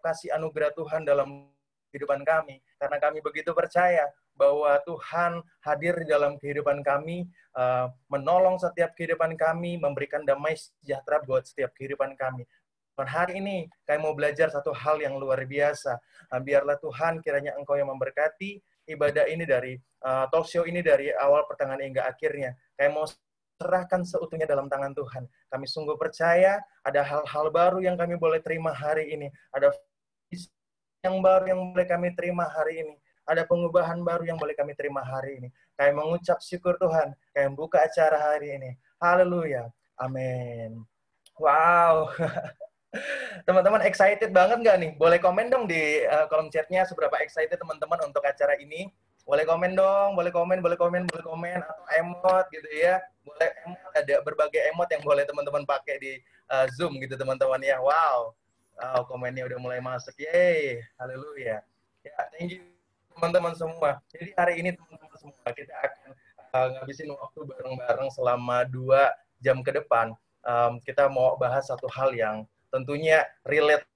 kasih anugerah Tuhan dalam kehidupan kami. Karena kami begitu percaya bahwa Tuhan hadir di dalam kehidupan kami, menolong setiap kehidupan kami, memberikan damai sejahtera buat setiap kehidupan kami. Dan hari ini kami mau belajar satu hal yang luar biasa. Biarlah Tuhan kiranya Engkau yang memberkati ibadah ini dari talk show ini dari awal pertengahan hingga akhirnya. Kami mau serahkan seutuhnya dalam tangan Tuhan. Kami sungguh percaya ada hal-hal baru yang kami boleh terima hari ini. Ada visi yang baru yang boleh kami terima hari ini. Ada pengubahan baru yang boleh kami terima hari ini. Kami mengucap syukur Tuhan. Kami buka acara hari ini. Haleluya. Amin. Wow. Teman-teman excited banget nggak nih? Boleh komen dong di kolom chatnya seberapa excited teman-teman untuk acara ini. Boleh komen dong, boleh komen, atau emot gitu ya. Boleh emot, ada berbagai emot yang boleh teman-teman pakai di Zoom gitu teman-teman ya. Wow, komennya udah mulai masuk. Yeay, haleluya. Ya, thank you teman-teman semua. Jadi hari ini teman-teman semua kita akan ngabisin waktu bareng-bareng selama 2 jam ke depan. Kita mau bahas satu hal yang tentunya relate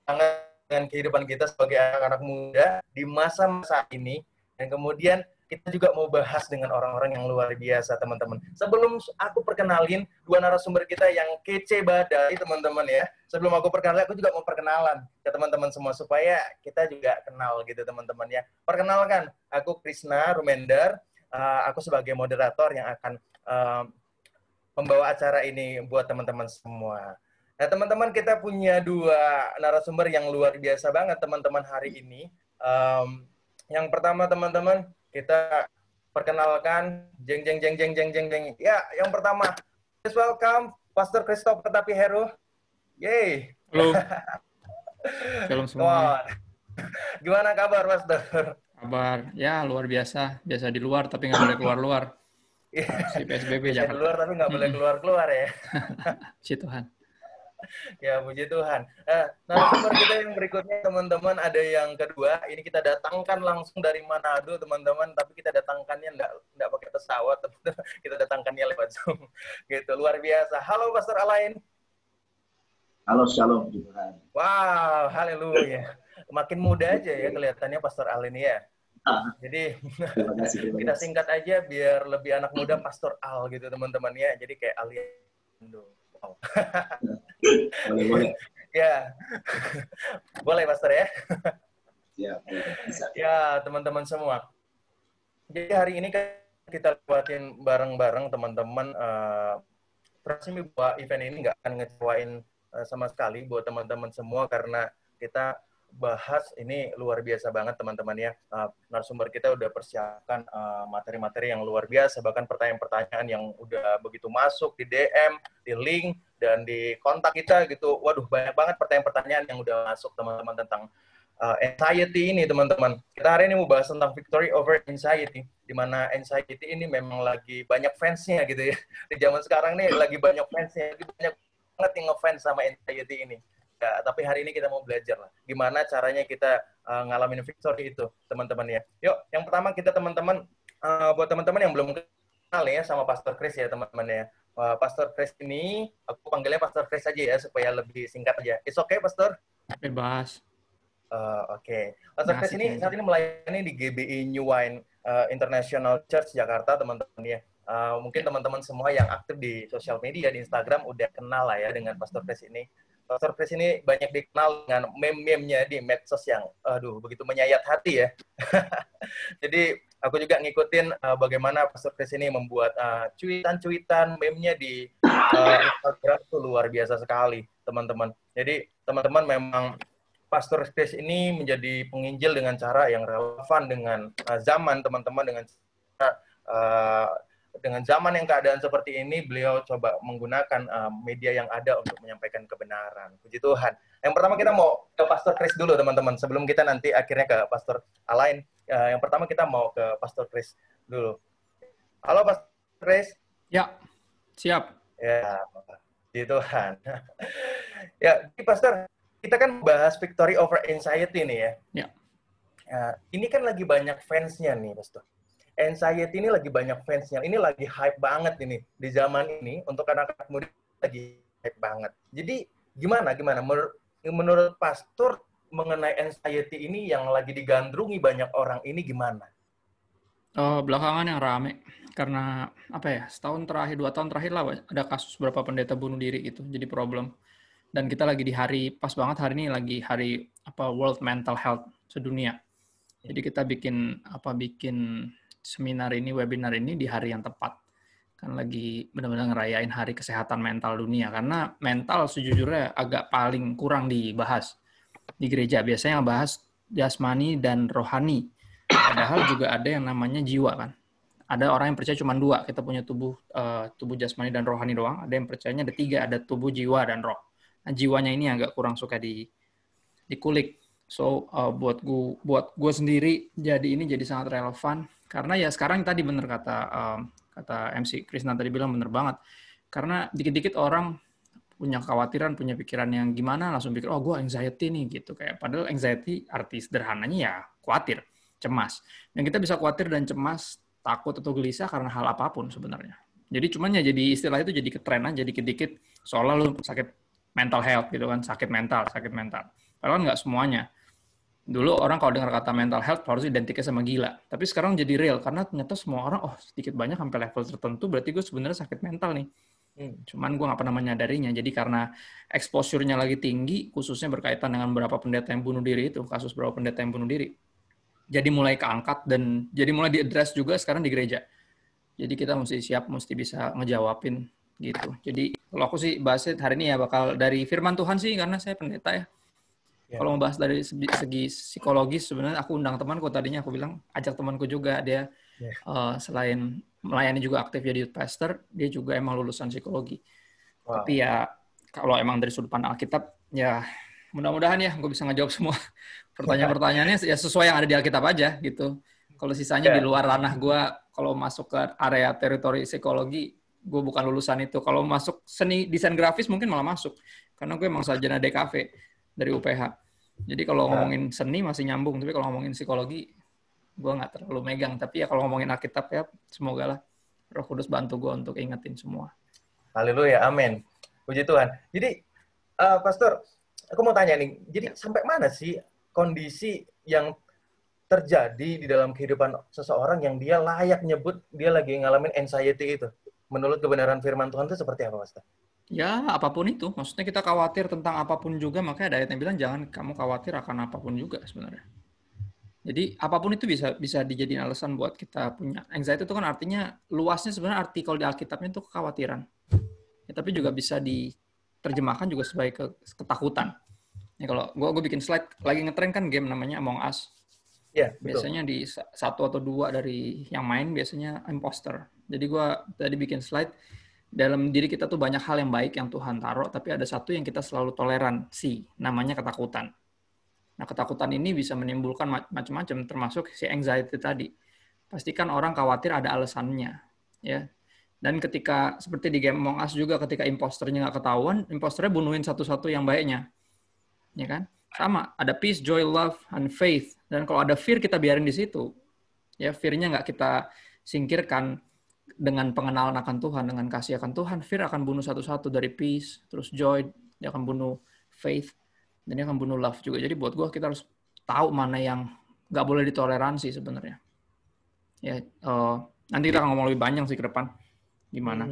banget dengan kehidupan kita sebagai anak-anak muda di masa-masa ini. Dan kemudian kita juga mau bahas dengan orang-orang yang luar biasa, teman-teman. Sebelum aku perkenalin 2 narasumber kita yang kece badai, teman-teman ya. Sebelum aku perkenalin, aku juga mau perkenalan ke teman-teman semua supaya kita juga kenal gitu, teman-teman ya. Perkenalkan, aku Krishna Rumender. Aku sebagai moderator yang akan membawa acara ini buat teman-teman semua. Nah, teman-teman, kita punya 2 narasumber yang luar biasa banget, teman-teman, hari ini. Yang pertama, teman-teman, kita perkenalkan, jeng. Ya, yang pertama, please welcome Pastor Christoph Ketapi Heru. Yeay. Halo. Shalom semua. Gimana kabar, Pastor? Kabar, ya luar biasa. Biasa di luar, tapi nggak boleh keluar-luar. Si PSBB Bisa Jakarta. di luar, tapi nggak boleh keluar-keluar ya. Puji Tuhan. Ya, puji Tuhan. Narasumber kita yang berikutnya, teman-teman, ada yang kedua. Ini kita datangkan langsung dari Manado, teman-teman. Tapi kita datangkannya nggak pakai pesawat. Kita datangkannya lewat Zoom. Gitu, luar biasa. Halo, Pastor Alain. Halo, shalom, puji Tuhan. Wow, haleluya. Makin muda aja ya kelihatannya Pastor Alain ya. Jadi, Terima kasih. kita singkat aja biar lebih anak muda, Pastor Al gitu, teman-teman ya. Jadi kayak Aliando. Wow. Boleh. Ya, boleh Pastor ya. Ya, bisa. Ya, teman-teman semua. Jadi hari ini kita lewatin bareng-bareng teman-teman. Rasmi bahwa event ini nggak akan ngecewain sama sekali buat teman-teman semua karena kita bahas ini luar biasa banget teman-teman ya. Narasumber kita udah persiapkan materi-materi yang luar biasa, bahkan pertanyaan-pertanyaan yang udah begitu masuk di DM, di link, dan di kontak kita gitu. Waduh, banyak banget pertanyaan-pertanyaan yang udah masuk teman-teman tentang anxiety ini teman-teman. Kita hari ini mau bahas tentang victory over anxiety, di mana anxiety ini memang lagi banyak fansnya gitu ya. Di zaman sekarang nih lagi banyak fansnya, lagi banyak banget yang ngefans sama anxiety ini. Ya, tapi hari ini kita mau belajar lah, gimana caranya kita ngalamin victory itu, teman-teman ya. Yuk, yang pertama kita teman-teman, buat teman-teman yang belum kenal ya sama Pastor Chris ya teman-teman ya. Pastor Chris ini, aku panggilnya Pastor Chris aja ya, supaya lebih singkat aja. It's okay, Pastor? Bebas. Oke. Pastor Chris ini saat ini melayani di GBI New Wine International Church Jakarta, teman-teman ya. Mungkin teman-teman semua yang aktif di sosial media, di Instagram, udah kenal lah ya dengan Pastor Chris ini. Pastor Chris ini banyak dikenal dengan meme-memnya di medsos yang, begitu menyayat hati ya. Jadi, aku juga ngikutin bagaimana Pastor Chris ini membuat cuitan-cuitan meme-nya di Instagram itu luar biasa sekali, teman-teman. Jadi, teman-teman memang Pastor Chris ini menjadi penginjil dengan cara yang relevan dengan zaman, teman-teman, dengan zaman yang keadaan seperti ini, beliau coba menggunakan media yang ada untuk menyampaikan kebenaran. Puji Tuhan. Yang pertama kita mau ke Pastor Chris dulu, teman-teman. Sebelum kita nanti akhirnya ke Pastor Alain. Yang pertama kita mau ke Pastor Chris dulu. Halo, Pastor Chris. Ya, siap. Ya, puji Tuhan. Ya, Pastor, kita kan bahas victory over anxiety nih ya. Ya. Ini kan lagi banyak fansnya nih, Pastor. Anxiety ini lagi banyak fansnya. Ini lagi hype banget ini di zaman ini untuk anak-anak muda lagi hype banget. Jadi gimana? Menurut Pastor mengenai anxiety ini yang lagi digandrungi banyak orang ini gimana? Belakangan yang rame karena apa ya, setahun terakhir, 2 tahun terakhir lah ada kasus berapa pendeta bunuh diri gitu, jadi problem. Dan kita lagi di hari, pas banget hari ini lagi hari World Mental Health sedunia. Jadi kita bikin seminar ini, webinar ini di hari yang tepat. Kan lagi benar-benar ngerayain hari kesehatan mental dunia, karena mental sejujurnya agak paling kurang dibahas di gereja. Biasanya bahas jasmani dan rohani. Padahal juga ada yang namanya jiwa kan. Ada orang yang percaya cuma 2, kita punya tubuh jasmani dan rohani doang. Ada yang percayanya ada 3, ada tubuh, jiwa, dan roh. Nah, jiwanya ini agak kurang suka dikulik. So buat gue sendiri jadi sangat relevan karena ya sekarang tadi bener kata MC Krisna tadi bilang bener banget. Karena dikit-dikit orang punya kekhawatiran, punya pikiran yang gimana, langsung pikir, oh gue anxiety nih gitu. Kayak padahal anxiety arti sederhananya ya khawatir, cemas. Dan kita bisa khawatir dan cemas, takut atau gelisah karena hal apapun sebenarnya. Jadi cuman ya jadi istilah itu jadi ketren aja dikit-dikit seolah lu sakit mental health gitu kan, sakit mental. Padahal nggak semuanya. Dulu orang kalau dengar kata mental health harus identiknya sama gila. Tapi sekarang jadi real karena ternyata semua orang, oh sedikit banyak sampai level tertentu berarti gue sebenarnya sakit mental nih. Cuman gue nggak pernah menyadarinya. Jadi karena exposure-nya lagi tinggi, khususnya berkaitan dengan beberapa pendeta yang bunuh diri itu, kasus beberapa pendeta yang bunuh diri. Jadi mulai keangkat dan jadi mulai di-address juga sekarang di gereja. Jadi kita mesti siap, mesti bisa ngejawabin gitu. Jadi kalau aku sih bahasnya hari ini ya bakal dari firman Tuhan sih, karena saya pendeta ya. Kalau mau bahas dari segi psikologis, sebenarnya aku undang temanku, tadinya aku bilang ajak temanku juga, dia selain melayani juga aktif jadi youth pastor, dia juga emang lulusan psikologi. Wow. Tapi ya kalau emang dari sudut pandang Alkitab, ya mudah-mudahan ya gue bisa ngejawab semua pertanyaan-pertanyaannya ya sesuai yang ada di Alkitab aja gitu. Kalau sisanya di luar ranah gue, kalau masuk ke area teritori psikologi, gue bukan lulusan itu. Kalau masuk seni desain grafis mungkin malah masuk, karena gue emang sarjana DKV dari UPH. Jadi kalau ngomongin seni masih nyambung, tapi kalau ngomongin psikologi, gue nggak terlalu megang. Tapi ya kalau ngomongin Alkitab ya, semoga lah Roh Kudus bantu gue untuk ingetin semua. Haleluya, amin. Puji Tuhan. Jadi, Pastor, aku mau tanya nih, jadi sampai mana sih kondisi yang terjadi di dalam kehidupan seseorang yang dia layak nyebut dia lagi ngalamin anxiety itu? Menurut kebenaran firman Tuhan itu seperti apa, Pastor? Ya, apapun itu. Maksudnya kita khawatir tentang apapun juga, makanya ada ayat yang bilang jangan kamu khawatir akan apapun juga sebenarnya. Jadi apapun itu bisa dijadiin alasan buat kita punya anxiety. Itu kan artinya luasnya sebenarnya arti kalau di Alkitabnya itu kekhawatiran. Ya, tapi juga bisa diterjemahkan juga sebagai ketakutan. Ya, kalau gue bikin slide lagi ngetren kan game namanya Among Us. Ya, biasanya di 1 atau 2 dari yang main biasanya imposter. Jadi gue tadi bikin slide, dalam diri kita tuh banyak hal yang baik yang Tuhan taruh, tapi ada satu yang kita selalu toleransi, namanya ketakutan. Nah, ketakutan ini bisa menimbulkan macam-macam, termasuk si anxiety tadi. Pastikan orang khawatir ada alasannya, ya. Dan ketika seperti di game Among Us juga, ketika imposternya nggak ketahuan, imposternya bunuhin satu-satu yang baiknya, ya kan? Sama, ada peace, joy, love, and faith. Dan kalau ada fear kita biarin di situ, ya fear-nya nggak kita singkirkan. Dengan pengenalan akan Tuhan, dengan kasih akan Tuhan, fear akan bunuh satu-satu dari peace, terus joy, dia akan bunuh faith, dan dia akan bunuh love juga. Jadi buat gue kita harus tahu mana yang nggak boleh ditoleransi sebenarnya. Ya, nanti kita akan ngomong lebih banyak sih ke depan gimana.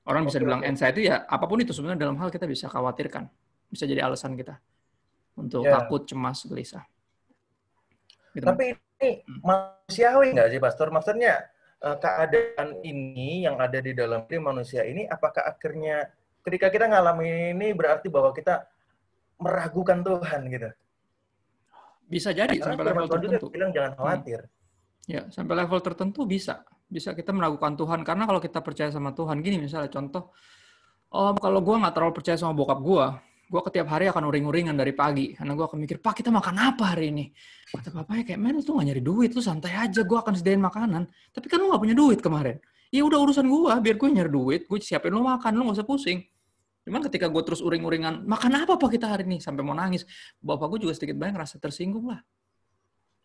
Orang bisa dibilang anxiety ya apapun itu sebenarnya dalam hal kita bisa khawatirkan, bisa jadi alasan kita untuk takut, cemas, gelisah. Gitu. Tapi ini manusiawi nggak sih, Pastor? Maksudnya keadaan ini yang ada di dalam diri manusia ini, apakah akhirnya ketika kita ngalamin ini berarti bahwa kita meragukan Tuhan gitu? Bisa jadi sampai level tertentu. Bilang jangan khawatir. Ya, sampai level tertentu bisa kita meragukan Tuhan, karena kalau kita percaya sama Tuhan, gini misalnya contoh, kalau gue nggak terlalu percaya sama bokap gue ketiap hari akan uring-uringan dari pagi. Karena gue akan mikir, Pak, kita makan apa hari ini? Kata papanya kayak, men, lu tuh gak nyari duit, lu santai aja, gue akan sediain makanan. Tapi kan lu gak punya duit kemarin. Ya udah urusan gue, biar gue nyari duit, gue siapin lu makan, lu gak usah pusing. Cuman ketika gue terus uring-uringan, makan apa Pak kita hari ini? Sampai mau nangis. Bapak gue juga sedikit banyak rasa tersinggung lah.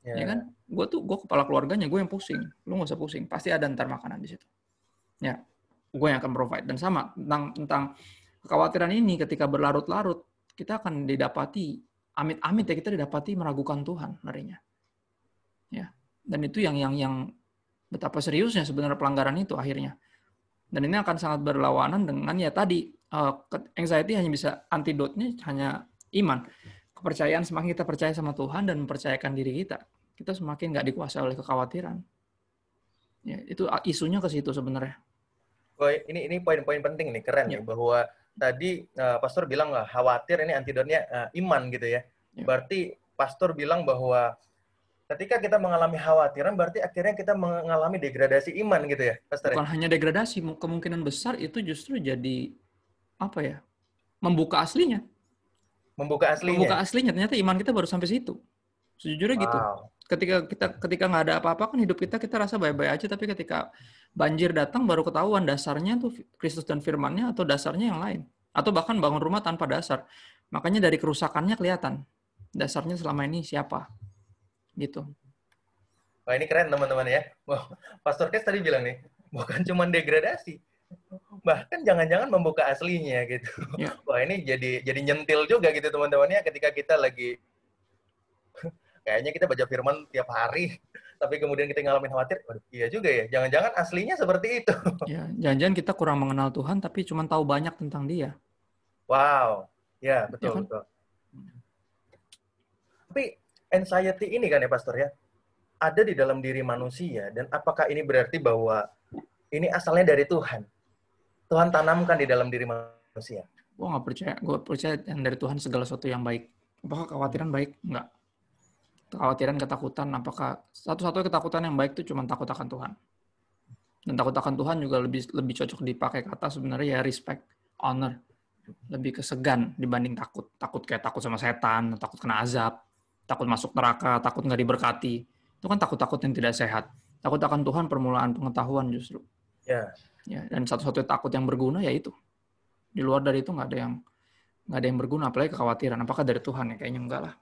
Ya kan? Gue kepala keluarganya, gue yang pusing. Lu gak usah pusing, pasti ada ntar makanan di situ. Ya, gue yang akan provide. Dan sama, tentang kekhawatiran ini ketika berlarut-larut, kita akan didapati amit-amit ya kita didapati meragukan Tuhan ngerinya. Ya. Dan itu yang betapa seriusnya sebenarnya pelanggaran itu akhirnya. Dan ini akan sangat berlawanan dengan ya tadi anxiety hanya bisa antidotnya hanya iman. Kepercayaan, semakin kita percaya sama Tuhan dan mempercayakan diri kita semakin nggak dikuasai oleh kekhawatiran. Ya, itu isunya ke situ sebenarnya. Oh, ini poin-poin penting nih, keren nih, bahwa tadi Pastor bilang lah khawatir ini antidotnya iman gitu ya. Berarti Pastor bilang bahwa ketika kita mengalami khawatiran, berarti akhirnya kita mengalami degradasi iman gitu ya, Pastor? Bukan hanya degradasi, kemungkinan besar itu justru jadi apa ya? Membuka aslinya. Membuka aslinya. Ternyata iman kita baru sampai situ. Sejujurnya gitu. Ketika nggak ada apa-apa kan hidup kita rasa baik-baik aja, tapi ketika banjir datang baru ketahuan dasarnya tuh Kristus dan firman-Nya atau dasarnya yang lain. Atau bahkan bangun rumah tanpa dasar. Makanya dari kerusakannya kelihatan. Dasarnya selama ini siapa. Gitu. Wah, ini keren teman-teman ya. Wah, Pastor Kes tadi bilang nih, bukan cuma degradasi, bahkan jangan-jangan membuka aslinya gitu. Ya. Wah, ini jadi nyentil juga gitu teman-temannya ketika kita lagi kayaknya kita baca firman tiap hari, tapi kemudian kita ngalamin khawatir, waduh, iya juga ya, jangan-jangan aslinya seperti itu. Ya, jangan-jangan kita kurang mengenal Tuhan, tapi cuma tahu banyak tentang Dia. Wow, ya betul, ya kan? Betul. Tapi anxiety ini kan ya Pastor ya, ada di dalam diri manusia, dan apakah ini berarti bahwa ini asalnya dari Tuhan? Tuhan tanamkan di dalam diri manusia. Gue nggak percaya. Gue percaya yang dari Tuhan segala sesuatu yang baik. Apakah kekhawatiran baik? Enggak. Kekhawatiran, ketakutan, apakah satu-satunya ketakutan yang baik itu cuma takut akan Tuhan. Dan takut akan Tuhan juga lebih cocok dipakai kata sebenarnya ya respect, honor. Lebih kesegan dibanding takut. Takut kayak takut sama setan, takut kena azab, takut masuk neraka, takut nggak diberkati. Itu kan takut-takut yang tidak sehat. Takut akan Tuhan permulaan pengetahuan justru. Ya. Ya, dan satu-satunya takut yang berguna ya itu. Di luar dari itu nggak ada yang berguna, apalagi kekhawatiran. Apakah dari Tuhan ya? Kayaknya enggak lah.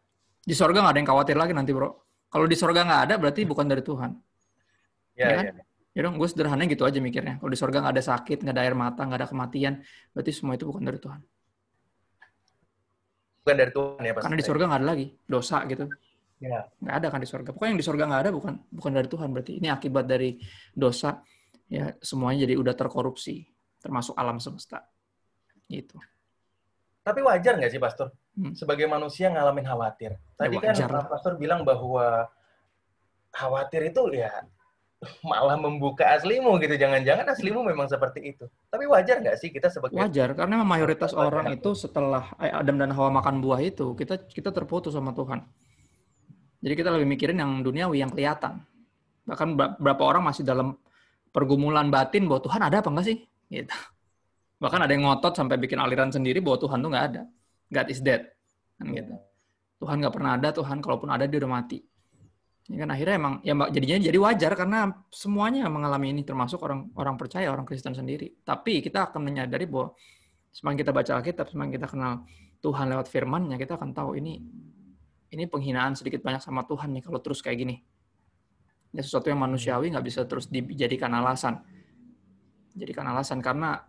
Di sorga nggak ada yang khawatir lagi nanti, bro. Kalau di sorga nggak ada, berarti bukan dari Tuhan. Ya kan? Ya dong, gue sederhananya gitu aja mikirnya. Kalau di sorga nggak ada sakit, nggak ada air mata, nggak ada kematian, berarti semua itu bukan dari Tuhan. Bukan dari Tuhan ya, Pak. Karena di sorga nggak ada lagi dosa gitu. Ya. Nggak ada kan di sorga. Pokoknya yang di sorga nggak ada bukan dari Tuhan. Berarti ini akibat dari dosa. Ya semuanya jadi udah terkorupsi, termasuk alam semesta. Gitu. Tapi wajar nggak sih, Pastor? Sebagai manusia ngalamin khawatir. Tadi kan Pastor bilang bahwa khawatir itu ya malah membuka aslimu gitu. Jangan-jangan aslimu memang seperti itu. Tapi wajar nggak sih kita sebagai... Wajar, karena mayoritas orang itu setelah Adam dan Hawa makan buah itu, kita terputus sama Tuhan. Jadi kita lebih mikirin yang duniawi, yang kelihatan. Bahkan berapa orang masih dalam pergumulan batin bahwa Tuhan ada apa enggak sih? Gitu. Bahkan ada yang ngotot sampai bikin aliran sendiri bahwa Tuhan tuh nggak ada. God is dead. Kan gitu. Tuhan nggak pernah ada, Tuhan kalaupun ada dia udah mati. Ya kan akhirnya emang ya jadinya jadi wajar karena semuanya mengalami ini termasuk orang percaya, orang Kristen sendiri. Tapi kita akan menyadari bahwa semakin kita baca Alkitab, semakin kita kenal Tuhan lewat firman-Nya, kita akan tahu ini penghinaan sedikit banyak sama Tuhan nih kalau terus kayak gini. Ya sesuatu yang manusiawi nggak bisa terus dijadikan alasan. Jadikan alasan karena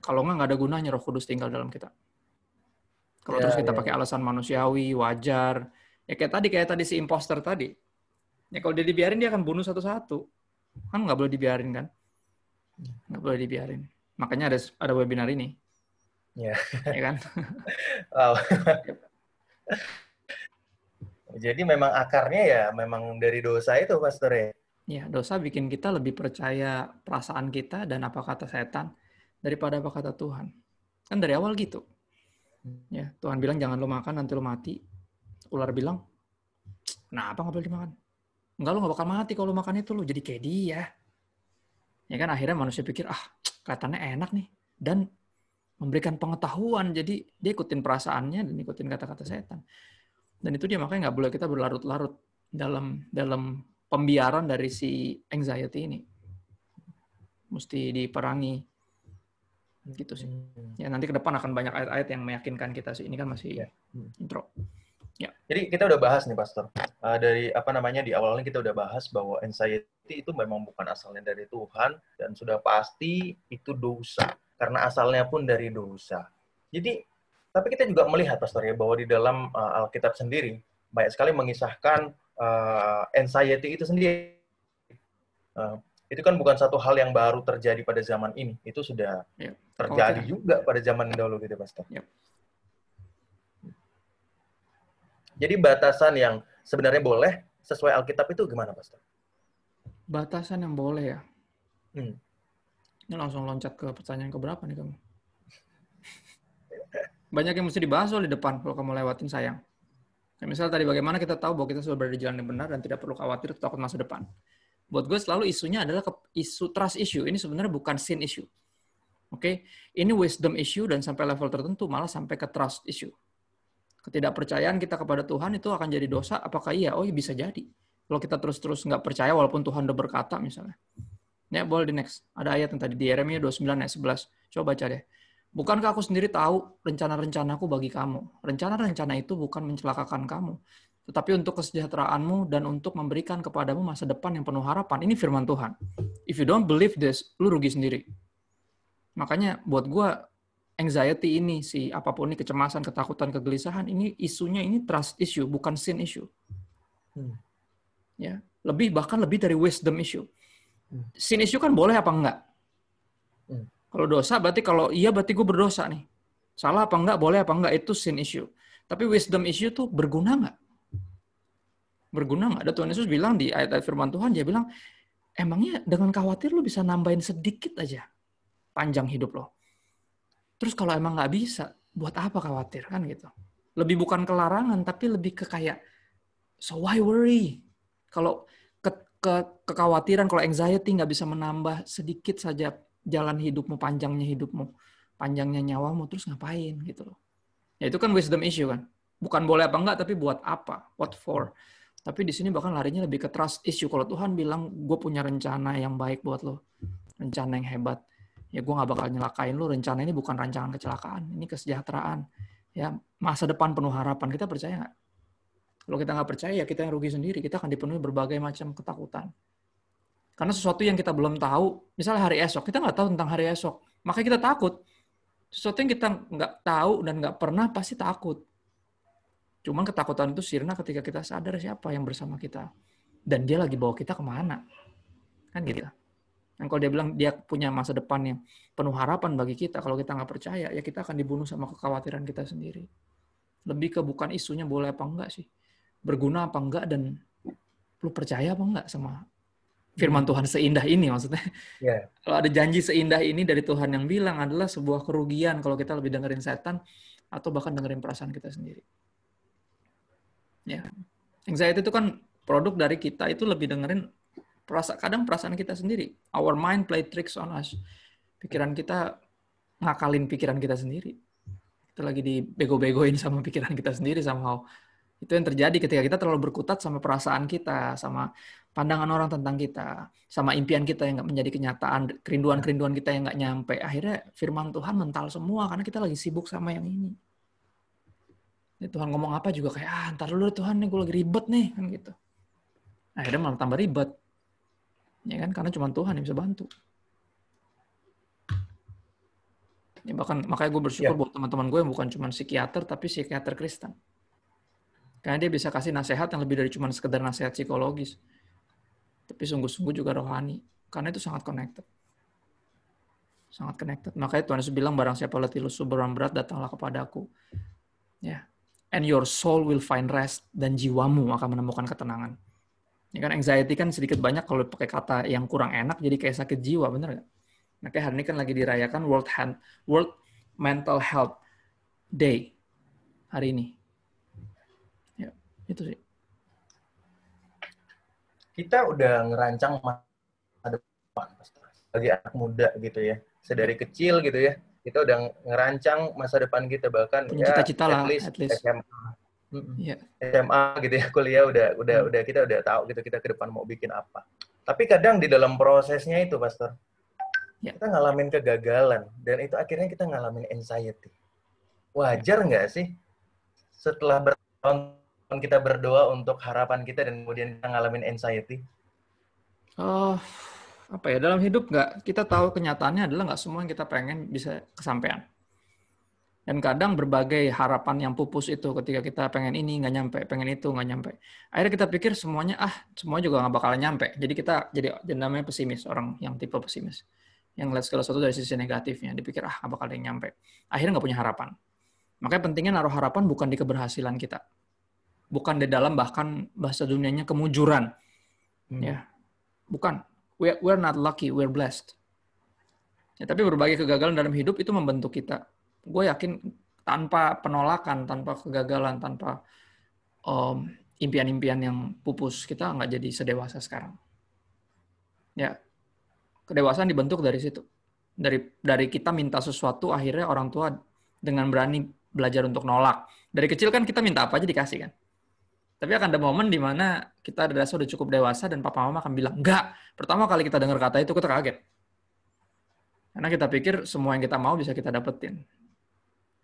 kalau nggak ada gunanya Roh Kudus tinggal dalam kita. Kalau terus kita pakai alasan manusiawi, wajar. Ya kayak tadi si imposter tadi. Ya kalau dia dibiarin dia akan bunuh satu-satu. Kan nggak boleh dibiarin kan? Nggak boleh dibiarin. Makanya ada webinar ini. Ya. Ya kan? Wow. Jadi memang akarnya ya memang dari dosa itu, Pastor ya? Ya, dosa bikin kita lebih percaya perasaan kita dan apa kata setan daripada apa kata Tuhan. Kan dari awal gitu. Ya, Tuhan bilang jangan lo makan nanti lo mati. Ular bilang, kenapa nggak boleh dimakan? Enggak, lo nggak bakal mati kalau lo makan itu, lo jadi kayak dia. Ya kan akhirnya manusia pikir, kelihatannya enak nih. Dan memberikan pengetahuan, jadi dia ikutin perasaannya dan ikutin kata-kata setan. Dan itu dia makanya nggak boleh kita berlarut-larut dalam pembiaran dari si anxiety ini. Mesti diperangi. Gitu sih. Ya nanti ke depan akan banyak ayat-ayat yang meyakinkan kita sih. Ini kan masih intro. Ya. Jadi kita udah bahas nih, Pastor. Dari di awalnya kita udah bahas bahwa anxiety itu memang bukan asalnya dari Tuhan dan sudah pasti itu dosa karena asalnya pun dari dosa. Jadi Tapi kita juga melihat, Pastor, ya, bahwa di dalam Alkitab sendiri banyak sekali mengisahkan anxiety itu sendiri. Itu kan bukan satu hal yang baru terjadi pada zaman ini. Itu sudah terjadi juga pada zaman dahulu gitu, Pastor. Jadi batasan yang sebenarnya boleh sesuai Alkitab itu gimana, Pastor? Batasan yang boleh ya? Ini langsung loncat ke pertanyaan keberapa nih kamu? Banyak yang mesti dibahas di depan kalau kamu lewatin, sayang. Misal tadi bagaimana kita tahu bahwa kita sudah berada di jalan yang benar dan tidak perlu khawatir takut masa depan. Buat gue selalu isunya adalah isu trust issue. Ini sebenarnya bukan sin issue. Oke, ini wisdom issue dan sampai level tertentu malah sampai ke trust issue. Ketidakpercayaan kita kepada Tuhan itu akan jadi dosa. Apakah iya? Oh, bisa jadi. Kalau kita terus-terus nggak percaya walaupun Tuhan udah berkata misalnya. Ya, boleh di next. Ada ayat yang tadi di Yeremia 29 ayat 11. Coba baca deh. Bukankah aku sendiri tahu rencana-rencanaku bagi kamu? Rencana-rencana itu bukan mencelakakan kamu, tetapi untuk kesejahteraanmu dan untuk memberikan kepadamu masa depan yang penuh harapan. Ini firman Tuhan. If you don't believe this, lu rugi sendiri. Makanya buat gue, anxiety ini, apapun ini, kecemasan, ketakutan, kegelisahan, ini isunya ini trust issue, bukan sin issue. Ya, bahkan lebih dari wisdom issue. Sin issue kan boleh apa enggak? Kalau dosa berarti berarti gue berdosa nih. Salah apa enggak, boleh apa enggak, itu sin issue. Tapi wisdom issue tuh berguna enggak? Berguna enggak? Ada Tuhan Yesus bilang di ayat-ayat firman Tuhan, dia bilang, emangnya dengan khawatir lu bisa nambahin sedikit aja panjang hidup lo. Terus kalau emang nggak bisa, buat apa khawatir kan gitu? Lebih bukan kelarangan, tapi lebih ke kayak, so why worry? Kalau kekhawatiran, kalau anxiety nggak bisa menambah sedikit saja jalan hidupmu, panjangnya nyawamu, terus ngapain gitu loh. Ya itu kan wisdom issue kan. Bukan boleh apa enggak, tapi buat apa? What for? Tapi di sini bahkan larinya lebih ke trust issue. Kalau Tuhan bilang, gue punya rencana yang baik buat lo, rencana yang hebat, ya gue nggak bakal nyelakain lo. Rencana ini bukan rancangan kecelakaan, ini kesejahteraan. Ya, masa depan penuh harapan. Kita percaya nggak? Kalau kita nggak percaya, ya kita yang rugi sendiri. Kita akan dipenuhi berbagai macam ketakutan. Karena sesuatu yang kita belum tahu, misalnya hari esok, kita nggak tahu tentang hari esok, makanya kita takut. Sesuatu yang kita nggak tahu dan nggak pernah, pasti takut. Cuman ketakutan itu sirna ketika kita sadar siapa yang bersama kita. Dan dia lagi bawa kita kemana. Kan gitu. Dan kalau dia bilang dia punya masa depan yang penuh harapan bagi kita, kalau kita nggak percaya, ya kita akan dibunuh sama kekhawatiran kita sendiri. Lebih ke bukan isunya boleh apa enggak sih. Berguna apa enggak, dan lu percaya apa enggak sama firman Tuhan seindah ini maksudnya. Yeah. Kalau ada janji seindah ini dari Tuhan yang bilang, adalah sebuah kerugian kalau kita lebih dengerin setan atau bahkan dengerin perasaan kita sendiri. Ya. Anxiety itu kan produk dari kita itu lebih dengerin kadang perasaan kita sendiri. Our mind play tricks on us. Pikiran kita ngakalin pikiran kita sendiri. Kita lagi dibego-begoin sama pikiran kita sendiri somehow. Itu yang terjadi ketika kita terlalu berkutat sama perasaan kita, sama pandangan orang tentang kita, sama impian kita yang nggak menjadi kenyataan, kerinduan-kerinduan kita yang nggak nyampe. Akhirnya firman Tuhan mental semua karena kita lagi sibuk sama yang ini. Ya, Tuhan ngomong apa juga kayak, ntar dulu Tuhan nih, gue lagi ribet nih, kan gitu. Akhirnya malah tambah ribet. Ya kan, karena cuma Tuhan yang bisa bantu. Ya, bahkan makanya gue bersyukur buat teman-teman gue yang bukan cuma psikiater, tapi psikiater Kristen. Karena dia bisa kasih nasihat yang lebih dari cuma sekedar nasihat psikologis. Tapi sungguh-sungguh juga rohani. Karena itu sangat connected. Sangat connected. Makanya Tuhan Yesus bilang, barang siapa letih lesu beban berat, datanglah kepadaku. Ya. And your soul will find rest. Dan jiwamu akan menemukan ketenangan. Ya kan, anxiety kan sedikit banyak kalau pakai kata yang kurang enak, jadi kayak sakit jiwa, bener nggak? Nah, kayak hari ini kan lagi dirayakan World Mental Health Day. Hari ini. Ya, itu sih. Kita udah ngerancang masa depan sebagai anak muda gitu ya, sedari kecil gitu ya, kita udah ngerancang masa depan kita, bahkan punya cita-cita lah, at least. SMA gitu ya, kuliah udah kita udah tahu gitu kita ke depan mau bikin apa. Tapi kadang di dalam prosesnya itu, Pastor, kita ngalamin kegagalan dan itu akhirnya kita ngalamin anxiety. Wajar nggak sih setelah bertahun kita berdoa untuk harapan kita dan kemudian kita ngalamin anxiety? Dalam hidup kita tahu kenyataannya adalah nggak semua yang kita pengen bisa kesampaian. Dan kadang berbagai harapan yang pupus itu ketika kita pengen ini nggak nyampe, pengen itu nggak nyampe. Akhirnya kita pikir semuanya semua juga nggak bakalan nyampe. Jadi kita jadi namanya pesimis, orang yang tipe pesimis. Yang lihat segala sesuatu dari sisi negatifnya, dipikir nggak bakal ada yang nyampe. Akhirnya nggak punya harapan. Makanya pentingnya naruh harapan bukan di keberhasilan kita, bukan di dalam bahkan bahasa dunianya kemujuran, ya, bukan. We're not lucky, we're blessed. Ya, tapi berbagai kegagalan dalam hidup itu membentuk kita. Gue yakin tanpa penolakan, tanpa kegagalan, tanpa impian-impian yang pupus, kita nggak jadi sedewasa sekarang. Ya, kedewasaan dibentuk dari situ. Dari kita minta sesuatu, akhirnya orang tua dengan berani belajar untuk nolak. Dari kecil kan kita minta apa aja dikasih kan. Tapi akan ada momen di mana kita rasa udah cukup dewasa dan papa mama akan bilang, enggak. Pertama kali kita dengar kata itu, kita kaget. Karena kita pikir semua yang kita mau bisa kita dapetin.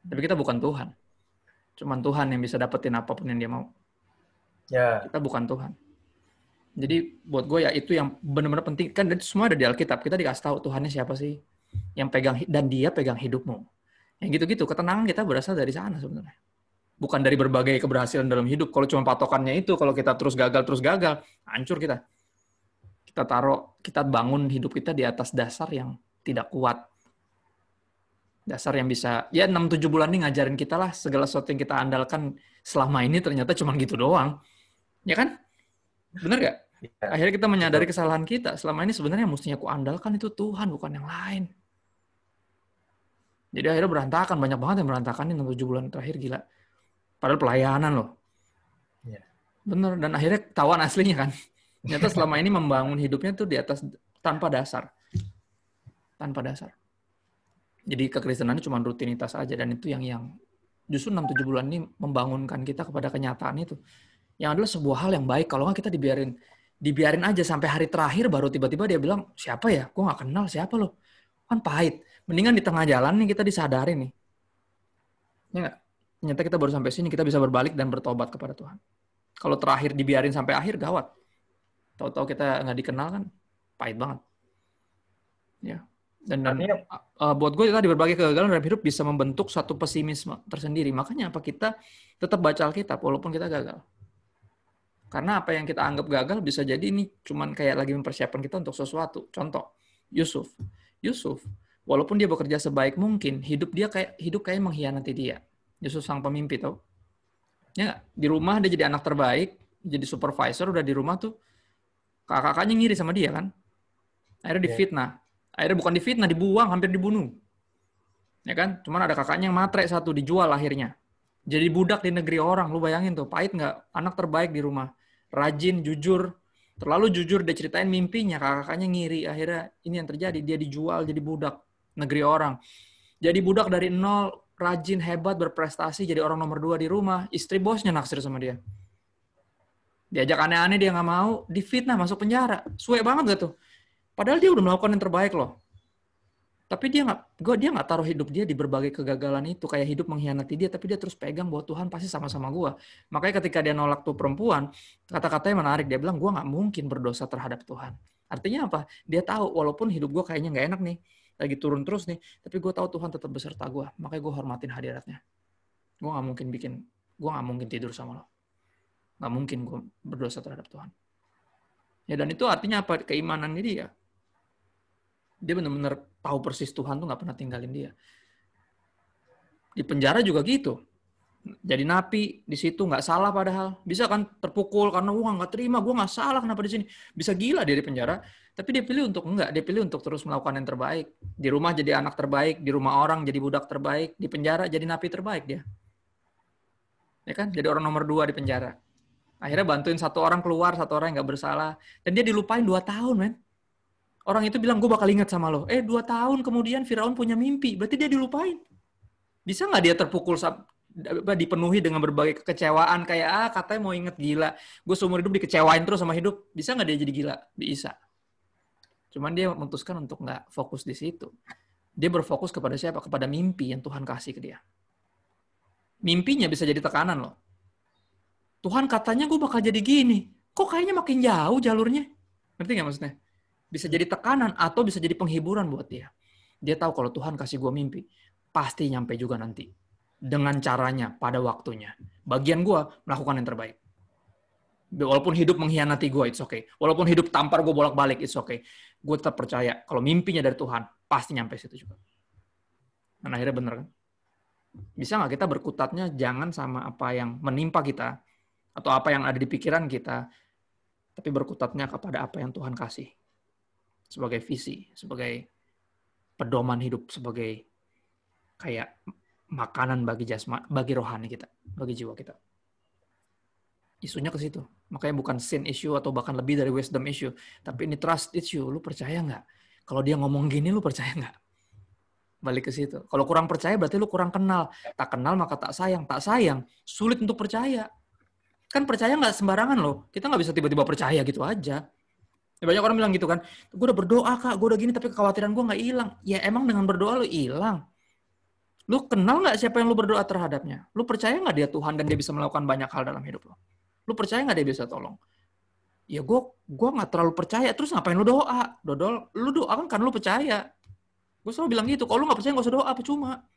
Tapi kita bukan Tuhan. Cuman Tuhan yang bisa dapetin apapun yang dia mau. Ya. Kita bukan Tuhan. Jadi buat gue ya itu yang benar-benar penting. Kan semua ada di Alkitab. Kita dikasih tahu Tuhannya siapa sih. Yang pegang, dan dia pegang hidupmu. Yang gitu-gitu. Ketenangan kita berasal dari sana sebenarnya. Bukan dari berbagai keberhasilan dalam hidup. Kalau cuma patokannya itu, kalau kita terus gagal, hancur kita. Kita bangun hidup kita di atas dasar yang tidak kuat. Dasar yang bisa, ya 6-7 bulan ini ngajarin kita lah segala sesuatu yang kita andalkan selama ini ternyata cuma gitu doang. Ya kan? Bener gak? Ya. Akhirnya kita menyadari kesalahan kita. Selama ini sebenarnya yang mestinya aku andalkan itu Tuhan, bukan yang lain. Jadi akhirnya berantakan. Banyak banget yang berantakan ini 6-7 bulan terakhir, gila. Padahal pelayanan loh. Ya. Bener. Dan akhirnya ketahuan aslinya kan. Ternyata selama ini membangun hidupnya tuh di atas, tanpa dasar. Tanpa dasar. Jadi kekristenan cuma rutinitas aja, dan itu yang justru 6-7 bulan ini membangunkan kita kepada kenyataan itu. Yang adalah sebuah hal yang baik. Kalau nggak kita dibiarin aja sampai hari terakhir baru tiba-tiba dia bilang, siapa ya? Gue nggak kenal siapa lo. Kan pahit. Mendingan di tengah jalan nih kita disadarin nih. Ya nggak? Ternyata kita baru sampai sini, kita bisa berbalik dan bertobat kepada Tuhan. Kalau terakhir dibiarin sampai akhir, gawat. Tahu-tahu kita nggak dikenal kan, pahit banget. Ya. Dan buat gue tadi berbagai kegagalan dalam hidup bisa membentuk satu pesimisme tersendiri. Makanya apa, kita tetap baca Alkitab walaupun kita gagal. Karena apa yang kita anggap gagal bisa jadi ini cuman kayak lagi mempersiapkan kita untuk sesuatu. Contoh, Yusuf, walaupun dia bekerja sebaik mungkin, hidup kayak mengkhianati dia. Yusuf sang pemimpi, tau? Ya, di rumah dia jadi anak terbaik, jadi supervisor, udah di rumah tuh kakak-kakaknya ngiri sama dia kan. Akhirnya difitnah. Akhirnya bukan difitnah, dibuang, hampir dibunuh. Ya kan? Cuman ada kakaknya yang matre satu, dijual akhirnya. Jadi budak di negeri orang, lu bayangin tuh, pahit nggak? Anak terbaik di rumah. Rajin, jujur. Terlalu jujur, dia ceritain mimpinya, kakaknya ngiri. Akhirnya ini yang terjadi, dia dijual jadi budak negeri orang. Jadi budak dari nol, rajin, hebat, berprestasi, jadi orang nomor 2 di rumah. Istri bosnya naksir sama dia. Diajak aneh-aneh, dia nggak mau, difitnah, masuk penjara. Suwe banget gak tuh? Padahal dia udah melakukan yang terbaik loh. Tapi dia nggak taruh hidup dia di berbagai kegagalan itu. Kayak hidup mengkhianati dia, tapi dia terus pegang bahwa Tuhan pasti sama-sama gue. Makanya ketika dia nolak tuh perempuan, kata-katanya menarik. Dia bilang, gue nggak mungkin berdosa terhadap Tuhan. Artinya apa? Dia tahu, walaupun hidup gue kayaknya nggak enak nih, lagi turun terus nih, tapi gue tahu Tuhan tetap beserta gue. Makanya gue hormatin hadiratnya. Gue nggak mungkin tidur sama lo. Nggak mungkin gue berdosa terhadap Tuhan. Ya, dan itu artinya apa? Keimanan dia. Dia benar-benar tahu persis Tuhan tuh nggak pernah tinggalin dia. Di penjara juga gitu. Jadi napi di situ nggak salah padahal. Bisa kan terpukul karena nggak terima, gue nggak salah kenapa di sini. Bisa gila dia di penjara. Tapi dia pilih untuk enggak. Dia pilih untuk terus melakukan yang terbaik. Di rumah jadi anak terbaik, di rumah orang jadi budak terbaik, di penjara jadi napi terbaik dia. Ya kan? Jadi orang nomor 2 di penjara. Akhirnya bantuin satu orang keluar, satu orang yang nggak bersalah. Dan dia dilupain 2 tahun, men. Orang itu bilang, gue bakal ingat sama lo. 2 tahun kemudian Firaun punya mimpi. Berarti dia dilupain. Bisa nggak dia terpukul, dipenuhi dengan berbagai kekecewaan. Kayak, katanya mau inget, gila. Gue seumur hidup dikecewain terus sama hidup. Bisa nggak dia jadi gila? Bisa. Cuman dia memutuskan untuk nggak fokus di situ. Dia berfokus kepada siapa? Kepada mimpi yang Tuhan kasih ke dia. Mimpinya bisa jadi tekanan loh. Tuhan katanya gue bakal jadi gini. Kok kayaknya makin jauh jalurnya? Ngerti nggak maksudnya? Bisa jadi tekanan atau bisa jadi penghiburan buat dia. Dia tahu kalau Tuhan kasih gue mimpi, pasti nyampe juga nanti. dengan caranya, pada waktunya. Bagian gue melakukan yang terbaik. Walaupun hidup mengkhianati gue, it's okay. Walaupun hidup tampar gue bolak-balik, it's okay. Gue tetap percaya kalau mimpinya dari Tuhan, pasti nyampe situ juga. Dan akhirnya bener kan? Bisa nggak kita berkutatnya jangan sama apa yang menimpa kita, atau apa yang ada di pikiran kita, tapi berkutatnya kepada apa yang Tuhan kasih. Sebagai visi, sebagai pedoman hidup, sebagai kayak makanan bagi bagi rohani kita, bagi jiwa kita. Isunya ke situ. Makanya bukan sin issue atau bahkan lebih dari wisdom issue. Tapi ini trust issue. Lu percaya nggak? Kalau dia ngomong gini, lu percaya nggak? Balik ke situ. Kalau kurang percaya, berarti lu kurang kenal. Tak kenal, maka tak sayang. Tak sayang, sulit untuk percaya. Kan percaya nggak sembarangan loh. Kita nggak bisa tiba-tiba percaya gitu aja. Ya, banyak orang bilang gitu kan. Gue udah berdoa, Kak. Gue udah gini, tapi kekhawatiran gue nggak hilang. Ya emang dengan berdoa lu hilang. Lu kenal nggak siapa yang lu berdoa terhadapnya? Lu percaya nggak dia Tuhan dan dia bisa melakukan banyak hal dalam hidup lu? Lu percaya nggak dia bisa tolong? Ya gue nggak terlalu percaya. Terus ngapain lu doa? Dodol, lu doa kan karena lu percaya. Gue selalu bilang gitu. Kalau lu nggak percaya nggak usah doa, percuma.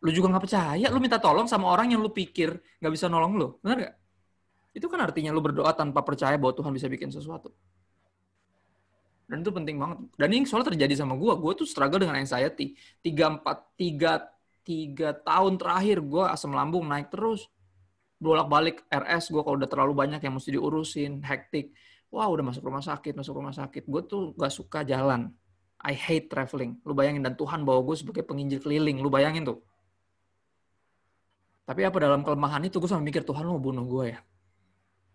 Lu juga nggak percaya, lu minta tolong sama orang yang lu pikir nggak bisa nolong lu. Benar nggak? Itu kan artinya lu berdoa tanpa percaya bahwa Tuhan bisa bikin sesuatu. Dan itu penting banget. Dan ini soalnya terjadi sama gue. Gue tuh struggle dengan anxiety. 3 tahun terakhir gue asam lambung naik terus. Bolak-balik RS gue kalau udah terlalu banyak yang mesti diurusin, hektik. Wah, udah masuk rumah sakit. Gue tuh gak suka jalan. I hate traveling. Lu bayangin, dan Tuhan bawa gue sebagai penginjil keliling. Lu bayangin tuh. Tapi apa dalam kelemahan itu gue sampai mikir, Tuhan lu mau bunuh gue ya?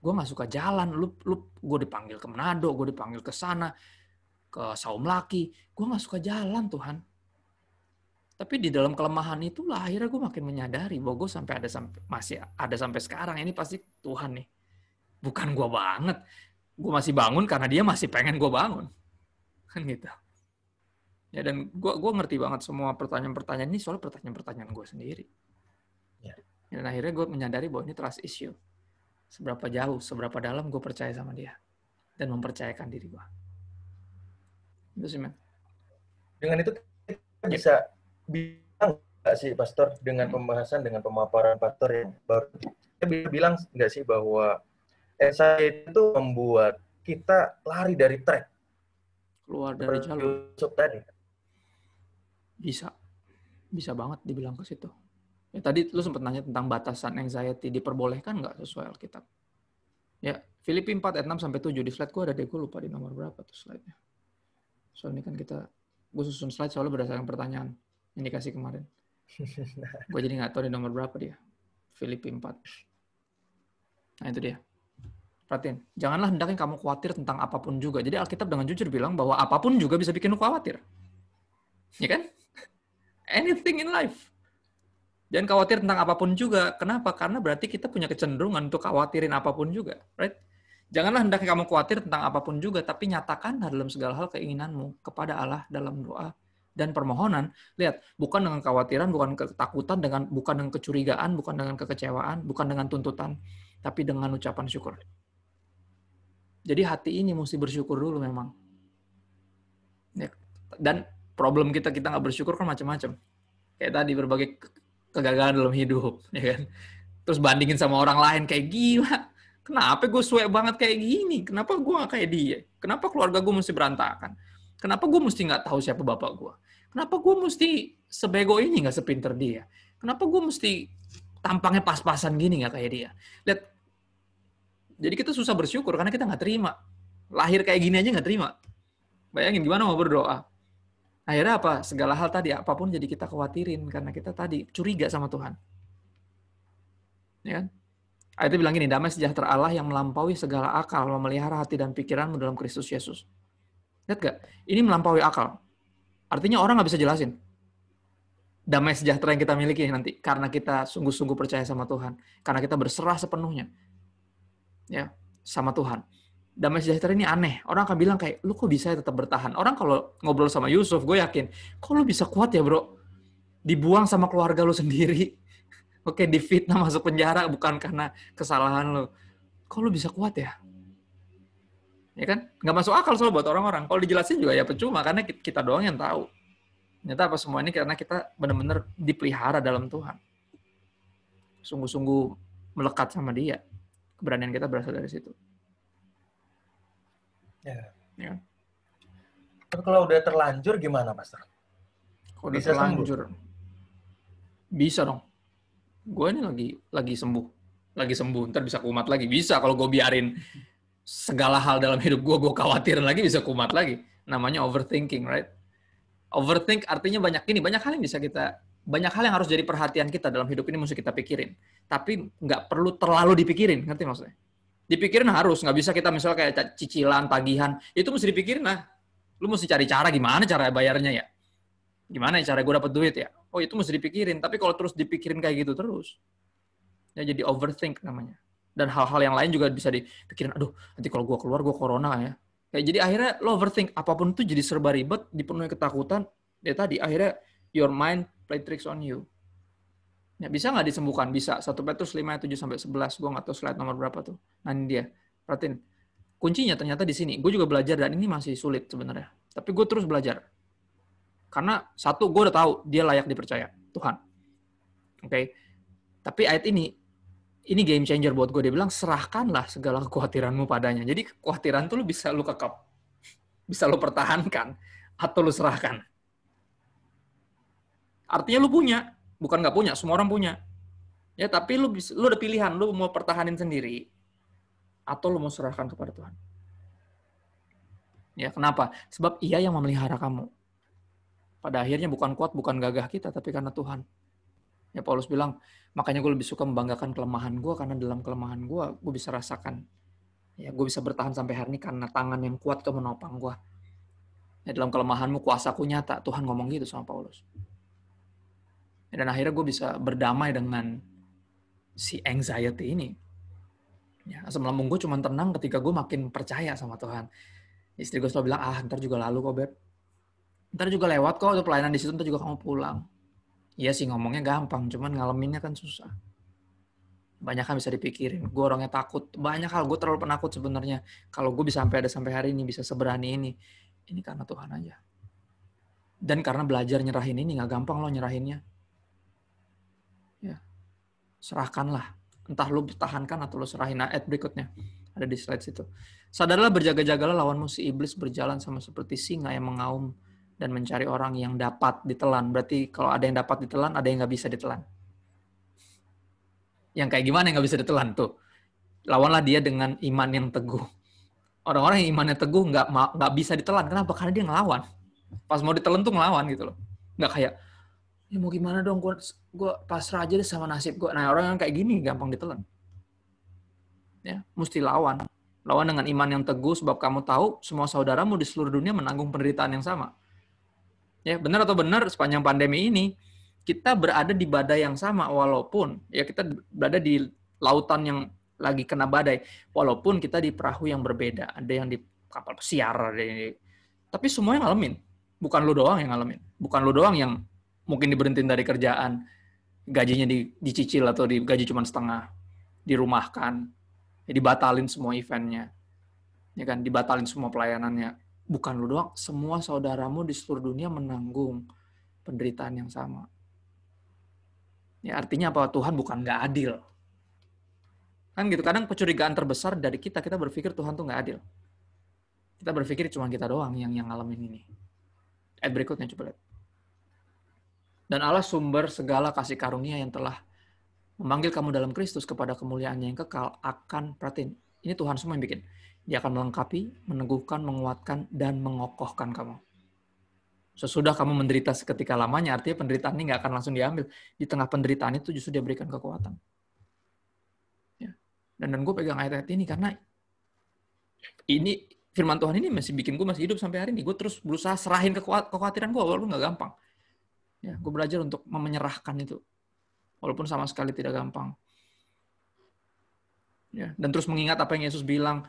Gue gak suka jalan. Gue dipanggil ke Manado, gue dipanggil ke sana, ke Saum Laki. Gue gak suka jalan, Tuhan. Tapi di dalam kelemahan itulah akhirnya gue makin menyadari bahwa gue masih ada sampai sekarang. Ini pasti Tuhan nih. Bukan gue banget. Gue masih bangun karena dia masih pengen gue bangun. Kan gitu. Ya, dan gue ngerti banget semua pertanyaan-pertanyaan ini soal pertanyaan-pertanyaan gue sendiri. Ya. Dan akhirnya gue menyadari bahwa ini trust issue. Seberapa jauh, seberapa dalam gue percaya sama dia. Dan mempercayakan diri gue. Itu sih, men. Dengan itu kita bisa bilang nggak sih, Pastor, dengan pembahasan, dengan pemaparan Pastor yang baru, kita bisa bilang nggak sih bahwa anxiety itu membuat kita lari dari track, keluar dari jalur tadi? Bisa banget dibilang ke situ. Ya, tadi lu sempat nanya tentang batasan anxiety, diperbolehkan nggak sesuai Alkitab? Ya, Filipi 4 ayat 6 sampai 7 di slide gue ada deh, gue lupa di nomor berapa tuh slide-nya. Soalnya kan gue susun slide soalnya berdasarkan pertanyaan yang dikasih kemarin. Gue jadi nggak tahu di nomor berapa dia. Filipi 4. Nah itu dia. Perhatiin. Janganlah hendaknya kamu khawatir tentang apapun juga. Jadi Alkitab dengan jujur bilang bahwa apapun juga bisa bikin lu khawatir. Ya kan? Anything in life. Jangan khawatir tentang apapun juga. Kenapa? Karena berarti kita punya kecenderungan untuk khawatirin apapun juga. Right? Janganlah hendaknya kamu khawatir tentang apapun juga, tapi nyatakanlah dalam segala hal keinginanmu kepada Allah dalam doa dan permohonan. Lihat, bukan dengan kekhawatiran, bukan ketakutan, bukan dengan kecurigaan, bukan dengan kekecewaan, bukan dengan tuntutan, tapi dengan ucapan syukur. Jadi hati ini mesti bersyukur dulu memang. Dan problem kita nggak bersyukur kan macam-macam. Kayak tadi berbagai kegagalan dalam hidup, ya kan? Terus bandingin sama orang lain, kayak gila. Kenapa gue suek banget kayak gini? Kenapa gue nggak kayak dia? Kenapa keluarga gue mesti berantakan? Kenapa gue mesti nggak tahu siapa bapak gue? Kenapa gue mesti sebego ini nggak sepinter dia? Kenapa gue mesti tampangnya pas-pasan gini nggak kayak dia? Lihat, jadi kita susah bersyukur karena kita nggak terima. Lahir kayak gini aja nggak terima. Bayangin gimana mau berdoa. Akhirnya apa? Segala hal tadi, apapun jadi kita khawatirin karena kita tadi curiga sama Tuhan. Ya kan? Ayatnya bilang gini, damai sejahtera Allah yang melampaui segala akal memelihara hati dan pikiranmu dalam Kristus Yesus. Lihat gak? Ini melampaui akal. Artinya orang nggak bisa jelasin. Damai sejahtera yang kita miliki nanti karena kita sungguh-sungguh percaya sama Tuhan, karena kita berserah sepenuhnya, ya, sama Tuhan. Damai sejahtera ini aneh. Orang akan bilang kayak, lu kok bisa tetap bertahan? Orang kalau ngobrol sama Yusuf, gue yakin, kok lu bisa kuat ya bro? Dibuang sama keluarga lu sendiri. Oke, difitnah masuk penjara bukan karena kesalahan lo. Kok lo bisa kuat ya? Ya kan? Nggak masuk akal soal buat orang-orang. Kalau dijelasin juga ya percuma, karena kita doang yang tahu. Ternyata apa semua ini karena kita benar-benar dipelihara dalam Tuhan. Sungguh-sungguh melekat sama Dia. Keberanian kita berasal dari situ. Ya. Tapi kalau udah terlanjur gimana, Pastor? Kalau udah terlanjur, bisa dong. Gue ini lagi sembuh. Ntar bisa kumat lagi. Bisa kalau gue biarin segala hal dalam hidup gue khawatirin lagi, bisa kumat lagi. Namanya overthinking, right? Overthink artinya banyak hal yang banyak hal yang harus jadi perhatian kita dalam hidup ini mesti kita pikirin. Tapi nggak perlu terlalu dipikirin, ngerti maksudnya? Dipikirin harus, nggak bisa kita misalnya kayak cicilan, tagihan, itu mesti dipikirin lah. Lu mesti cari cara gimana cara bayarnya ya? Gimana ya cara gue dapet duit ya? Oh itu mesti dipikirin, tapi kalau terus dipikirin kayak gitu terus, ya jadi overthink namanya. Dan hal-hal yang lain juga bisa dipikirin, aduh nanti kalau gue keluar gue corona ya. Kayak jadi akhirnya lo overthink, apapun itu jadi serba ribet, dipenuhi ketakutan, ya tadi akhirnya your mind play tricks on you. Ya, bisa nggak disembuhkan? Bisa. 1 Petrus 5:7-11, gue nggak tahu slide nomor berapa tuh. Nah ini dia, perhatiin. Kuncinya ternyata di sini. Gue juga belajar dan ini masih sulit sebenarnya. Tapi gue terus belajar. Karena satu, gue udah tahu dia layak dipercaya, Tuhan. Oke. Tapi ayat ini game changer buat gue. Dia bilang, serahkanlah segala kekhawatiranmu padanya. Jadi kekhawatiran tuh lu bisa lu kekep. Bisa lu pertahankan. Atau lu serahkan. Artinya lu punya. Bukan nggak punya, semua orang punya. Ya, tapi lu ada pilihan. Lu mau pertahanin sendiri. Atau lu mau serahkan kepada Tuhan. Ya, kenapa? Sebab Ia yang memelihara kamu. Pada akhirnya bukan kuat, bukan gagah kita, tapi karena Tuhan. Ya, Paulus bilang, makanya gue lebih suka membanggakan kelemahan gue, karena dalam kelemahan gue bisa rasakan. Ya, gue bisa bertahan sampai hari ini karena tangan yang kuat itu menopang gue. Ya, dalam kelemahanmu kuasaku nyata. Tuhan ngomong gitu sama Paulus. Ya, dan akhirnya gue bisa berdamai dengan si anxiety ini. Ya, asam lambung gue cuma tenang ketika gue makin percaya sama Tuhan. Istri gue selalu bilang, ntar juga lalu kok, Beb. Ntar juga lewat kok, ada pelayanan di situ, ntar juga kamu pulang. Iya sih ngomongnya gampang, cuman ngalaminnya kan susah. Banyak kan bisa dipikirin. Gue orangnya takut. Banyak hal, gue terlalu penakut sebenarnya. Kalau gue bisa sampai hari ini, bisa seberani ini karena Tuhan aja. Dan karena belajar nyerahin ini, gak gampang loh nyerahinnya. Ya, serahkanlah. Entah lu pertahankan atau lu serahin. Nah, ayat berikutnya. Ada di slide situ. Sadarlah berjaga-jagalah lawanmu si iblis berjalan sama seperti singa yang mengaum dan mencari orang yang dapat ditelan. Berarti kalau ada yang dapat ditelan, ada yang nggak bisa ditelan. Yang kayak gimana yang nggak bisa ditelan tuh? Lawanlah dia dengan iman yang teguh. Orang-orang yang imannya teguh nggak bisa ditelan. Kenapa? Karena dia ngelawan. Pas mau ditelan tuh ngelawan gitu loh. Nggak kayak, ya mau gimana dong, gue pasrah aja deh sama nasib gue. Nah orang yang kayak gini gampang ditelan. Ya, mesti lawan. Lawan dengan iman yang teguh, sebab kamu tahu semua saudaramu di seluruh dunia menanggung penderitaan yang sama. Ya, benar atau benar sepanjang pandemi ini kita berada di badai yang sama, walaupun ya kita berada di lautan yang lagi kena badai, walaupun kita di perahu yang berbeda. Ada yang di kapal pesiar, tapi semuanya ngalamin. Bukan lu doang yang ngalamin. Bukan lu doang yang mungkin diberhentiin dari kerjaan, gajinya dicicil atau digaji cuma setengah, dirumahkan, ya dibatalin semua eventnya, ya kan, dibatalin semua pelayanannya. Bukan lu doang, semua saudaramu di seluruh dunia menanggung penderitaan yang sama. Ya, artinya apa? Tuhan bukan nggak adil. Kan gitu, kadang kecurigaan terbesar dari kita berpikir Tuhan tuh nggak adil. Kita berpikir cuma kita doang yang ngalamin ini. Ayat berikutnya coba lihat. Dan Allah sumber segala kasih karunia yang telah memanggil kamu dalam Kristus kepada kemuliaannya yang kekal akan, perhatiin, ini Tuhan semua yang bikin. Dia akan melengkapi, meneguhkan, menguatkan, dan mengokohkan kamu. Sesudah kamu menderita seketika lamanya, artinya penderitaan ini nggak akan langsung diambil. Di tengah penderitaan itu justru dia berikan kekuatan. Ya. Dan gue pegang ayat-ayat ini karena ini firman Tuhan ini masih bikin gue masih hidup sampai hari ini. Gue terus berusaha serahin kekhawatiran gue, walaupun nggak gampang. Ya, gue belajar untuk menyerahkan itu, walaupun sama sekali tidak gampang. Ya, dan terus mengingat apa yang Yesus bilang,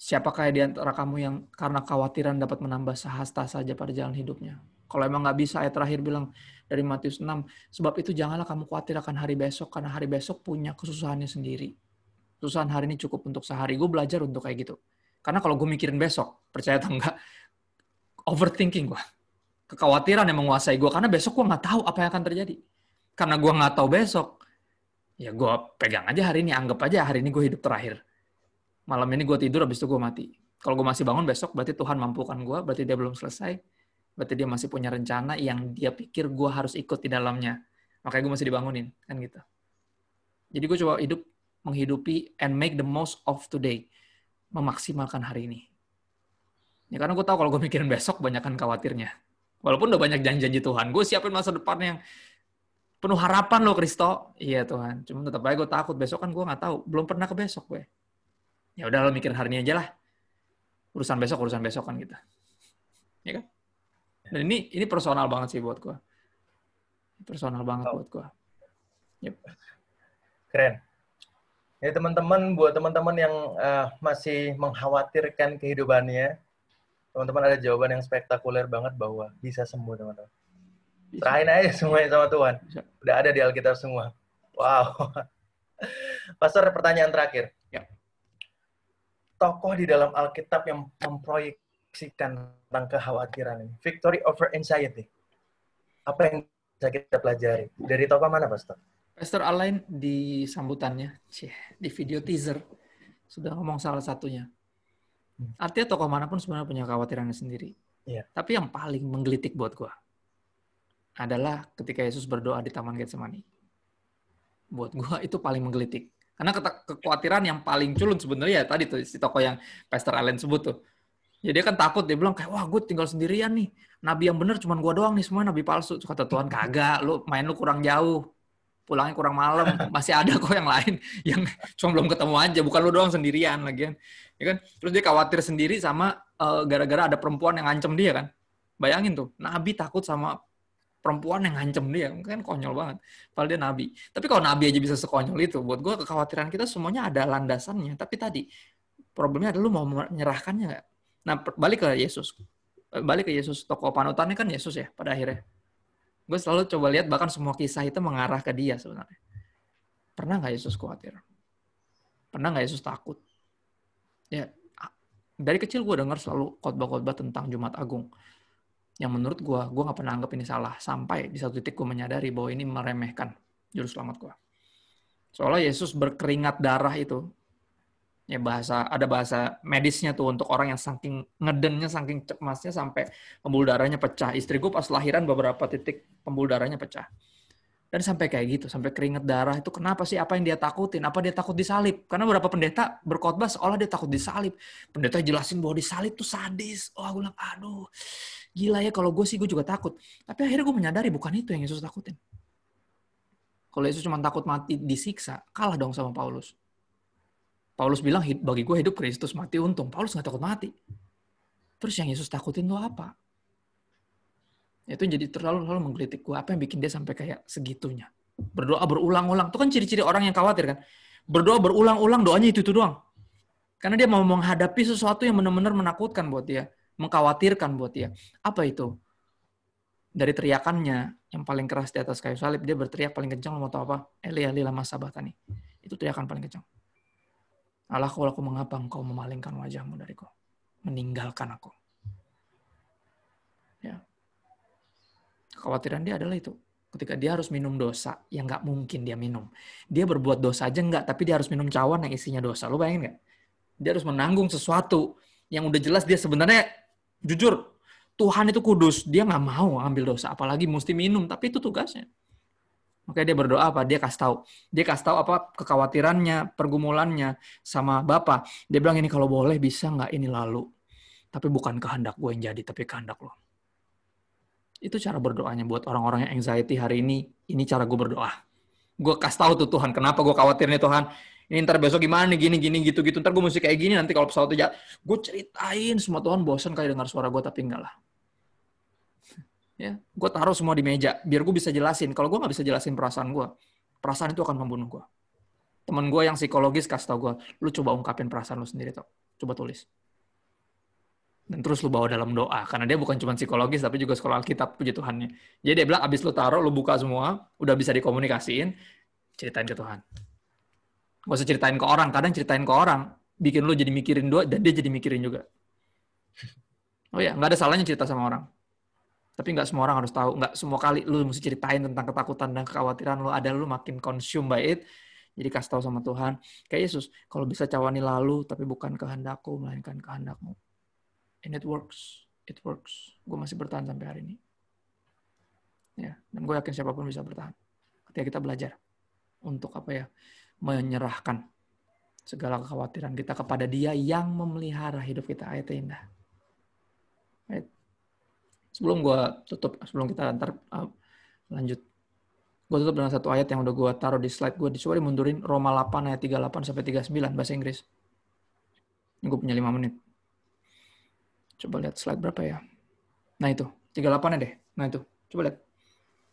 siapakah di antara kamu yang karena khawatiran dapat menambah sehasta saja pada jalan hidupnya? Kalau emang nggak bisa, ayat terakhir bilang dari Matius 6, sebab itu janganlah kamu khawatir akan hari besok, karena hari besok punya kesusahannya sendiri. Kesusahan hari ini cukup untuk sehari. Gue belajar untuk kayak gitu. Karena kalau gue mikirin besok, percaya atau enggak, overthinking gue. kekhawatiran yang menguasai gue, karena besok gue nggak tahu apa yang akan terjadi. Karena gue nggak tahu besok, ya gue pegang aja hari ini, anggap aja hari ini gue hidup terakhir. Malam ini gue tidur, habis itu gue mati. Kalau gue masih bangun besok, berarti Tuhan mampukan gue, berarti dia belum selesai, berarti dia masih punya rencana yang dia pikir gue harus ikut di dalamnya. Makanya gue masih dibangunin, kan gitu. Jadi gue coba menghidupi and make the most of today. Memaksimalkan hari ini. Ya karena gue tahu kalau gue mikirin besok, banyakkan khawatirnya. Walaupun udah banyak janji-janji Tuhan, gue siapin masa depan yang penuh harapan loh, Kristo. Iya Tuhan, cuma tetap aja gue takut. Besok kan gue nggak tahu, belum pernah ke besok gue. Ya udah lo mikirin hari ini aja lah. Urusan besok kan gitu. Ya kan? Dan ini personal banget sih buat gue. Personal banget buat gue. Yep. Keren. Ya teman-teman, buat teman-teman yang masih mengkhawatirkan kehidupannya, teman-teman ada jawaban yang spektakuler banget bahwa bisa sembuh, teman-teman. Serahin aja semuanya sama Tuhan. Udah ada di Alkitab semua. Wow. Pastor, pertanyaan terakhir. Ya. Tokoh di dalam Alkitab yang memproyeksikan tentang kekhawatiran ini. Victory over anxiety. Apa yang bisa kita pelajari? Dari tokoh mana, Pastor? Pastor Alain di sambutannya, di video teaser, sudah ngomong salah satunya. Artinya tokoh manapun sebenarnya punya kekhawatirannya sendiri. Iya. Tapi yang paling menggelitik buat gue adalah ketika Yesus berdoa di Taman Getsemani. Buat gue itu paling menggelitik. Karena kekhawatiran yang paling culun sebenarnya tadi tuh si tokoh yang Pastor Allen sebut tuh. Ya dia kan takut, dia bilang kayak, wah gue tinggal sendirian nih. Nabi yang benar cuma gue doang nih, semua nabi palsu. Kata Tuhan, kagak, lu kurang jauh. Pulangnya kurang malam, masih ada kok yang lain yang cuma belum ketemu aja, bukan lu doang sendirian lagian. Ya kan? Terus dia khawatir sendiri sama gara-gara ada perempuan yang ngancem dia kan. Bayangin tuh, nabi takut sama perempuan yang ngancem dia, kan konyol banget. Padahal dia nabi. Tapi kalau nabi aja bisa sekonyol itu, buat gue kekhawatiran kita semuanya ada landasannya. Tapi tadi problemnya adalah lu mau menyerahkannya nggak? Nah, balik ke Yesus. Tokoh panutannya kan Yesus ya pada akhirnya. Gue selalu coba lihat bahkan semua kisah itu mengarah ke dia sebenarnya. Pernah nggak Yesus khawatir? Pernah nggak Yesus takut? Ya, dari kecil gue dengar selalu khotbah-khotbah tentang Jumat Agung. Yang menurut gue nggak pernah anggap ini salah. Sampai di satu titik gue menyadari bahwa ini meremehkan juru selamat gue. Soalnya Yesus berkeringat darah itu, ya ada bahasa medisnya tuh untuk orang yang saking ngedennya, saking cemasnya sampai pembuluh darahnya pecah. Istri gue pas lahiran beberapa titik pembuluh darahnya pecah. Dan sampai kayak gitu, sampai keringat darah itu kenapa sih? Apa yang dia takutin? Apa dia takut disalib? Karena beberapa pendeta berkhotbah seolah dia takut disalib. Pendeta jelasin bahwa disalib tuh sadis. Oh, gue bilang, aduh, gila ya kalau gue sih gue juga takut. Tapi akhirnya gue menyadari bukan itu yang Yesus takutin. Kalau Yesus cuma takut mati disiksa, kalah dong sama Paulus. Paulus bilang, bagi gue hidup Kristus, mati untung. Paulus nggak takut mati. Terus yang Yesus takutin itu apa? Itu jadi terlalu menggelitik gue. Apa yang bikin dia sampai kayak segitunya? Berdoa berulang-ulang. Itu kan ciri-ciri orang yang khawatir kan. Berdoa berulang-ulang, doanya itu doang. Karena dia mau menghadapi sesuatu yang benar-benar menakutkan buat dia. Mengkhawatirkan buat dia. Apa itu? Dari teriakannya, yang paling keras di atas kayu salib, dia berteriak paling kencang, lo mau tahu apa? Eli, Eli, lama sabatani. Itu teriakan paling kencang. Allahku, mengapa engkau memalingkan wajahmu dariku? Meninggalkan aku. Ya. Kekhawatiran dia adalah itu. Ketika dia harus minum dosa, yang nggak mungkin dia minum. Dia berbuat dosa aja nggak, tapi dia harus minum cawan yang isinya dosa. Lo bayangin nggak? Dia harus menanggung sesuatu yang udah jelas dia sebenarnya, jujur, Tuhan itu kudus. Dia nggak mau ambil dosa, apalagi mesti minum. Tapi itu tugasnya. Makanya dia berdoa apa? Dia kasih tahu apa kekhawatirannya, pergumulannya sama Bapa. Dia bilang ini kalau boleh bisa nggak ini lalu. Tapi bukan kehendak gue yang jadi, tapi kehendak lo. Itu cara berdoanya buat orang-orang yang anxiety hari ini. Ini cara gue berdoa. Gue kasih tahu tuh Tuhan, kenapa gue khawatir nih Tuhan. Ini ntar besok gimana nih, gini, gitu-gitu. Ntar gue mesti kayak gini, nanti kalau pesawat itu gue ceritain semua. Tuhan bosan kali dengar suara gue, tapi enggak lah. Ya, gue taruh semua di meja biar gue bisa jelasin. Kalau gue nggak bisa jelasin perasaan itu akan membunuh gue. Temen gue yang psikologis kasih tau gue, lu coba ungkapin perasaan lu sendiri, coba tulis. Dan terus lu bawa dalam doa, karena dia bukan cuma psikologis tapi juga sekolah Alkitab, puji Tuhannya. Jadi dia bilang abis lu taruh, lu buka semua, udah bisa dikomunikasiin, ceritain ke Tuhan. Gak usah ceritain ke orang, kadang ceritain ke orang bikin lu jadi mikirin doa dan dia jadi mikirin juga. Oh ya, nggak ada salahnya cerita sama orang. Tapi nggak semua orang harus tahu. Nggak semua kali lu mesti ceritain tentang ketakutan dan kekhawatiran lu. Ada lu makin consume by it. Jadi kasih tahu sama Tuhan. Kayak Yesus, kalau bisa cawani lalu, tapi bukan kehendakku, melainkan kehendakmu. And it works. It works. Gue masih bertahan sampai hari ini. Ya, dan gue yakin siapapun bisa bertahan. Ketika kita belajar untuk menyerahkan segala kekhawatiran kita kepada Dia yang memelihara hidup kita. Ayatnya indah. Right. Sebelum gue tutup, sebelum kita lanjut, gue tutup dengan satu ayat yang udah gue taruh di slide gue. Coba dimundurin Roma 8 ayat 38 sampai 39 bahasa Inggris. Ini gue punya 5 menit. Coba lihat slide berapa ya. Nah itu, 38-nya deh. Nah itu, coba lihat.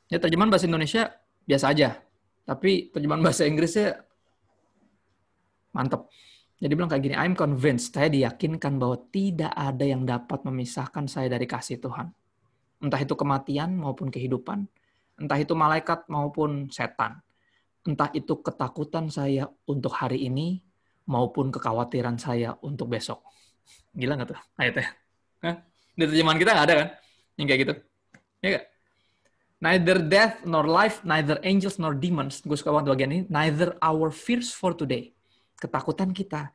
Ya terjemahan bahasa Indonesia biasa aja. Tapi terjemahan bahasa Inggrisnya mantap. Jadi bilang kayak gini, I'm convinced, saya diyakinkan bahwa tidak ada yang dapat memisahkan saya dari kasih Tuhan. Entah itu kematian maupun kehidupan, entah itu malaikat maupun setan, entah itu ketakutan saya untuk hari ini maupun kekhawatiran saya untuk besok. Gila nggak tuh ayatnya? Hah? Di terjemahan kita nggak ada kan? Yang kayak gitu. Ya nggak? Neither death nor life, neither angels nor demons. Gue suka banget bagian ini. Neither our fears for today. Ketakutan kita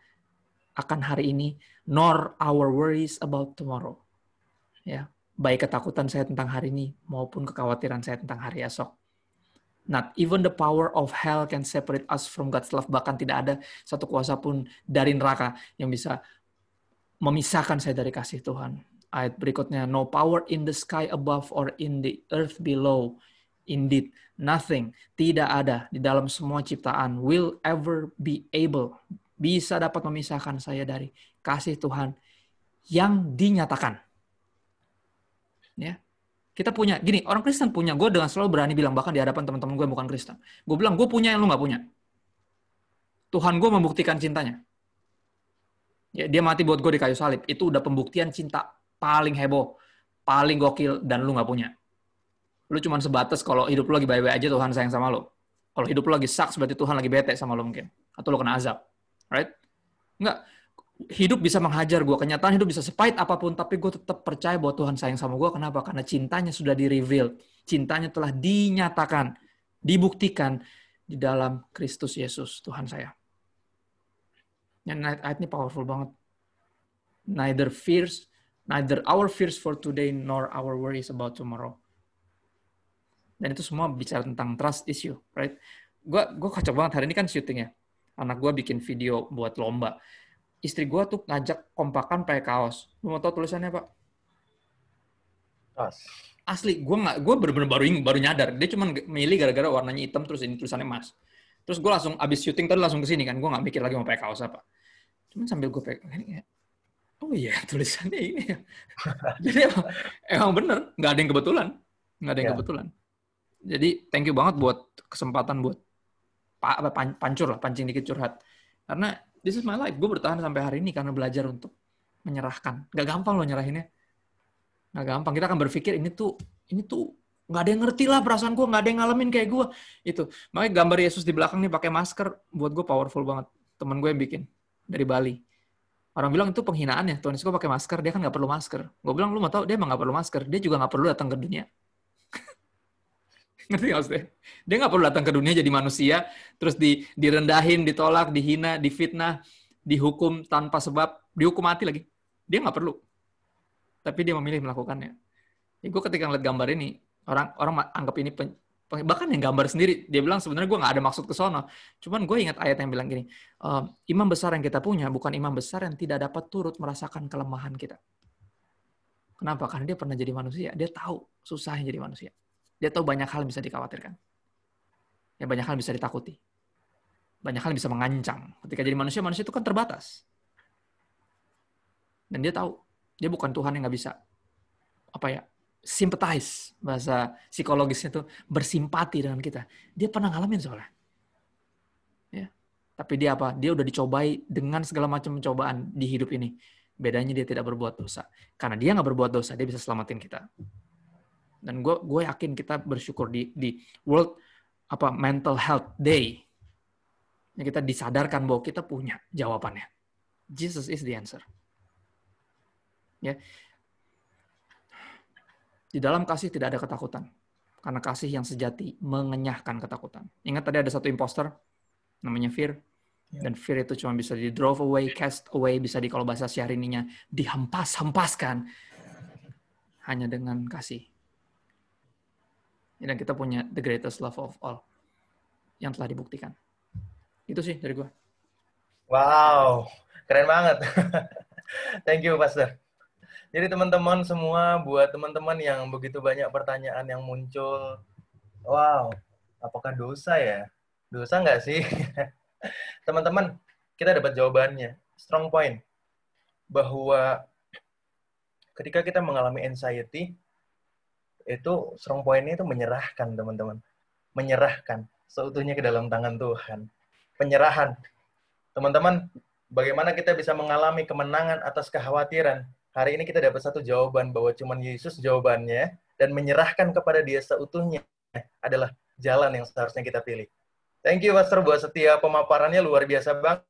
akan hari ini, nor our worries about tomorrow. Ya, baik ketakutan saya tentang hari ini maupun kekhawatiran saya tentang hari esok. Not even the power of hell can separate us from God's love. Bahkan tidak ada satu kuasa pun dari neraka yang bisa memisahkan saya dari kasih Tuhan. Ayat berikutnya, no power in the sky above or in the earth below. Indeed, nothing, tidak ada di dalam semua ciptaan will ever be able, bisa dapat memisahkan saya dari kasih Tuhan yang dinyatakan. Ya. Kita punya, gini, orang Kristen punya, gue dengan selalu berani bilang, bahkan di hadapan teman-teman gue yang bukan Kristen. Gue bilang, gue punya yang lu gak punya. Tuhan gue membuktikan cintanya. Ya, dia mati buat gue di kayu salib. Itu udah pembuktian cinta paling heboh, paling gokil, dan lu gak punya. Lu cuma sebatas kalau hidup lu lagi baik-baik aja, Tuhan sayang sama lu. Kalau hidup lu lagi sucks, berarti Tuhan lagi bete sama lu mungkin. Atau lu kena azab. Right? Enggak. Hidup bisa menghajar gue, kenyataan hidup bisa sepahit apapun, tapi gue tetap percaya bahwa Tuhan sayang sama gue. Kenapa? Karena cintanya sudah di-reveal. Cintanya telah dinyatakan, dibuktikan di dalam Kristus Yesus, Tuhan saya. Yang ayat ini powerful banget. Neither our fears for today, nor our worries about tomorrow. Dan itu semua bicara tentang trust issue, right? Gue kacau banget, hari ini kan syuting ya. Anak gue bikin video buat lomba. Istri gue tuh ngajak kompakan pakai kaos. Lu mau tau tulisannya, Pak? Asli, gue bener-bener baru nyadar. Dia cuma milih gara-gara warnanya hitam, terus ini tulisannya emas. Terus gue langsung, abis syuting tadi langsung kesini kan. Gue gak mikir lagi mau pakai kaos apa. Cuman sambil gue pakai, oh iya, tulisannya ini ya. Jadi emang bener, gak ada yang kebetulan. Gak ada yang kebetulan. Jadi thank you banget buat kesempatan buat pancing dikit curhat. Karena this is my life. Gue bertahan sampai hari ini karena belajar untuk menyerahkan. Gak gampang loh nyerahinnya. Gak gampang. Kita akan berpikir ini tuh gak ada yang ngerti lah perasaan gue, gak ada yang ngalamin kayak gue. Itu. Makanya gambar Yesus di belakang nih pakai masker buat gue powerful banget. Temen gue yang bikin dari Bali. Orang bilang itu penghinaan ya. Tuhan Yesus pakai masker, dia kan gak perlu masker. Gue bilang lu mau tahu dia emang gak perlu masker. Dia juga gak perlu datang ke dunia. Ngerti nggak maksudnya? Dia nggak perlu datang ke dunia jadi manusia, terus direndahin, ditolak, dihina, difitnah, dihukum tanpa sebab, dihukum mati lagi. Dia nggak perlu. Tapi dia memilih melakukannya. Ya, gue ketika ngeliat gambar ini, orang anggap ini, bahkan yang gambar sendiri, dia bilang sebenarnya gue nggak ada maksud ke sono. Cuman gue ingat ayat yang bilang gini, imam besar yang kita punya bukan imam besar yang tidak dapat turut merasakan kelemahan kita. Kenapa? Karena dia pernah jadi manusia. Dia tahu susahnya jadi manusia. Dia tahu banyak hal yang bisa dikhawatirkan. Ya, banyak hal yang bisa ditakuti. Banyak hal yang bisa mengancam. Ketika jadi manusia itu kan terbatas. Dan dia tahu, dia bukan Tuhan yang nggak bisa sympathize, bahasa psikologisnya itu bersimpati dengan kita. Dia pernah ngalamin soalnya. Ya. Tapi dia apa? Dia udah dicobai dengan segala macam cobaan di hidup ini. Bedanya dia tidak berbuat dosa. Karena dia nggak berbuat dosa, dia bisa selamatin kita. Dan gue yakin kita bersyukur di World Mental Health Day, kita disadarkan bahwa kita punya jawabannya. Jesus is the answer. Ya. Di dalam kasih tidak ada ketakutan. Karena kasih yang sejati mengenyahkan ketakutan. Ingat tadi ada satu imposter, namanya fear. Dan fear itu cuma bisa di drove away, cast away, bisa di kalau bahasa syahrini-nya dihempas-hempaskan. Hanya dengan kasih. Dan kita punya the greatest love of all. Yang telah dibuktikan. Itu sih dari gue. Wow, keren banget. Thank you, Pastor. Jadi teman-teman semua, buat teman-teman yang begitu banyak pertanyaan yang muncul, wow, apakah dosa ya? Dosa nggak sih? Teman-teman, kita dapat jawabannya. Strong point. Bahwa ketika kita mengalami anxiety, itu strong point-nya itu menyerahkan, teman-teman. Menyerahkan seutuhnya ke dalam tangan Tuhan. Penyerahan. Teman-teman, bagaimana kita bisa mengalami kemenangan atas kekhawatiran? Hari ini kita dapat satu jawaban bahwa cuman Yesus jawabannya, dan menyerahkan kepada Dia seutuhnya adalah jalan yang seharusnya kita pilih. Thank you, Pastor, buat setiap pemaparannya luar biasa banget.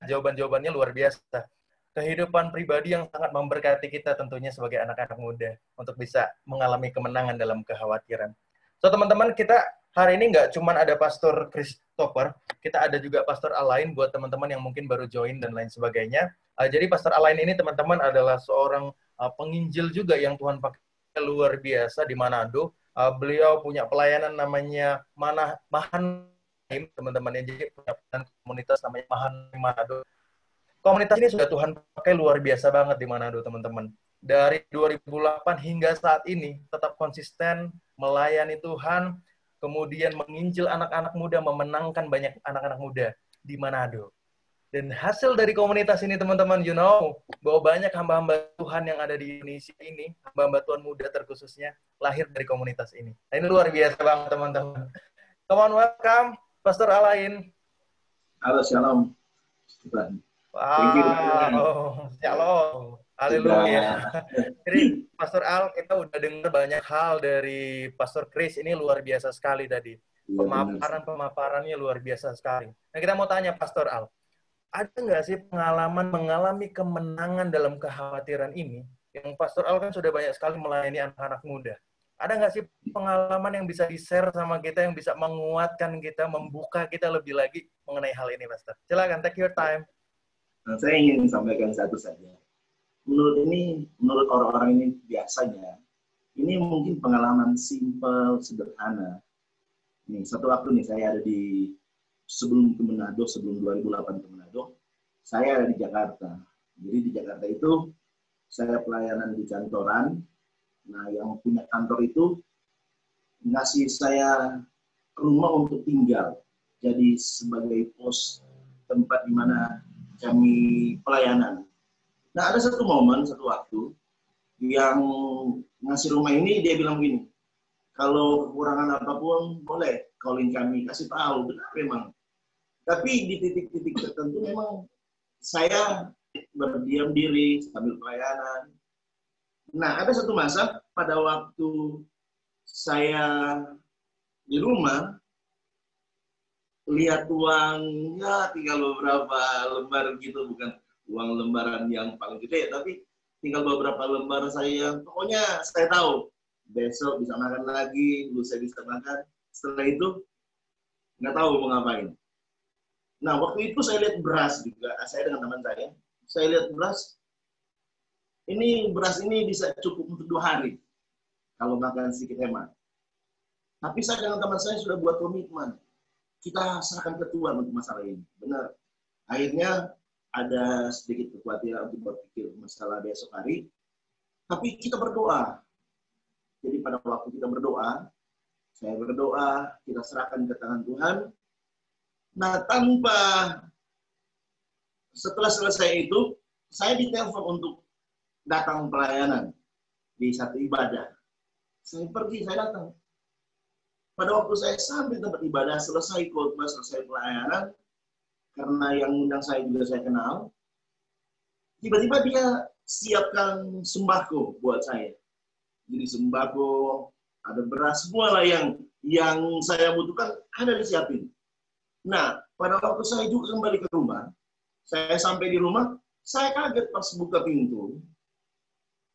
Jawaban-jawabannya luar biasa. Kehidupan pribadi yang sangat memberkati kita tentunya sebagai anak-anak muda untuk bisa mengalami kemenangan dalam kekhawatiran. So, teman-teman, kita hari ini nggak cuma ada Pastor Christopher, kita ada juga Pastor Alain buat teman-teman yang mungkin baru join dan lain sebagainya. Jadi Pastor Alain ini, teman-teman, adalah seorang penginjil juga yang Tuhan pakai luar biasa di Manado. Beliau punya pelayanan namanya Mahanaim, teman-teman. Jadi punya komunitas namanya Mahanaim Manado. Komunitas ini sudah Tuhan pakai luar biasa banget di Manado, teman-teman. Dari 2008 hingga saat ini tetap konsisten melayani Tuhan, kemudian menginjil anak-anak muda, memenangkan banyak anak-anak muda di Manado. Dan hasil dari komunitas ini, teman-teman, you know, bahwa banyak hamba-hamba Tuhan yang ada di Indonesia ini, hamba-hamba Tuhan muda terkhususnya, lahir dari komunitas ini. Nah, ini luar biasa banget, teman-teman. Come on, welcome, Pastor Alain. Halo, shalom. Wow, shalom. Haleluya. Jadi, Pastor Al, kita udah dengar banyak hal dari Pastor Chris. Ini luar biasa sekali tadi. Pemaparannya luar biasa sekali. Nah, kita mau tanya, Pastor Al, ada nggak sih pengalaman mengalami kemenangan dalam kekhawatiran ini? Yang Pastor Al kan sudah banyak sekali melayani anak-anak muda. Ada nggak sih pengalaman yang bisa di-share sama kita, yang bisa menguatkan kita, membuka kita lebih lagi mengenai hal ini, Pastor? Silakan, take your time. Nah, saya ingin sampaikan satu saja. Menurut orang-orang ini biasanya, ini mungkin pengalaman simpel, sederhana. Nih, satu waktu nih saya ada di sebelum ke Manado, sebelum 2008 ke Manado, saya ada di Jakarta. Jadi di Jakarta itu saya pelayanan di kantoran. Nah, yang punya kantor itu ngasih saya rumah untuk tinggal. Jadi sebagai pos tempat di mana kami pelayanan. Nah, ada satu momen, satu waktu yang ngasih rumah ini dia bilang begini, kalau kekurangan apapun boleh calling kami, kasih tahu. Benar memang. Tapi di titik-titik tertentu memang saya berdiam diri sambil pelayanan. Nah, ada satu masa pada waktu saya di rumah, lihat uangnya tinggal beberapa lembar gitu, bukan uang lembaran yang paling gede, tapi tinggal beberapa lembar saya. Pokoknya saya tahu, besok bisa makan lagi, lusa bisa makan. Setelah itu, nggak tahu mau ngapain. Nah, waktu itu saya lihat beras juga, saya dengan teman saya lihat beras ini bisa cukup untuk 2 hari, kalau makan sedikit hemat. Tapi saya dengan teman saya sudah buat komitmen, kita serahkan ke Tuhan untuk masalah ini. Benar, akhirnya ada sedikit kekhawatiran untuk berpikir masalah besok hari, tapi kita berdoa. Jadi pada waktu kita berdoa, saya berdoa, kita serahkan ke tangan Tuhan. Nah, setelah selesai itu, saya ditelepon untuk datang pelayanan di satu ibadah. Saya pergi, saya datang. Pada waktu saya sampai tempat ibadah, selesai khotbah, selesai pelayanan, karena yang undang saya juga saya kenal, tiba-tiba dia siapkan sembako buat saya. Jadi sembako, ada beras, semua lah yang saya butuhkan ada disiapin. Nah, pada waktu saya juga kembali ke rumah, saya sampai di rumah, saya kaget pas buka pintu.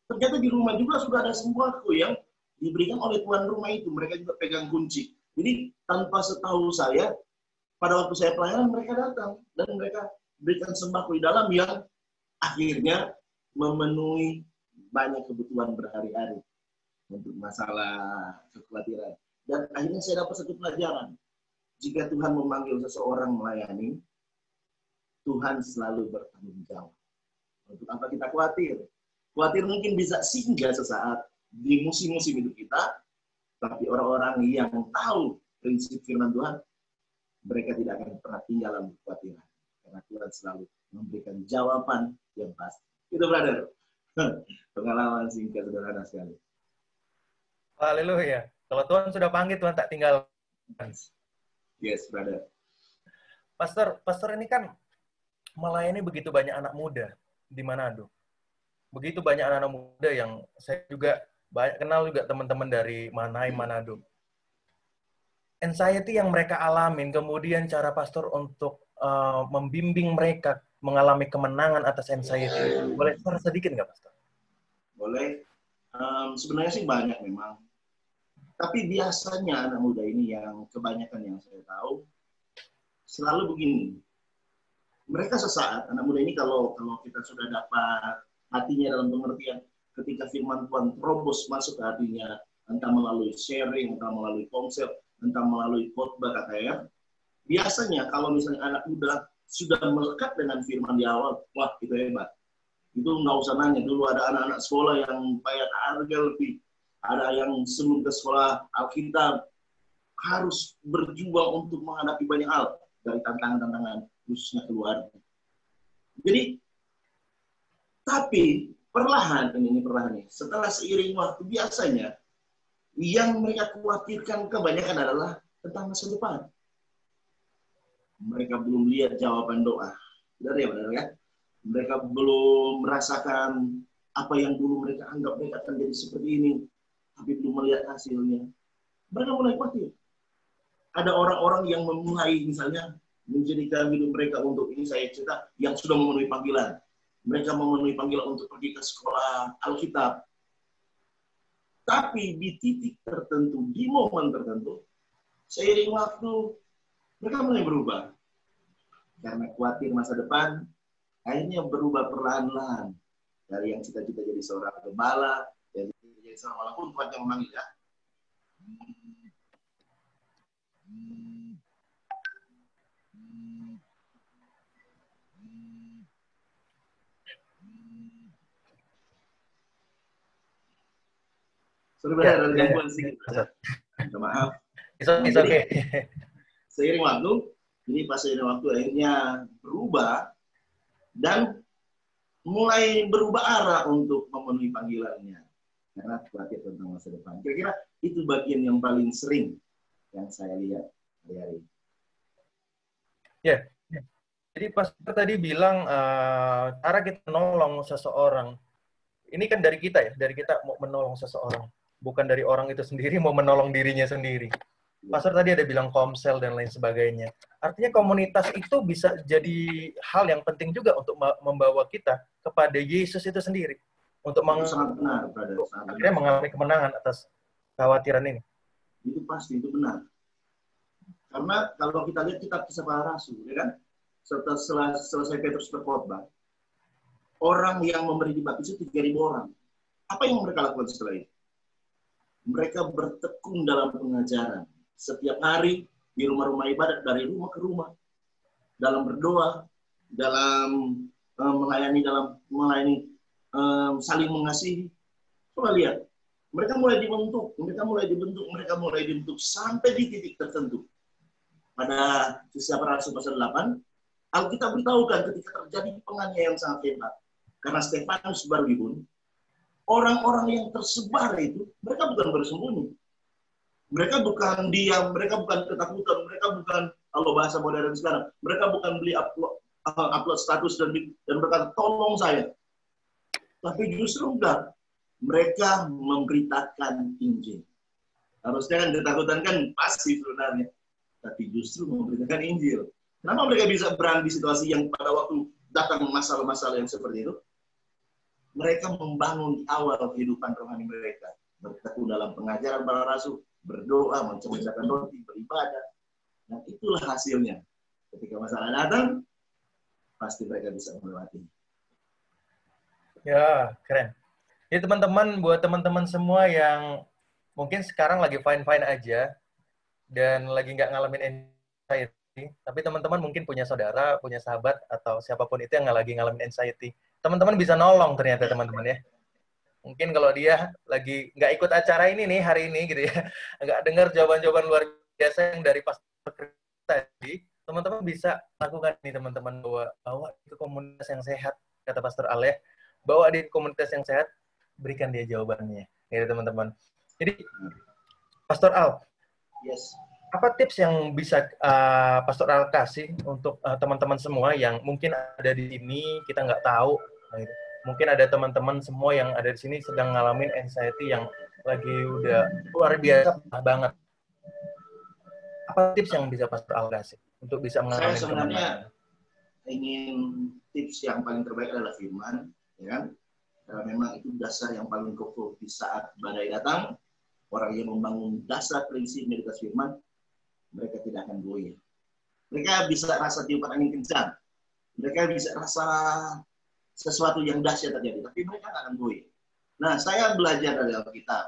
Ternyata di rumah juga sudah ada sembako yang diberikan oleh tuan rumah itu. Mereka juga pegang kunci. Jadi tanpa setahu saya, pada waktu saya pelayanan mereka datang dan mereka berikan sembako di dalam yang akhirnya memenuhi banyak kebutuhan berhari-hari untuk masalah kekhawatiran. Dan akhirnya saya dapat satu pelajaran. Jika Tuhan memanggil seseorang melayani, Tuhan selalu bertanggung jawab. Untuk apa kita khawatir? Khawatir mungkin bisa singgah sesaat di musim-musim hidup kita, tapi orang-orang yang tahu prinsip firman Tuhan, mereka tidak akan pernah tinggal dalam kekhawatiran. Karena Tuhan selalu memberikan jawaban yang pasti. Itu, brother. Pengalaman singkat sederhana sekali. Haleluya. Kalau Tuhan sudah panggil, Tuhan tak tinggal. Yes, brother. Pastor ini kan melayani begitu banyak anak muda di Manado. Begitu banyak anak-anak muda yang saya juga banyak kenal juga teman-teman dari Manado. Anxiety yang mereka alamin, kemudian cara pastor untuk membimbing mereka mengalami kemenangan atas anxiety. Boleh share sedikit nggak, pastor? Boleh. Sebenarnya sih banyak memang. Tapi biasanya anak muda ini yang kebanyakan yang saya tahu selalu begini. Mereka sesaat, anak muda ini kalau kita sudah dapat hatinya dalam pengertian, ketika firman Tuhan terobos masuk ke hatinya, entah melalui sharing, entah melalui konsep, entah melalui khotbah katanya, biasanya kalau misalnya anak muda sudah melekat dengan firman di awal, wah itu hebat. Itu nggak usah nanya, dulu ada anak-anak sekolah yang bayar harga lebih, ada yang sebelum ke sekolah Alkitab, harus berjuang untuk menghadapi banyak hal, dari tantangan-tantangan, khususnya keluarga. Jadi, tapi perlahan, setelah seiring waktu biasanya, yang mereka khawatirkan kebanyakan adalah tentang masa depan. Mereka belum lihat jawaban doa. Benar ya? Mereka belum merasakan apa yang dulu mereka anggap mereka akan jadi seperti ini, tapi belum melihat hasilnya. Mereka mulai khawatir. Ada orang-orang yang memulai misalnya menjadikan hidup mereka untuk ini saya cerita yang sudah memenuhi panggilan. Mereka memenuhi panggilan untuk pergi ke sekolah Alkitab. Tapi di titik tertentu, di momen tertentu, seiring waktu, mereka mulai berubah. Karena khawatir masa depan, akhirnya berubah perlahan-lahan. Dari yang cita-cita jadi seorang gembala, jadi seorang walaupun Tuhan yang memanggil ya. Sudah ada gangguan sedikit. Maaf. It's okay. Seiring waktu, jadi pas seiring waktu akhirnya berubah dan mulai berubah arah untuk memenuhi panggilannya. Karena khawatir tentang masa depan. Kira-kira itu bagian yang paling sering yang saya lihat hari-hari. Ya. Jadi pastor tadi bilang cara kita menolong seseorang. Ini kan dari kita ya, dari kita mau menolong seseorang. Bukan dari orang itu sendiri mau menolong dirinya sendiri. Pastor tadi ada bilang komsel dan lain sebagainya. Artinya komunitas itu bisa jadi hal yang penting juga untuk membawa kita kepada Yesus itu sendiri. Untuk sangat benar, brother. Akhirnya mengalami kemenangan atas kekhawatiran ini. Itu pasti, itu benar. Karena kalau kita lihat kitab Kisah Para Rasul, ya kan? Setelah selesai Petrus berkhotbah, orang yang memberi dibaptis itu 3.000 orang. Apa yang mereka lakukan setelah itu? Mereka bertekun dalam pengajaran. Setiap hari di rumah-rumah ibadat, dari rumah ke rumah. Dalam berdoa, dalam melayani, saling mengasihi. Coba lihat. Mereka mulai dibentuk sampai di titik tertentu. Pada Kisah Para Rasul pasal 8, Alkitab beritahukan ketika terjadi penganiayaan sangat hebat. Karena Stefanus baru dibunuh. Orang-orang yang tersebar itu, mereka bukan bersembunyi. Mereka bukan diam, mereka bukan ketakutan, mereka bukan, kalau bahasa modern sekarang, mereka bukan beli upload status dan berkata, tolong saya. Tapi justru enggak. Mereka memberitakan Injil. Harusnya kan ketakutan kan pasif sebenarnya. Tapi justru memberitakan Injil. Kenapa mereka bisa berani di situasi yang pada waktu datang masalah-masalah yang seperti itu? Mereka membangun di awal kehidupan rohani mereka bertekun dalam pengajaran para rasul, berdoa, mencemahkan roti, beribadah. Dan itulah hasilnya. Ketika masalah datang, pasti mereka bisa melewati. Ya, keren. Jadi teman-teman, buat teman-teman semua yang mungkin sekarang lagi fine-fine aja, dan lagi nggak ngalamin anxiety, tapi teman-teman mungkin punya saudara, punya sahabat, atau siapapun itu yang nggak lagi ngalamin anxiety. Teman-teman bisa nolong ternyata teman-teman ya. Mungkin kalau dia lagi nggak ikut acara ini nih hari ini gitu ya, nggak dengar jawaban-jawaban luar biasa yang dari pastor tadi, teman-teman bisa lakukan nih teman-teman, bawa itu komunitas yang sehat, kata Pastor Al ya, bawa di komunitas yang sehat, berikan dia jawabannya, gitu teman-teman. Jadi Pastor Al, Yes. apa tips yang bisa Pastor Al kasih untuk teman-teman semua yang mungkin ada di sini kita nggak tahu, gitu. Mungkin ada teman-teman semua yang ada di sini sedang ngalamin anxiety yang lagi udah luar biasa banget. Apa tips yang bisa Pastor Al kasih untuk bisa Saya mengalami sebenarnya kemenangan? ingin tips yang paling terbaik adalah firman, ya kan? Karena memang itu dasar yang paling kokoh di saat badai datang. Orang yang membangun dasar prinsip di atas firman, mereka tidak akan goyah. Mereka bisa rasa tiupan angin kencang, mereka bisa rasa sesuatu yang dahsyat terjadi, tapi mereka tidak akan goyah. Nah, saya belajar dari Alkitab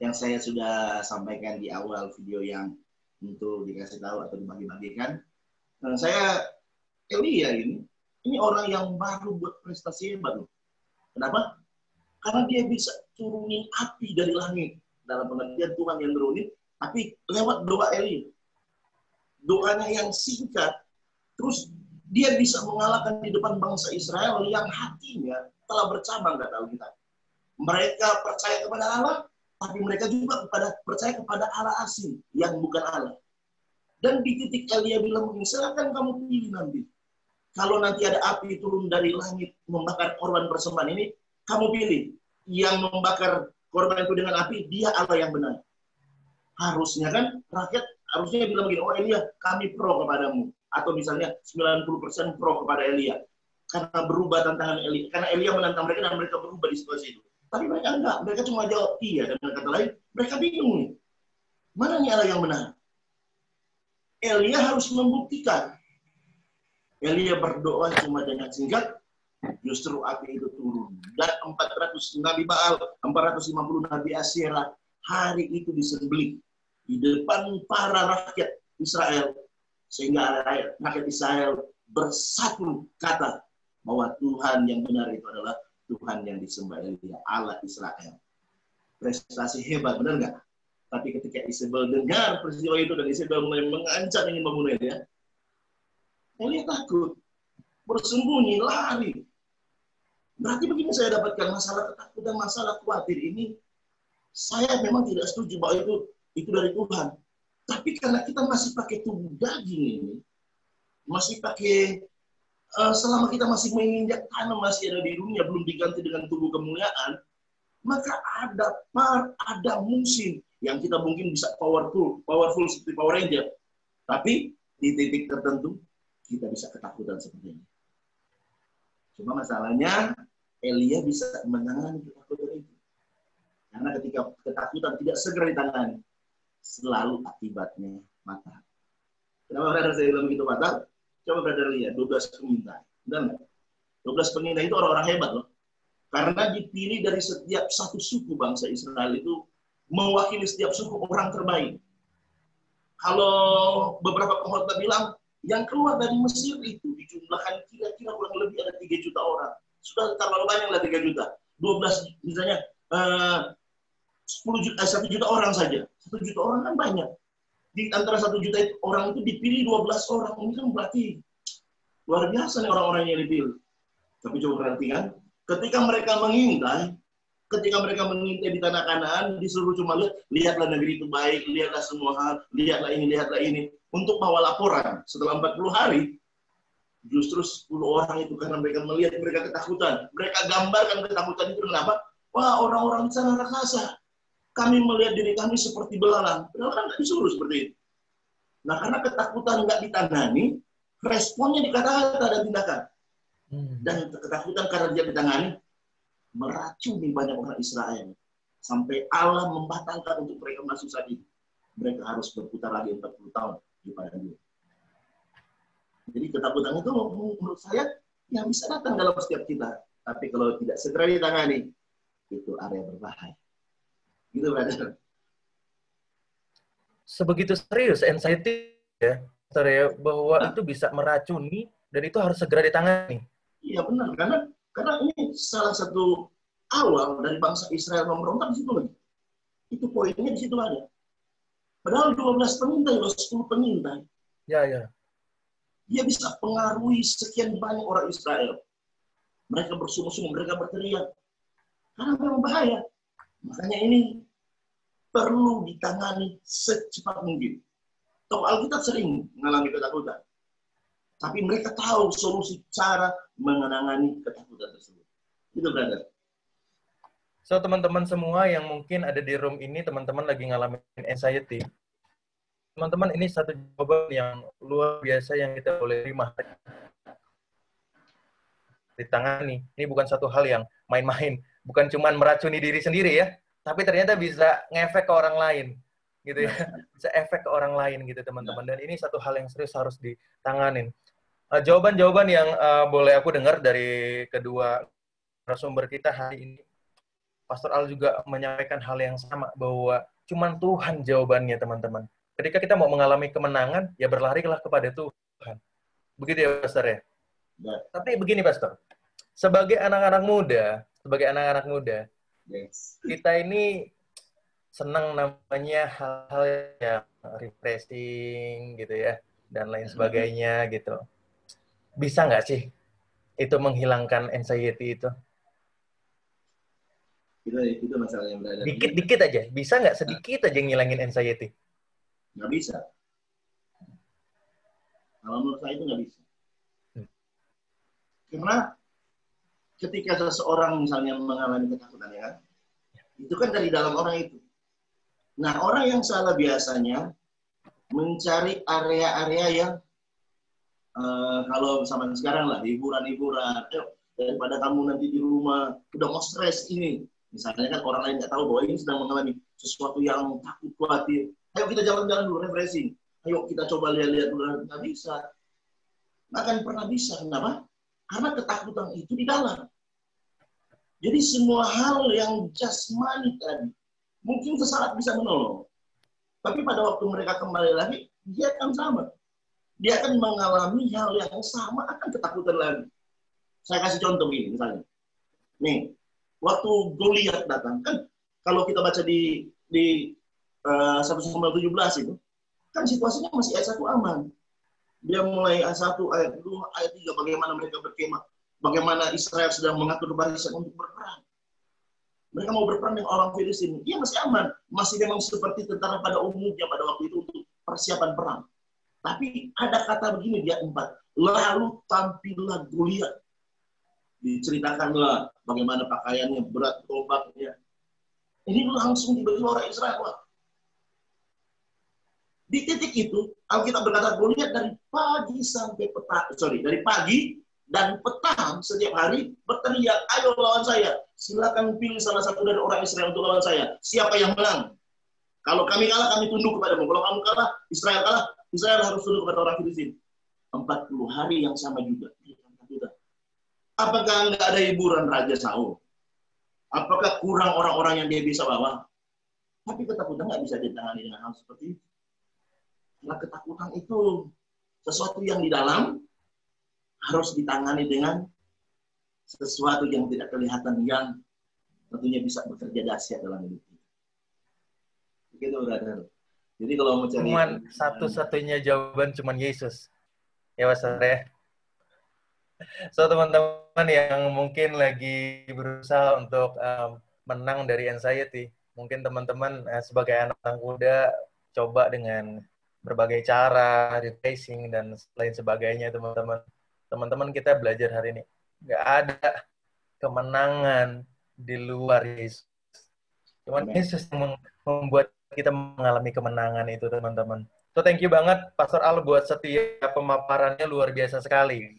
yang saya sudah sampaikan di awal video yang untuk dikasih tahu atau dibagi-bagikan. Nah, saya Elia ini orang yang baru buat prestasi hebat loh. Kenapa? Karena dia bisa turunin api dari langit. Dalam pengertian Tuhan yang turunin, tapi lewat doa Elia. Doanya yang singkat, terus dia bisa mengalahkan di depan bangsa Israel yang hatinya telah bercabang, kata Alkitab. Mereka percaya kepada Allah, tapi mereka juga percaya kepada Allah asing yang bukan Allah. Dan di titik Elia bilang begini, silakan kamu pilih nanti. Kalau nanti ada api turun dari langit membakar korban persembahan ini, kamu pilih. Yang membakar korban itu dengan api, dia Allah yang benar. Harusnya kan rakyat harusnya bilang begini, oh Elia, kami pro kepadamu. Atau misalnya 90% pro kepada Elia. Karena berubah tantangan Elia. Karena Elia menantang mereka dan mereka berubah di situasi itu. Tapi mereka enggak. Mereka cuma jawab iya. Dan dengan kata lain, mereka bingung nih. Mana nih Allah yang benar? Elia harus membuktikan. Elia berdoa cuma dengan singkat, justru api itu turun. Dan 400 Nabi Baal, 450 Nabi Asyera, hari itu disembelih di depan para rakyat Israel. Sehingga rakyat Israel bersatu kata bahwa Tuhan yang benar itu adalah Tuhan yang disembah Elia, Allah Israel. Prestasi hebat, benar nggak? Tapi ketika Isabel dengar peristiwa itu dan Isabel mulai mengancam ingin membunuh Elia, Elia takut, bersembunyi, lari. Berarti begini saya dapatkan masalah ketakutan, masalah khawatir ini, saya memang tidak setuju bahwa itu dari Tuhan. Tapi karena kita masih pakai tubuh daging ini, masih pakai, selama kita masih menginjak tanah, masih ada di dunia, belum diganti dengan tubuh kemuliaan, maka ada musim yang kita mungkin bisa powerful seperti Power Ranger. Tapi di titik tertentu, kita bisa ketakutan seperti ini. Cuma masalahnya, Elia bisa menangani ketakutan itu. Karena ketika ketakutan tidak segera ditangani, selalu akibatnya mata. Kenapa brother saya bilang begitu mata? Coba brother lihat 12 pengintai. Benar nggak? 12 pengintai itu orang-orang hebat loh. Karena dipilih dari setiap satu suku bangsa Israel itu mewakili setiap suku orang terbaik. Kalau beberapa pengkhotbah bilang yang keluar dari Mesir itu dijumlahkan kira-kira kurang lebih ada 3 juta orang. Sudah terlalu banyak lah 3 juta. 12 misalnya 1 juta orang saja. 1 juta orang kan banyak. Di antara 1 juta orang itu dipilih 12 orang. Ini kan berarti luar biasa nih orang-orang yang dipilih. Tapi coba perhatikan, ketika mereka mengintai di tanah Kanaan, disuruh cuma lihatlah negeri itu baik, lihatlah semua hal, lihatlah ini. Untuk bawa laporan setelah 40 hari, justru 10 orang itu karena mereka melihat mereka ketakutan. Mereka gambarkan ketakutan itu kenapa? Wah, orang-orang di sana raksasa. Kami melihat diri kami seperti belalang. Padahal kan nggak disuruh seperti itu. Nah, karena ketakutan nggak ditangani, responnya di kata-kata dan tindakan. Dan ketakutan karena dia ditangani, meracuni banyak orang Israel. sampai Allah membatalkan untuk mereka masuk saat itu. Mereka harus berputar lagi 40 tahun di padang gurun. Jadi ketakutan itu menurut saya yang bisa datang dalam setiap kita. Tapi kalau tidak segera ditangani, itu area berbahaya. Gitu, brother. Sebegitu serius anxiety ya, bahwa itu bisa meracuni dan itu harus segera ditangani. Iya benar, karena ini salah satu awal dari bangsa Israel memberontak di situ lagi. Itu poinnya di situ ada. Padahal 12 pengintai, 10 pengintai. Ya. Dia bisa pengaruhi sekian banyak orang Israel. Mereka bersungut-sungut, mereka berteriak. Karena memang bahaya. Makanya ini perlu ditangani secepat mungkin. Tokoh Alkitab sering mengalami ketakutan. Tapi mereka tahu solusi cara menangani ketakutan tersebut. Itu, brother. So, teman-teman semua yang mungkin ada di room ini, teman-teman lagi ngalamin anxiety. Teman-teman, ini satu jawaban yang luar biasa yang kita boleh terima. Ditangani. Ini bukan satu hal yang main-main. Bukan cuma meracuni diri sendiri ya, tapi ternyata bisa ngefek ke orang lain. Gitu ya. Bisa efek ke orang lain gitu, teman-teman. Dan ini satu hal yang serius harus ditanganin. Jawaban-jawaban yang boleh aku dengar dari kedua narasumber kita hari ini, Pastor Al juga menyampaikan hal yang sama, bahwa cuman Tuhan jawabannya, teman-teman. Ketika kita mau mengalami kemenangan, ya berlarilah kepada Tuhan. Begitu ya, Pastor ya? Tapi begini, Pastor. Sebagai anak-anak muda, Yes. kita ini senang namanya hal-hal yang refreshing gitu ya, dan lain sebagainya gitu. Bisa nggak sih itu menghilangkan anxiety itu? Itu masalah yang berada. Dikit-dikit aja. Bisa nggak sedikit aja ngilangin anxiety? Nggak bisa. Kalau menurut saya itu nggak bisa. Karena ketika seseorang misalnya mengalami ketakutan, ya kan, itu kan dari dalam orang itu. Nah, orang yang salah biasanya mencari area-area yang kalau zaman sekarang lah, hiburan-hiburan. Daripada kamu nanti di rumah udah mau stres ini. Misalnya kan orang lain nggak tahu bahwa ini sedang mengalami sesuatu yang takut, khawatir. Ayo kita jalan-jalan dulu, refreshing. Ayo kita coba lihat-lihat dulu. Nggak bisa. Nggak akan pernah bisa. Kenapa? Karena ketakutan itu di dalam. Jadi semua hal yang jasmani tadi mungkin sesaat bisa menolong. Tapi pada waktu mereka kembali lagi, dia akan sama. Dia akan mengalami hal yang sama, akan ketakutan lagi. Saya kasih contoh gini, misalnya. Nih, waktu Goliat datang, kan kalau kita baca di 1 Samuel 17 itu, kan situasinya masih ayat 1 aman. Dia mulai ayat 1, ayat 2, ayat 3, bagaimana mereka berkemah. Bagaimana Israel sedang mengatur barisan untuk berperang. Mereka mau berperang dengan orang Filistin. Dia masih aman. Masih memang seperti tentara pada umumnya pada waktu itu untuk persiapan perang. Tapi ada kata begini di ayat 4. Lalu tampillah Goliat. Diceritakanlah bagaimana pakaiannya, berat tombaknya. Ini langsung tiba-tiba orang Israel. Wah. Di titik itu, Alkitab berkata Goliat dari pagi sampai petang. Dari pagi dan petang setiap hari berteriak, ayo lawan saya. Silakan pilih salah satu dari orang Israel untuk lawan saya. Siapa yang menang? Kalau kami kalah, kami tunduk kepadamu. Kalau kamu kalah, Israel harus tunduk kepada orang Filistin. 40 hari yang sama juga. Apakah nggak ada hiburan Raja Saul? Apakah kurang orang-orang yang dia bisa bawa? Tapi ketakutan nggak bisa ditangani dengan hal seperti itu. Karena ketakutan itu sesuatu yang di dalam harus ditangani dengan sesuatu yang tidak kelihatan, yang tentunya bisa bekerja dahsyat dalam hidup kita. Begitu, brother. Jadi kalau mau cari cuman satu-satunya jawaban cuman Yesus. Ya, Pastor ya. So, teman-teman yang mungkin lagi berusaha untuk menang dari anxiety, mungkin teman-teman sebagai anak muda coba dengan berbagai cara, refreshing, dan lain sebagainya, teman-teman. Teman-teman kita belajar hari ini. Nggak ada kemenangan di luar Yesus. Cuman Yesus yang membuat kita mengalami kemenangan itu, teman-teman. So, thank you banget, Pastor Al, buat setiap pemaparannya luar biasa sekali.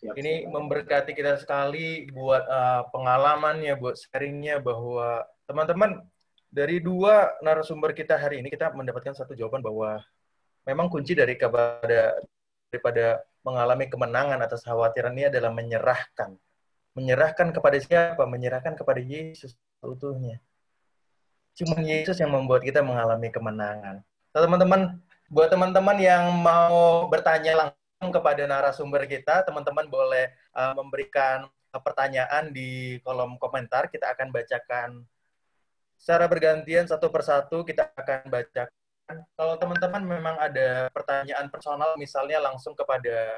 Ini memberkati kita sekali buat pengalamannya, buat sharingnya, bahwa Teman-teman, dari dua narasumber kita hari ini, kita mendapatkan satu jawaban bahwa memang kunci daripada mengalami kemenangan atas khawatiran ini adalah menyerahkan. Menyerahkan kepada siapa? Menyerahkan kepada Yesus seutuhnya. Cuma Yesus yang membuat kita mengalami kemenangan. Teman-teman, buat teman-teman yang mau bertanya langsung kepada narasumber kita, teman-teman boleh memberikan pertanyaan di kolom komentar. Kita akan bacakan secara bergantian satu persatu, kita akan bacakan. Kalau teman-teman memang ada pertanyaan personal, misalnya langsung kepada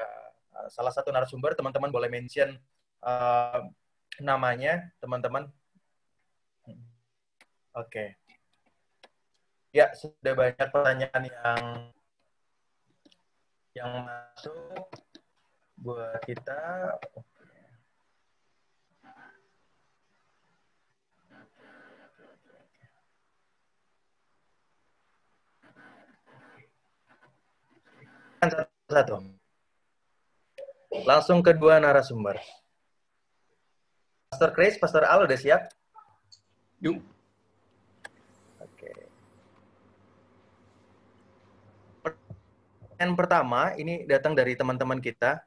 salah satu narasumber, teman-teman boleh mention namanya, teman-teman. Oke. Ya, sudah banyak pertanyaan yang masuk buat kita. Satu. Langsung kedua narasumber. Pastor Chris, Pastor Al udah siap? Yuk. Oke. Pertanyaan pertama, ini datang dari teman-teman kita.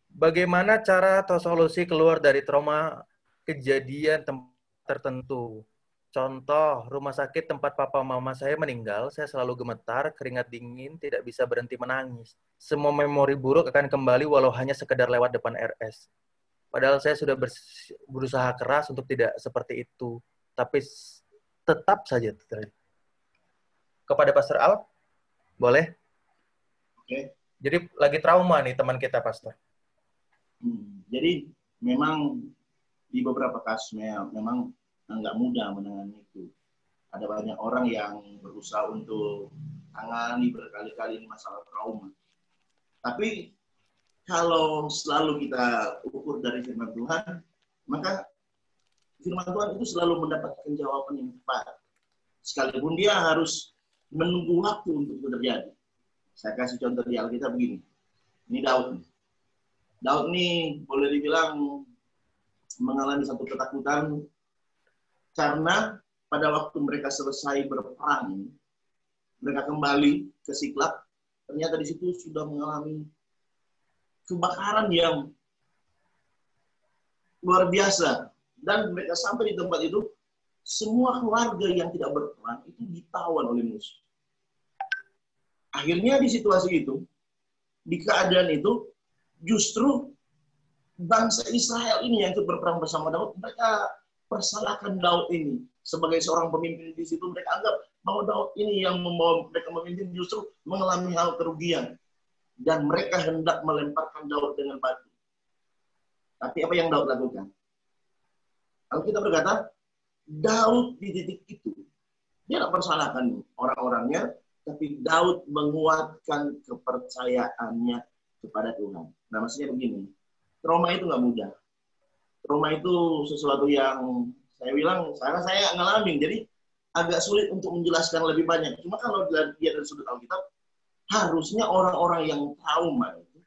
Bagaimana cara atau solusi keluar dari trauma kejadian tempat tertentu? Contoh, rumah sakit tempat papa mama saya meninggal, saya selalu gemetar, keringat dingin, tidak bisa berhenti menangis. Semua memori buruk akan kembali walau hanya sekedar lewat depan RS. Padahal saya sudah berusaha keras untuk tidak seperti itu. Tapi tetap saja terjadi. Kepada Pastor Al, boleh? Oke. Jadi lagi trauma nih teman kita, Pastor. Jadi memang di beberapa kasusnya memang nggak mudah menangani itu. Ada banyak orang yang berusaha untuk tangani berkali-kali masalah trauma. Tapi kalau selalu kita ukur dari firman Tuhan, maka firman Tuhan itu selalu mendapatkan jawaban yang tepat. Sekalipun dia harus menunggu waktu untuk itu terjadi. Saya kasih contoh di Alkitab begini. Ini Daud. Daud ini boleh dibilang mengalami satu ketakutan karena pada waktu mereka selesai berperang, mereka kembali ke Siklag, ternyata di situ sudah mengalami kebakaran yang luar biasa. Dan mereka sampai di tempat itu, semua keluarga yang tidak berperang itu ditawan oleh musuh. Akhirnya di situasi itu, di keadaan itu, justru bangsa Israel ini yang ikut berperang bersama Daud, mereka persalahkan Daud ini sebagai seorang pemimpin di situ. Mereka anggap bahwa Daud ini yang membawa mereka memimpin justru mengalami hal kerugian, dan mereka hendak melemparkan Daud dengan batu. Tapi apa yang Daud lakukan? Kalau kita berkata, Daud di titik itu dia tidak persalahkan orang-orangnya, tapi Daud menguatkan kepercayaannya kepada Tuhan. Nah, maksudnya begini, trauma itu nggak mudah. Trauma itu sesuatu yang saya bilang, saya ngalamin, jadi agak sulit untuk menjelaskan lebih banyak. Cuma kalau dia dari sudut Alkitab, harusnya orang-orang yang trauma itu,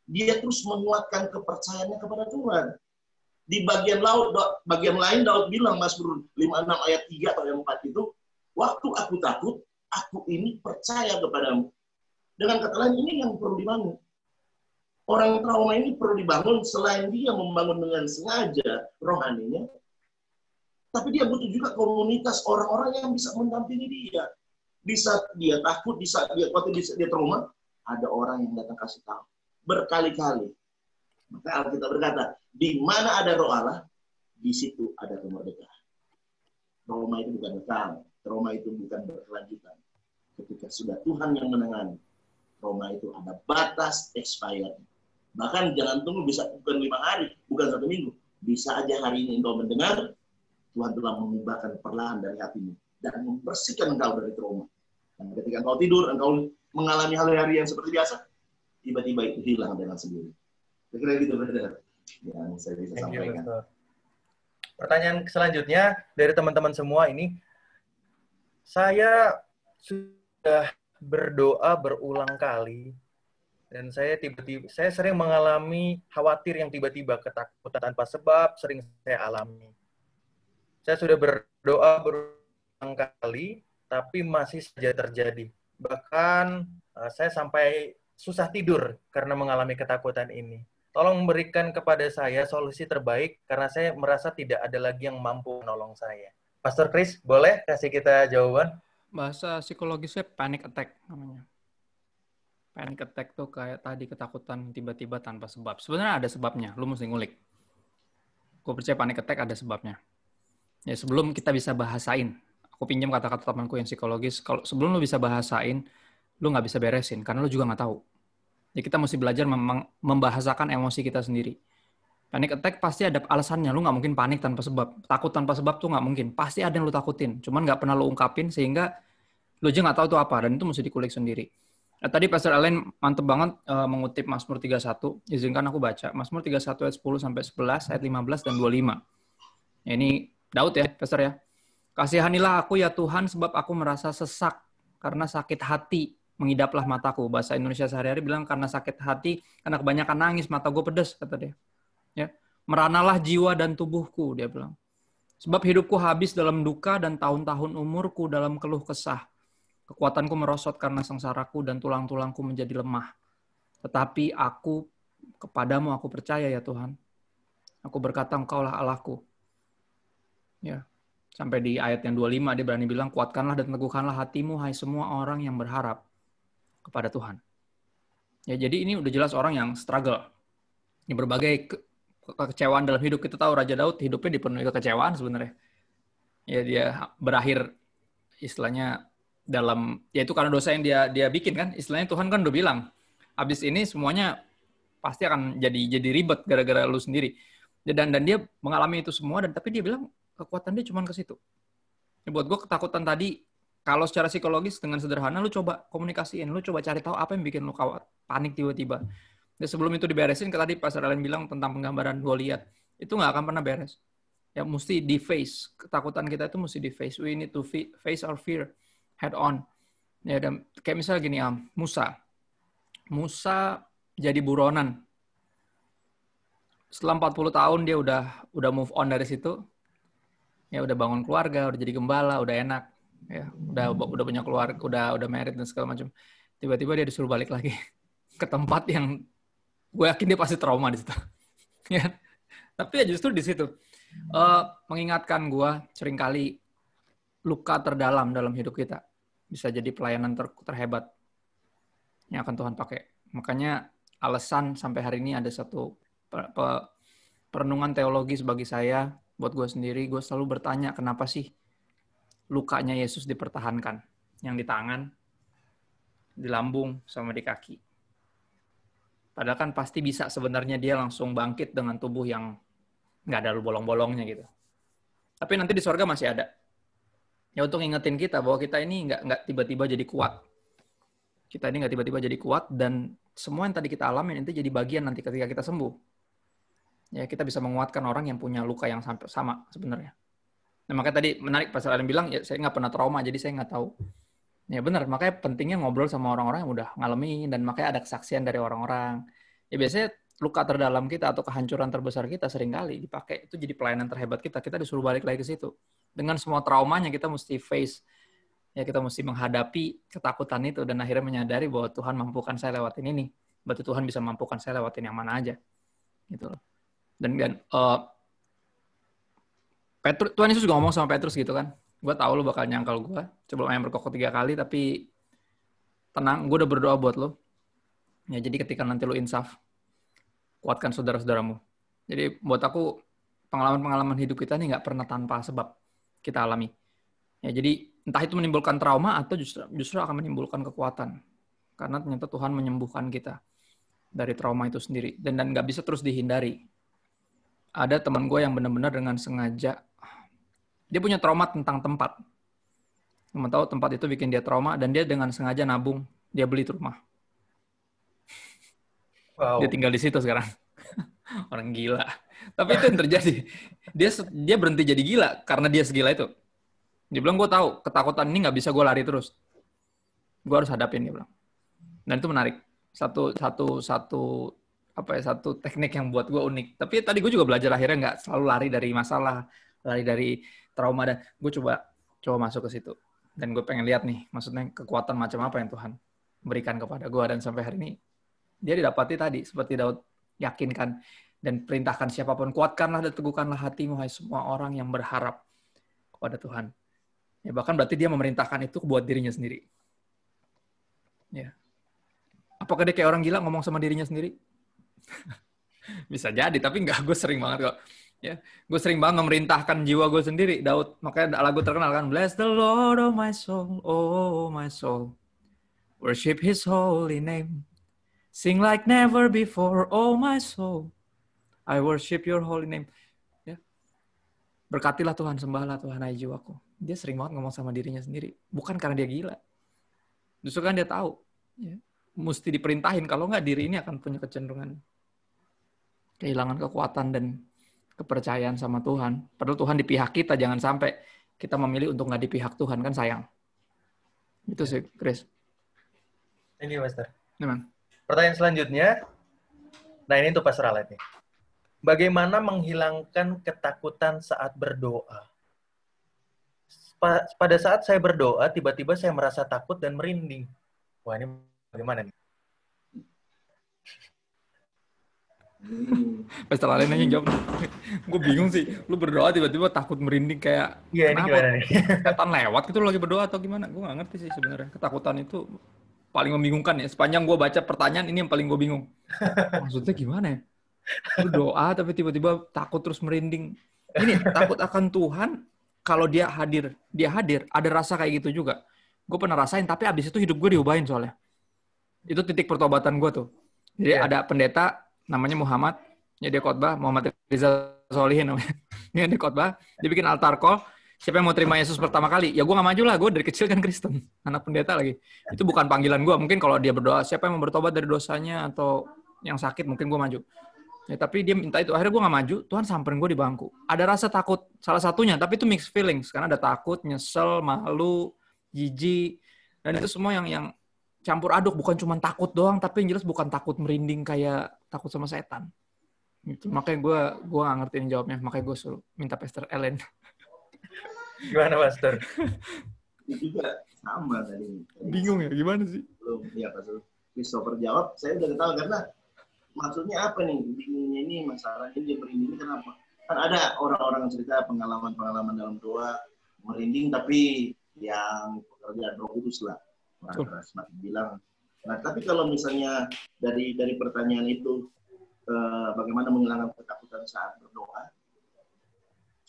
dia terus menguatkan kepercayaannya kepada Tuhan. Di bagian lain Daud bilang, Mazmur 56 ayat 3 atau ayat 4 itu, waktu aku takut, aku ini percaya kepadamu. Dengan kata lain, ini yang perlu dibangun. Orang trauma ini perlu dibangun selain dia membangun dengan sengaja rohaninya, tapi dia butuh juga komunitas orang-orang yang bisa mendampingi dia. Di saat dia takut, di saat dia trauma, ada orang yang datang kasih tahu. Berkali-kali. Maka Alkitab berkata, di mana ada roh Allah, di situ ada kemerdekaan. Trauma itu bukan kekal. Trauma itu bukan berkelanjutan. Ketika sudah Tuhan yang menangani, trauma itu ada batas expired. Bahkan jangan tunggu, bisa bukan 5 hari, bukan 1 minggu. Bisa aja hari ini engkau mendengar, Tuhan telah mengubahkan perlahan dari hatimu dan membersihkan engkau dari trauma. Dan ketika engkau tidur, engkau mengalami hari-hari yang seperti biasa, tiba-tiba itu hilang dengan sendiri. Kira-kira gitu, benar yang saya bisa sampaikan. Pertanyaan selanjutnya dari teman-teman semua ini, saya sudah berdoa berulang kali dan saya sering mengalami khawatir yang tiba-tiba, ketakutan tanpa sebab sering saya alami. Saya sudah berdoa berulang kali, tapi masih saja terjadi. Bahkan saya sampai susah tidur karena mengalami ketakutan ini. Tolong berikan kepada saya solusi terbaik, karena saya merasa tidak ada lagi yang mampu menolong saya. Pastor Chris, boleh kasih kita jawaban? Bahasa psikologisnya panic attack namanya. Panic attack tuh kayak tadi, ketakutan tiba-tiba tanpa sebab. Sebenarnya ada sebabnya, lu mesti ngulik. Gue percaya panic attack ada sebabnya. Ya sebelum kita bisa bahasain, aku pinjam kata-kata temanku yang psikologis, kalau sebelum lu bisa bahasain, lu nggak bisa beresin, karena lu juga nggak tahu. Ya kita mesti belajar membahasakan emosi kita sendiri. Panic attack pasti ada alasannya, lu nggak mungkin panik tanpa sebab. Takut tanpa sebab tuh nggak mungkin, pasti ada yang lu takutin. Cuman nggak pernah lu ungkapin, sehingga lu aja nggak tahu itu apa, dan itu mesti dikulik sendiri. Nah, tadi Pastor Allen mantep banget mengutip Mazmur 31. Izinkan aku baca. Mazmur 31 ayat 10 sampai 11, ayat 15 dan 25. Ya, ini Daud ya, Pastor ya. Kasihanilah aku ya Tuhan, sebab aku merasa sesak karena sakit hati. Mengidaplah mataku. Bahasa Indonesia sehari-hari bilang karena sakit hati, karena kebanyakan nangis, mata gue pedes, kata dia. Ya. Meranalah jiwa dan tubuhku, dia bilang. Sebab hidupku habis dalam duka dan tahun-tahun umurku dalam keluh kesah. Kekuatanku merosot karena sengsaraku dan tulang-tulangku menjadi lemah. Tetapi aku, kepadamu aku percaya ya Tuhan. Aku berkata, Engkaulah Allahku. Ya. Sampai di ayat yang 25 dia berani bilang, kuatkanlah dan teguhkanlah hatimu, hai semua orang yang berharap kepada Tuhan. Ya, jadi ini udah jelas orang yang struggle. Ini berbagai kekecewaan dalam hidup. Kita tahu Raja Daud hidupnya dipenuhi kekecewaan sebenarnya. Ya, dia berakhir istilahnya dalam, yaitu karena dosa yang dia bikin kan. Istilahnya Tuhan kan udah bilang, habis ini semuanya pasti akan jadi ribet gara-gara lu sendiri. Dan dia mengalami itu semua, dan tapi dia bilang kekuatan dia cuma ke situ. Ya, buat gue ketakutan tadi, kalau secara psikologis dengan sederhana, lu coba komunikasiin, lu coba cari tahu apa yang bikin lu panik tiba-tiba. Dan sebelum itu diberesin, tadi Pastor Allen bilang tentang penggambaran Goliat, itu nggak akan pernah beres. Ya mesti di face, ketakutan kita itu mesti di face. We need to face our fear head on. Ya, dan kayak misalnya gini, Musa jadi buronan. Setelah 40 tahun dia udah move on dari situ. Ya udah bangun keluarga, udah jadi gembala, udah enak. Ya, udah punya keluarga, udah married dan segala macam. Tiba-tiba dia disuruh balik lagi ke tempat yang gue yakin dia pasti trauma di situ. Ya. Tapi ya justru di situ mengingatkan gue seringkali luka terdalam dalam hidup kita bisa jadi pelayanan terhebat yang akan Tuhan pakai. Makanya alasan sampai hari ini ada satu perenungan teologis bagi saya, buat gue sendiri, gue selalu bertanya kenapa sih lukanya Yesus dipertahankan, yang di tangan, di lambung, sama di kaki. Padahal kan pasti bisa sebenarnya dia langsung bangkit dengan tubuh yang nggak ada bolong-bolongnya gitu. Tapi nanti di sorga masih ada. Ya untuk ngingetin kita bahwa kita ini nggak tiba-tiba jadi kuat. Kita ini nggak tiba-tiba jadi kuat, dan semua yang tadi kita alamin itu jadi bagian nanti ketika kita sembuh. Ya kita bisa menguatkan orang yang punya luka yang sama sebenarnya. Nah makanya tadi menarik Pastor Allen bilang, ya saya nggak pernah trauma, jadi saya nggak tahu. Ya benar, makanya pentingnya ngobrol sama orang-orang yang udah ngalamin, dan makanya ada kesaksian dari orang-orang. Ya biasanya luka terdalam kita atau kehancuran terbesar kita seringkali dipakai itu jadi pelayanan terhebat kita. Kita disuruh balik lagi ke situ. Dengan semua traumanya kita mesti face, ya kita mesti menghadapi ketakutan itu, dan akhirnya menyadari bahwa Tuhan mampukan saya lewatin ini. Berarti Tuhan bisa mampukan saya lewatin yang mana aja. Gitu loh. Dan Tuhan Yesus juga ngomong sama Petrus gitu kan. Gue tahu lo bakal nyangkal gue sebelum ayam berkokok 3 kali, tapi tenang, gue udah berdoa buat lo. Ya, jadi ketika nanti lo insaf, kuatkan saudara-saudaramu. Jadi buat aku, pengalaman-pengalaman hidup kita ini nggak pernah tanpa sebab kita alami. Ya, jadi entah itu menimbulkan trauma atau justru akan menimbulkan kekuatan. Karena ternyata Tuhan menyembuhkan kita dari trauma itu sendiri. Dan nggak bisa terus dihindari. Ada teman gue yang benar-benar dengan sengaja, dia punya trauma tentang tempat. Kamu tahu tempat itu bikin dia trauma, dan dia dengan sengaja nabung, dia beli rumah. Wow. Dia tinggal di situ sekarang. Orang gila. Tapi itu yang terjadi. Dia berhenti jadi gila karena dia segila itu. Dia bilang, gue tahu ketakutan ini nggak bisa gue lari terus. Gue harus hadapin, dia bilang. Dan itu menarik. Satu teknik yang buat gue unik. Tapi tadi gue juga belajar akhirnya nggak selalu lari dari masalah, lari dari trauma, dan gue coba masuk ke situ. Dan gue pengen lihat nih, maksudnya kekuatan macam apa yang Tuhan berikan kepada gue. Dan sampai hari ini, dia didapati tadi, seperti Daud, yakinkan dan perintahkan siapapun, kuatkanlah dan teguhkanlah hatimu, hai semua orang yang berharap kepada Tuhan. Ya, bahkan berarti dia memerintahkan itu buat dirinya sendiri. Ya. Apakah dia kayak orang gila ngomong sama dirinya sendiri? Bisa jadi, tapi enggak, gue sering banget kok. Ya, gue sering banget memerintahkan jiwa gue sendiri, Daud. Makanya lagu terkenal kan, Bless the Lord, oh my soul, worship His holy name, sing like never before, oh my soul, I worship Your holy name. Ya. Berkatilah Tuhan, sembahlah Tuhan, hai jiwaku. Dia sering banget ngomong sama dirinya sendiri, bukan karena dia gila. Justru kan dia tahu, ya, mesti diperintahin, kalau nggak diri ini akan punya kecenderungan kehilangan kekuatan dan kepercayaan sama Tuhan. Padahal Tuhan di pihak kita, jangan sampai kita memilih untuk nggak di pihak Tuhan, kan sayang. Itu sih, Chris. Ini, Pastor. Gimana? Pertanyaan selanjutnya, nah ini untuk Pastor Alet nih. Bagaimana menghilangkan ketakutan saat berdoa? Pada saat saya berdoa, tiba-tiba saya merasa takut dan merinding. Wah, ini bagaimana nih? Pastor Alen aja jawab. Gue bingung sih. Lu berdoa tiba-tiba takut merinding kayak, iya, ini gimana nih? Setan lewat gitu lu lagi berdoa atau gimana? Gue gak ngerti sih sebenarnya. Ketakutan itu paling membingungkan ya. Sepanjang gue baca pertanyaan, ini yang paling gue bingung. Maksudnya gimana ya? Lu doa tapi tiba-tiba takut terus merinding. Ini takut akan Tuhan, kalau dia hadir, ada rasa kayak gitu juga. Gue pernah rasain, tapi abis itu hidup gue diubahin soalnya. Itu titik pertobatan gue tuh. Jadi ada pendeta, namanya Muhammad, ya dia khotbah, Muhammad Rizal Solihin namanya. Dia khotbah, dia bikin altar call, siapa yang mau terima Yesus pertama kali? Ya gue gak maju lah, gue dari kecil kan Kristen, anak pendeta lagi. Itu bukan panggilan gue, mungkin kalau dia berdoa, siapa yang mau bertobat dari dosanya, atau yang sakit, mungkin gue maju. Ya, tapi dia minta itu, akhirnya gue gak maju, Tuhan samperin gue di bangku. Ada rasa takut, salah satunya, tapi itu mixed feelings, karena ada takut, nyesel, malu, jijik, dan itu semua yang campur aduk, bukan cuma takut doang, tapi yang jelas bukan takut merinding kayak takut sama setan. Gitu. Makanya gue gak ngertiin jawabnya, makanya gue suruh minta Pastor Ellen. Gimana, Pastor? Itu juga sama tadi. Bingung ya, gimana sih? Belum, ya Pastor Christopher jawab, saya udah tahu karena maksudnya apa nih? Bingungnya ini masalah ini merinding kenapa? Kan ada orang-orang cerita pengalaman-pengalaman dalam doa merinding, tapi yang pekerjaan Roh Kudus lah. Orang semakin bilang. Nah, tapi kalau misalnya dari pertanyaan itu, bagaimana menghilangkan ketakutan saat berdoa?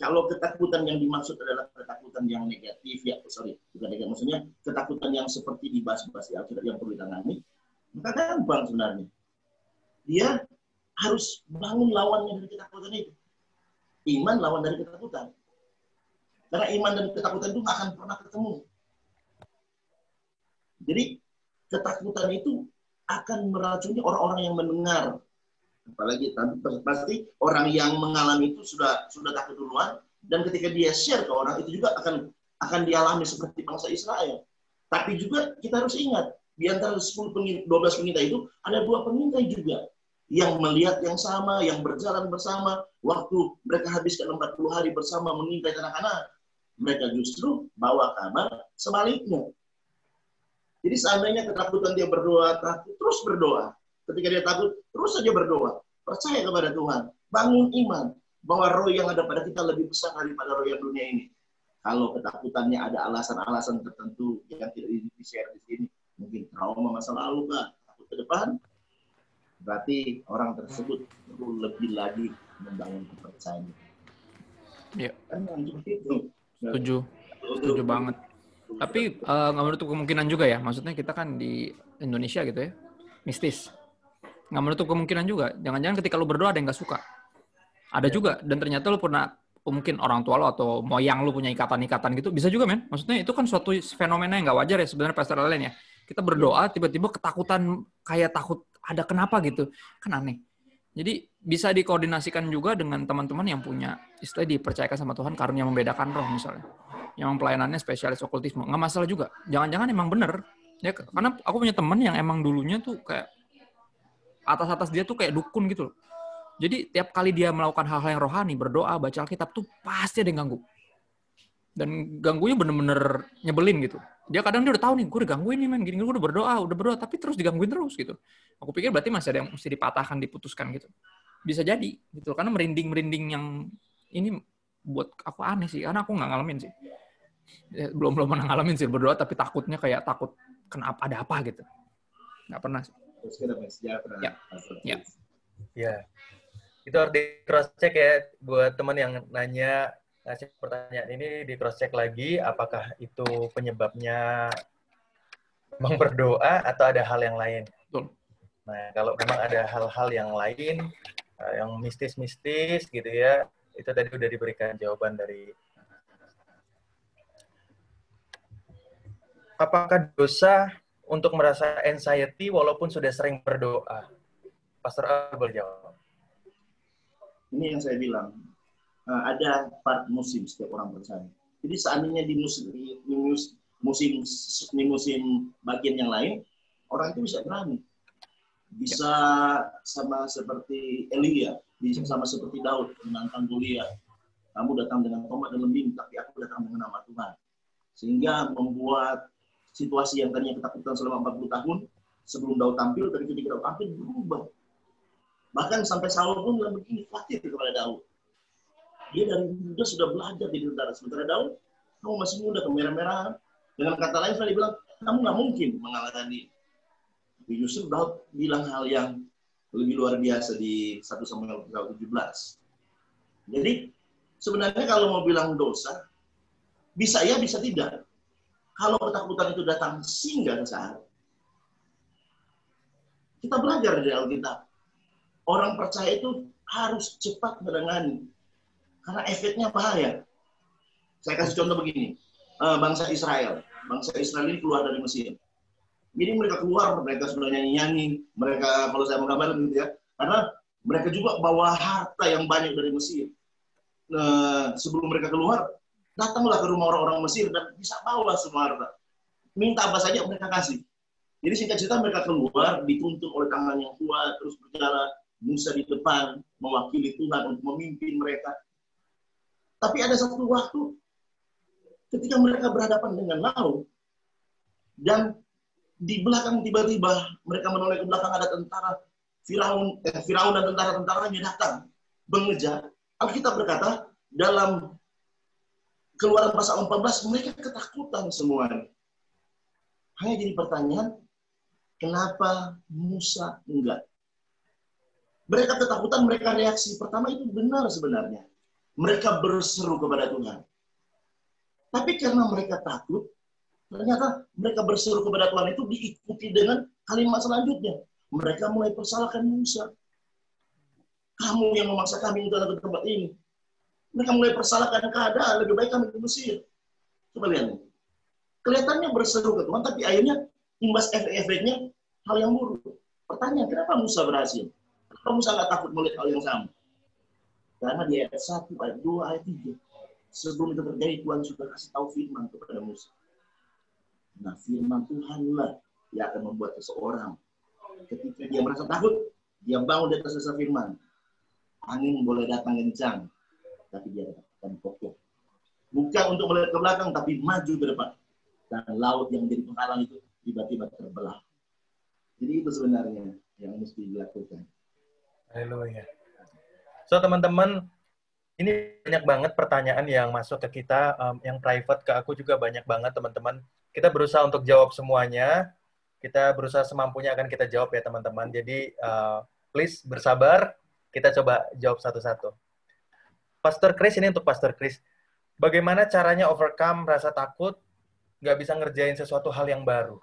Kalau ketakutan yang dimaksud adalah ketakutan yang negatif, ya, bukan negatif, maksudnya ketakutan yang seperti dibahas-bahas di Alkitab yang perlu ditangani, maka gampang sebenarnya. Dia harus bangun lawannya dari ketakutan itu. Iman lawan dari ketakutan. Karena iman dan ketakutan itu nggak akan pernah ketemu. Jadi ketakutan itu akan meracuni orang-orang yang mendengar. Apalagi pasti orang yang mengalami itu sudah takut duluan, dan ketika dia share ke orang itu juga akan dialami seperti bangsa Israel. Tapi juga kita harus ingat, di antara 12 pengintai itu ada 2 pengintai juga yang melihat yang sama, yang berjalan bersama. Waktu mereka habiskan 40 hari bersama mengintai tanah Kanaan, mereka justru bawa kabar sebaliknya. Jadi seandainya ketakutan dia berdoa, terus berdoa. Ketika dia takut, terus saja berdoa. Percaya kepada Tuhan. Bangun iman bahwa roh yang ada pada kita lebih besar daripada roh yang dunia ini. Kalau ketakutannya ada alasan-alasan tertentu yang tidak di-share di sini, mungkin trauma masa lalu kah, takut ke depan, berarti orang tersebut perlu lebih lagi membangun kepercayaan. Iya. Kan itu. Setuju banget. Tapi nggak menutup kemungkinan juga ya, maksudnya kita kan di Indonesia gitu ya, mistis. Nggak menutup kemungkinan juga, jangan-jangan ketika lu berdoa ada yang nggak suka. Ada juga, dan ternyata lu pernah, mungkin orang tua lu atau moyang lu punya ikatan-ikatan gitu, bisa juga men. Maksudnya itu kan suatu fenomena yang nggak wajar ya sebenarnya, Pastor Alen ya. Kita berdoa, tiba-tiba ketakutan, kayak takut ada kenapa gitu, kan aneh. Jadi bisa dikoordinasikan juga dengan teman-teman yang punya istilah dipercayakan sama Tuhan karunia membedakan roh misalnya. Yang pelayanannya spesialis okultisme, nggak masalah juga. Jangan-jangan emang bener. Ya, karena aku punya teman yang emang dulunya tuh kayak atas-atas dia tuh kayak dukun gitu loh. Jadi tiap kali dia melakukan hal-hal yang rohani, berdoa, baca Alkitab tuh pasti ada yang ganggu. Dan ganggunya bener-bener nyebelin gitu. Dia kadang dia udah tahu nih, gue udah gangguin nih men, gini gue udah berdoa, tapi terus digangguin terus gitu. Aku pikir berarti masih ada yang mesti dipatahkan, diputuskan gitu. Bisa jadi gitu, karena merinding-merinding yang ini buat aku aneh sih, karena aku nggak ngalamin sih. Ya, belum pernah ngalamin sih berdoa, tapi takutnya kayak takut kenapa ada apa gitu. Nggak pernah sih. Terus kita sejahtera. Ya. Ya, itu harus di cross check ya buat teman yang nanya ngasih pertanyaan ini, di cross check lagi apakah itu penyebabnya memang berdoa atau ada hal yang lain. Betul. Nah, kalau memang ada hal-hal yang lain yang mistis-mistis gitu ya, itu tadi udah diberikan jawaban dari. Apakah dosa untuk merasa anxiety walaupun sudah sering berdoa? Pastor Al berjawab. Ini yang saya bilang, ada part musim setiap orang percaya. Jadi seandainya di musim bagian yang lain, orang itu bisa berani. Bisa sama seperti Elia, bisa sama seperti Daud menantang Goliat. Kamu datang dengan tomat dan lembing, tapi aku datang dengan nama Tuhan. Sehingga membuat situasi yang tadinya ketakutan selama 40 tahun, sebelum Daud tampil, dari ketika Daud tampil berubah. Bahkan sampai Saul pun bilang begini, khawatir kepada Daud. Dia dari muda sudah belajar di tentara. Sementara Daud, kamu masih muda, kemerah-merahan. Dengan kata lain, dia bilang, kamu nggak mungkin mengalahkan dia. Tapi justru Daud bilang hal yang lebih luar biasa di 1 Samuel 17. Jadi, sebenarnya kalau mau bilang dosa, bisa ya, bisa tidak. Kalau ketakutan itu datang singgah saat, kita belajar dari Alkitab. Orang percaya itu harus cepat menangani. Karena efeknya bahaya. Saya kasih contoh begini. Bangsa Israel ini keluar dari Mesir. Jadi mereka keluar, mereka sudah nyanyi-nyanyi. Mereka, kalau saya menggambarkan gitu ya. Karena mereka juga bawa harta yang banyak dari Mesir. Sebelum mereka keluar, datanglah ke rumah orang-orang Mesir dan bisa bawa semua harta. Minta apa saja mereka kasih. Jadi singkat cerita mereka keluar, dituntun oleh tangan yang kuat, terus berjalan. Musa di depan mewakili Tuhan untuk memimpin mereka. Tapi ada satu waktu ketika mereka berhadapan dengan laut dan di belakang tiba-tiba mereka menoleh ke belakang, ada tentara Firaun dan tentara-tentaranya datang mengejar. Alkitab berkata dalam Keluaran pasal 14 mereka ketakutan semuanya. Hanya jadi pertanyaan, kenapa Musa enggak? Mereka ketakutan, mereka reaksi pertama itu benar sebenarnya. Mereka berseru kepada Tuhan. Tapi karena mereka takut, ternyata mereka berseru kepada Tuhan itu diikuti dengan kalimat selanjutnya. Mereka mulai persalahkan Musa. Kamu yang memaksa kami untuk datang ke tempat ini. Mereka mulai persalahkan keadaan, lebih baik kami ke Mesir. Coba lihat. Kelihatannya berseru ke Tuhan, tapi akhirnya imbas efek-efeknya hal yang buruk. Pertanyaan, kenapa Musa berhasil? Kamu sangat takut melihat hal yang sama. Karena di ayat 1, ayat 2, ayat 3. Sebelum itu terjadi, Tuhan sudah kasih tahu firman kepada Musa. Nah, firman Tuhanlah yang akan membuat seseorang ketika dia merasa takut, dia bangun di atas dasar firman. Angin boleh datang kencang, tapi dia akan kokoh. Bukan untuk melihat ke belakang, tapi maju ke depan. Dan laut yang menjadi penghalang itu tiba-tiba terbelah. Jadi itu sebenarnya yang mesti dilakukan. Haleluya. So teman-teman, ini banyak banget pertanyaan yang masuk ke kita, yang private ke aku juga banyak banget teman-teman. Kita berusaha untuk jawab semuanya. Kita berusaha semampunya akan kita jawab ya teman-teman. Jadi please bersabar, kita coba jawab satu-satu. Pastor Chris, ini untuk Pastor Chris. Bagaimana caranya overcome rasa takut, nggak bisa ngerjain sesuatu hal yang baru?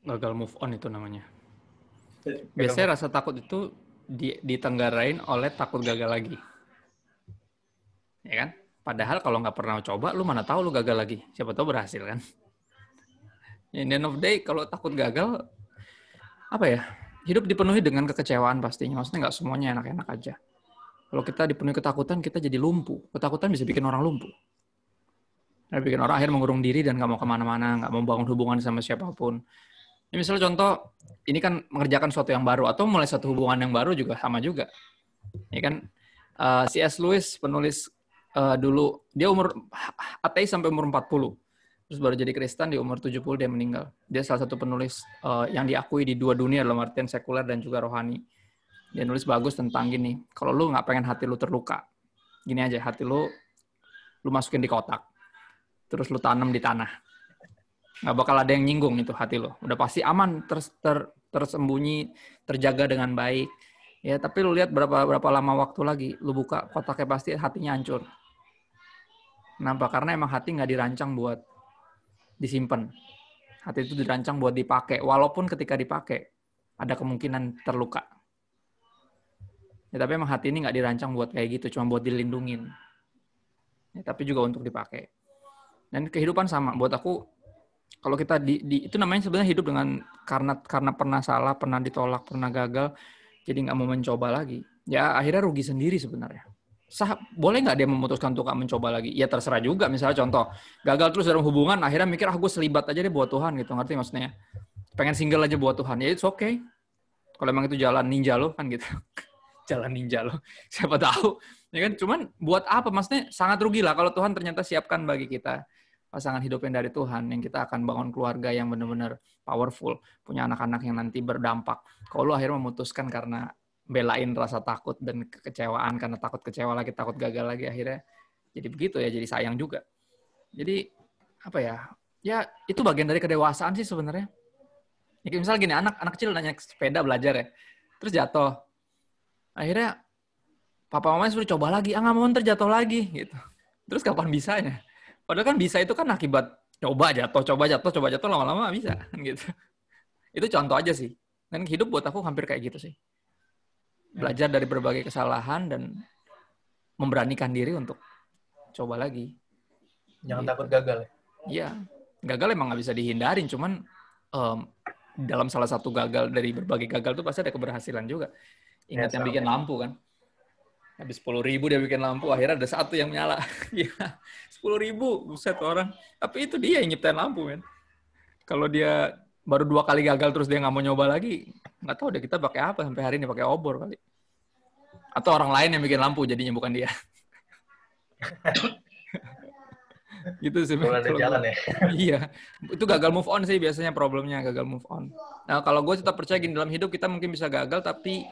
Gagal move on itu namanya. Biasanya rasa takut itu ditenggarain oleh takut gagal lagi. Ya kan? Padahal kalau nggak pernah coba, lu mana tahu lu gagal lagi. Siapa tahu berhasil kan? In the end of the day, kalau takut gagal, apa ya? Hidup dipenuhi dengan kekecewaan pastinya. Maksudnya nggak semuanya enak-enak aja. Kalau kita dipenuhi ketakutan, kita jadi lumpuh. Ketakutan bisa bikin orang lumpuh. Bikin orang akhirnya mengurung diri dan nggak mau kemana-mana, nggak mau bangun hubungan sama siapapun. Ya, misalnya contoh, ini kan mengerjakan sesuatu yang baru, atau mulai satu hubungan yang baru juga sama juga. Ya kan? C.S. Lewis, penulis dulu dia ateis sampai umur 40. Terus baru jadi Kristen di umur 70 dia meninggal. Dia salah satu penulis yang diakui di dua dunia dalam artian sekuler dan juga rohani. Dia nulis bagus tentang gini, kalau lu nggak pengen hati lu terluka, gini aja, hati lu masukin di kotak, terus lu tanam di tanah. Nggak bakal ada yang nyinggung itu hati lu. Udah pasti aman, tersembunyi, terjaga dengan baik. Ya, tapi lu lihat berapa lama waktu lagi, lu buka kotaknya pasti hatinya hancur. Kenapa? Karena emang hati nggak dirancang buat disimpan. Hati itu dirancang buat dipakai. Walaupun ketika dipakai, ada kemungkinan terluka. Ya, tapi emang hati ini nggak dirancang buat kayak gitu, cuma buat dilindungin. Ya, tapi juga untuk dipakai. Dan kehidupan sama. Buat aku, kalau kita itu namanya sebenarnya hidup dengan karena pernah salah, pernah ditolak, pernah gagal, jadi nggak mau mencoba lagi. Ya akhirnya rugi sendiri sebenarnya. Boleh nggak dia memutuskan untuk nggak mencoba lagi? Ya terserah juga. Misalnya contoh, gagal terus dalam hubungan, akhirnya mikir, gue selibat aja deh buat Tuhan gitu. Ngerti maksudnya? Pengen single aja buat Tuhan. Ya it's okay. Kalau emang itu jalan ninja lo kan gitu. Jalan ninja lo. Siapa tahu. Ya kan? Cuman buat apa? Maksudnya sangat rugi lah kalau Tuhan ternyata siapkan bagi kita pasangan hidup yang dari Tuhan, yang kita akan bangun keluarga yang benar-benar powerful, punya anak-anak yang nanti berdampak. Kalau lo akhirnya memutuskan karena belain rasa takut dan kekecewaan, karena takut kecewa lagi, takut gagal lagi, akhirnya jadi begitu ya, jadi sayang juga. Jadi apa ya? Ya itu bagian dari kedewasaan sih sebenarnya. Ya, misal gini, anak kecil naik sepeda belajar ya, terus jatuh. Akhirnya papa mamanya suruh coba lagi, nggak mau terjatuh lagi gitu. Terus kapan bisanya? Padahal kan bisa itu kan akibat coba jatuh, lama-lama bisa gitu. Itu contoh aja sih. Dan hidup buat aku hampir kayak gitu sih. Belajar dari berbagai kesalahan dan memberanikan diri untuk coba lagi. Jangan gitu. takut gagal. Iya, gagal emang nggak bisa dihindarin. Cuman dalam salah satu gagal dari berbagai gagal itu pasti ada keberhasilan juga. Ingat yang bikin lampu kan? Habis 10.000 dia bikin lampu, akhirnya ada satu yang nyala. 10.000, buset orang. Tapi itu dia yang nyiptain lampu kan. Kalau dia baru 2 kali gagal terus dia nggak mau nyoba lagi, nggak tahu deh kita pakai apa sampai hari ini, pakai obor kali. Atau orang lain yang bikin lampu jadinya, bukan dia. Gitu sih. Kalau ada jalan ya. Iya. Itu gagal move on sih biasanya problemnya, gagal move on. Nah kalau gue tetap percaya gini, dalam hidup kita mungkin bisa gagal, tapi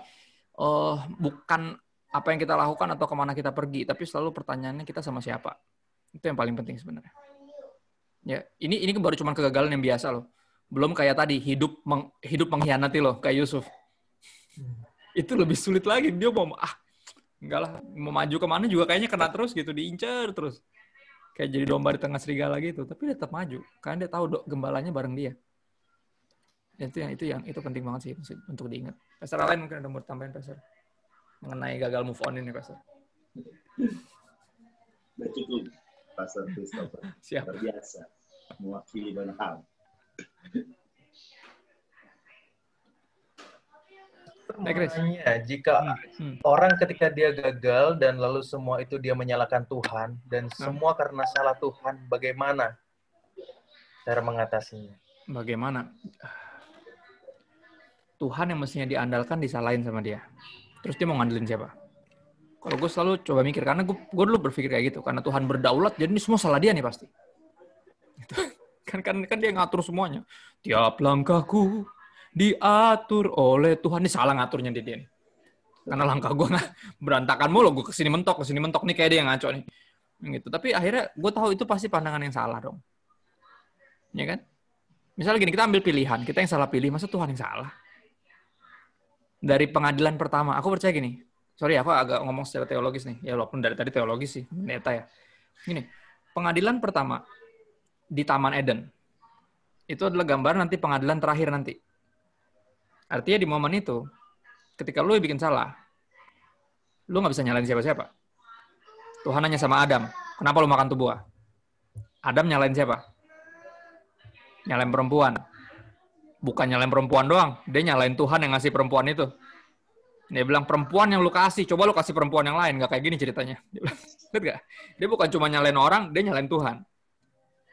bukan apa yang kita lakukan atau kemana kita pergi, tapi selalu pertanyaannya kita sama siapa. Itu yang paling penting sebenarnya. Ya, ini baru cuma kegagalan yang biasa loh. Belum kayak tadi hidup mengkhianati loh, kayak Yusuf. Itu lebih sulit lagi. Dia enggak lah, mau maju kemana juga kayaknya kena terus gitu, diincar terus. Kayak jadi domba di tengah serigala gitu, tapi dia tetap maju karena dia tahu gembalanya bareng dia. Itu penting banget sih untuk diingat. Pastor Alain mungkin ada mau tambahin, Pastor, mengenai gagal move on ini, Pastor. Udah cukup, Pastor Christopher. Siap. Luar biasa. Mewakili banyak hal. Makanya jika orang ketika dia gagal dan lalu semua itu dia menyalahkan Tuhan dan semua karena salah Tuhan, bagaimana cara mengatasinya? Bagaimana? Tuhan yang mestinya diandalkan disalahin sama dia. Terus dia mau ngandelin siapa? Kalau gue selalu coba mikir, karena gue dulu berpikir kayak gitu, karena Tuhan berdaulat, jadi ini semua salah dia nih pasti. Kan dia ngatur semuanya. Tiap langkahku diatur oleh Tuhan. Ini salah ngaturnya dia nih. Karena langkah gue nggak berantakan mulu, gue kesini mentok nih, kayak dia yang ngaco nih. Gitu. Tapi akhirnya gue tahu itu pasti pandangan yang salah dong. Ya kan? Misalnya gini, kita ambil pilihan, kita yang salah pilih, masa Tuhan yang salah? Dari pengadilan pertama, aku percaya gini. Sorry, aku agak ngomong secara teologis nih. Ya walaupun dari tadi teologis sih, pendeta ya. Gini, pengadilan pertama di Taman Eden. Itu adalah gambar nanti pengadilan terakhir nanti. Artinya di momen itu, ketika lu bikin salah, lu nggak bisa nyalain siapa-siapa. Tuhan nanya sama Adam, kenapa lu makan tuh buah? Adam nyalain siapa? Nyalain perempuan. Bukan nyalain perempuan doang, dia nyalain Tuhan yang ngasih perempuan itu. Dia bilang, perempuan yang lu kasih, coba lu kasih perempuan yang lain. Nggak kayak gini ceritanya. Dia bilang, lihat nggak? Dia bukan cuma nyalain orang, dia nyalain Tuhan.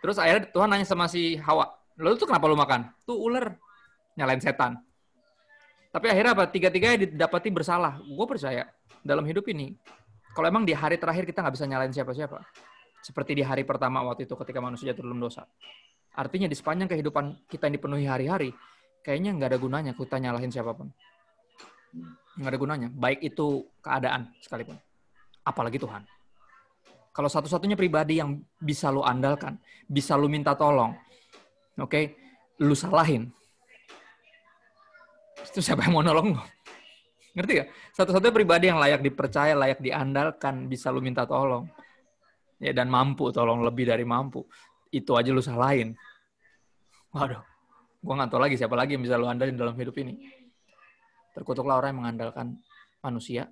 Terus akhirnya Tuhan nanya sama si Hawa, lalu tuh kenapa lu makan? Tuh ular, nyalain setan. Tapi akhirnya apa? Tiga-tiganya didapati bersalah. Gue percaya dalam hidup ini Kalau emang di hari terakhir kita nggak bisa nyalain siapa-siapa, seperti di hari pertama waktu itu ketika manusia jatuh dalam dosa. Artinya di sepanjang kehidupan kita yang dipenuhi hari-hari, kayaknya nggak ada gunanya kita nyalahin siapapun. Nggak ada gunanya, baik itu keadaan sekalipun. Apalagi Tuhan. Kalau satu-satunya pribadi yang bisa lu andalkan, bisa lu minta tolong, oke, lu salahin. Itu siapa yang mau nolong lu? Ngerti gak? Satu-satunya pribadi yang layak dipercaya, layak diandalkan, bisa lu minta tolong. Ya, dan mampu, tolong lebih dari mampu. Itu aja lu salahin. Waduh, gua nggak tahu lagi siapa lagi yang bisa lu andalin dalam hidup ini. Terkutuklah orang yang mengandalkan manusia,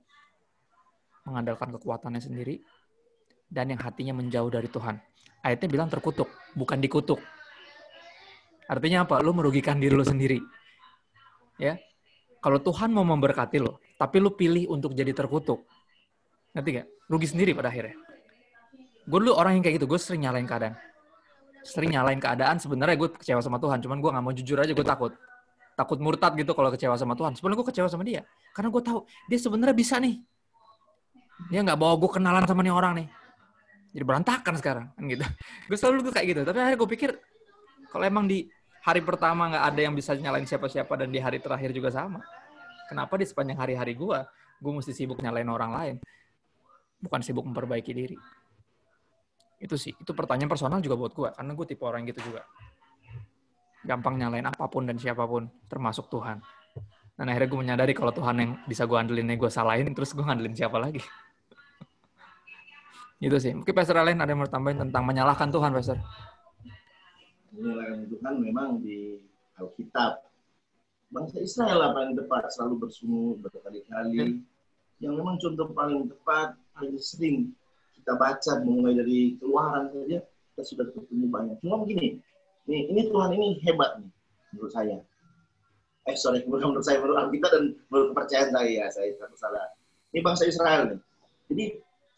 mengandalkan kekuatannya sendiri, dan yang hatinya menjauh dari Tuhan. Ayatnya bilang terkutuk, bukan dikutuk. Artinya apa? Lu merugikan diri lu sendiri. Ya, kalau Tuhan mau memberkati lo, tapi lo pilih untuk jadi terkutuk, ngerti gak? Rugi sendiri pada akhirnya. Gue dulu orang yang kayak gitu, gue sering nyalain keadaan. Sebenarnya gue kecewa sama Tuhan, cuman gue gak mau jujur aja, gue takut. Takut murtad gitu kalau kecewa sama Tuhan. Sebenarnya gue kecewa sama dia. Karena gue tahu, dia sebenarnya bisa nih. Dia gak bawa gue kenalan sama nih orang nih. Jadi berantakan sekarang. Kan gitu. Gue selalu tuh kayak gitu. Tapi akhirnya gue pikir, kalau emang di hari pertama nggak ada yang bisa nyalain siapa-siapa dan di hari terakhir juga sama. Kenapa di sepanjang hari-hari gue mesti sibuk nyalain orang lain, bukan sibuk memperbaiki diri. Itu sih, itu pertanyaan personal juga buat gue, karena gue tipe orang gitu juga. Gampang nyalain apapun dan siapapun, termasuk Tuhan. Dan akhirnya gue menyadari kalau Tuhan yang bisa gue andelin, gue salahin, terus gue ngandelin siapa lagi. Gitu sih. Mungkin Pastor Alain ada yang mau tambahin tentang menyalahkan Tuhan, Pastor? Menyalahkan Tuhan memang di Alkitab. Bangsa Israel lah paling tepat, selalu bersungguh berkali-kali. Yang memang contoh paling tepat, paling sering kita baca mulai dari Keluaran saja, kita sudah ketemu banyak. Cuma begini, ini Tuhan ini hebat nih, menurut saya. Bukan menurut saya, menurut Alkitab dan menurut kepercayaan saya takut salah. Ini bangsa Israel nih. Jadi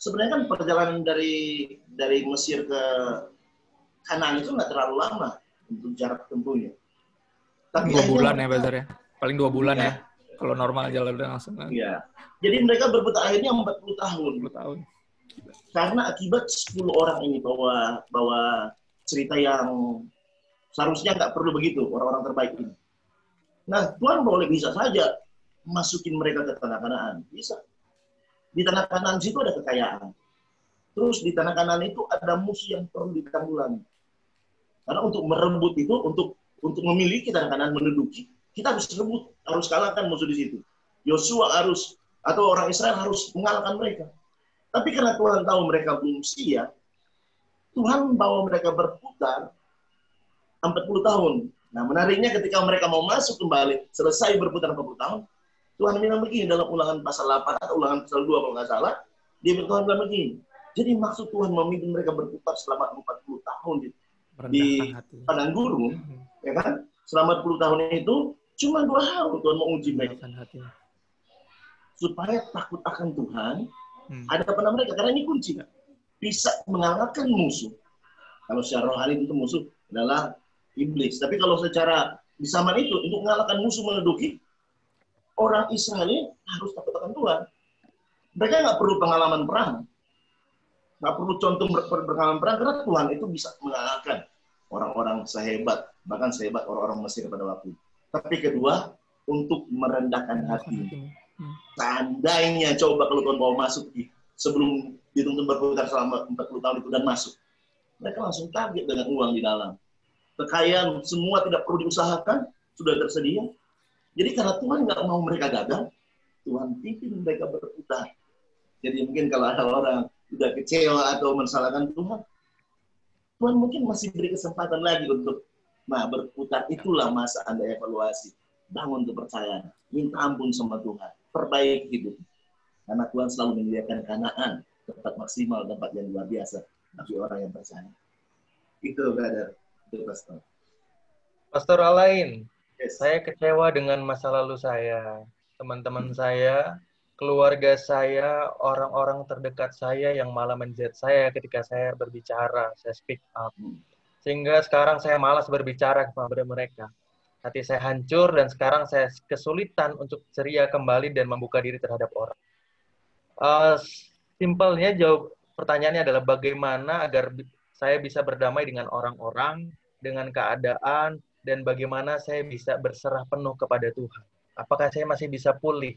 sebenarnya kan perjalanan dari Mesir ke Kanaan itu nggak terlalu lama untuk jarak tempuhnya. Tapi 2 bulan ya, Pastor ya? Paling 2 bulan ya. Kalau normal jalan udah langsung. Iya. Jadi mereka berputar akhirnya 40 tahun. 40 tahun. Karena akibat 10 orang ini bawa cerita yang seharusnya nggak perlu begitu, orang-orang terbaik ini. Nah, Tuhan boleh bisa saja masukin mereka ke tanah Kanaan. Bisa. Di tanah Kanaan situ ada kekayaan. Terus di tanah Kanaan itu ada musuh yang perlu ditanggulangi. Karena untuk merebut itu, untuk memiliki tanah Kanaan, menduduki, kita harus rebut, harus kalahkan musuh di situ. Yosua atau orang Israel harus mengalahkan mereka. Tapi karena Tuhan tahu mereka belum siap, Tuhan bawa mereka berputar 40 tahun. Nah, menariknya ketika mereka mau masuk kembali, selesai berputar 40 tahun, Tuhan bilang begini dalam Ulangan pasal 8 atau Ulangan pasal 2 kalau nggak salah, Tuhan bilang begini. Jadi maksud Tuhan memimpin mereka berputar selama 40 tahun di padang gurun, ya kan? Selama 40 tahun itu cuma 2 hal Tuhan mau uji mereka. Supaya takut akan Tuhan, ada pada mereka. Karena ini kunci. Bisa mengalahkan musuh. Kalau secara rohani itu musuh adalah iblis. Tapi kalau secara di zaman itu, untuk mengalahkan musuh menduduki, orang Israel ini harus takut akan Tuhan. Mereka nggak perlu pengalaman perang. Nggak perlu contoh pengalaman perang, karena Tuhan itu bisa mengalahkan orang-orang sehebat, bahkan sehebat orang-orang Mesir pada waktu itu. Tapi kedua, untuk merendahkan hati. Seandainya coba kalau Tuhan mau masuk sebelum dituntun berputar selama 40 tahun itu dan masuk. Mereka langsung kaget dengan uang di dalam. Kekayaan semua tidak perlu diusahakan, sudah tersedia. Jadi karena Tuhan nggak mau mereka gagal, Tuhan pimpin mereka berputar. Jadi mungkin kalau ada orang sudah kecewa atau mensalahkan Tuhan, Tuhan mungkin masih beri kesempatan lagi untuk berputar. Itulah masa Anda evaluasi. Bangun kepercayaan. Minta ampun sama Tuhan. Perbaiki hidup. Karena Tuhan selalu menyediakan Kanaan. Tempat maksimal, tempat yang luar biasa. Bagi orang yang percaya. Itu, brother. Itu, Pastor. Pastor Alain, Yes. saya kecewa dengan masa lalu saya. Teman-teman saya, keluarga saya, orang-orang terdekat saya yang malah menjudge saya ketika saya berbicara, saya speak up. Sehingga sekarang saya malas berbicara kepada mereka. Hati saya hancur dan sekarang saya kesulitan untuk ceria kembali dan membuka diri terhadap orang. simpelnya jawab pertanyaannya adalah bagaimana agar saya bisa berdamai dengan orang-orang, dengan keadaan, dan bagaimana saya bisa berserah penuh kepada Tuhan. Apakah saya masih bisa pulih?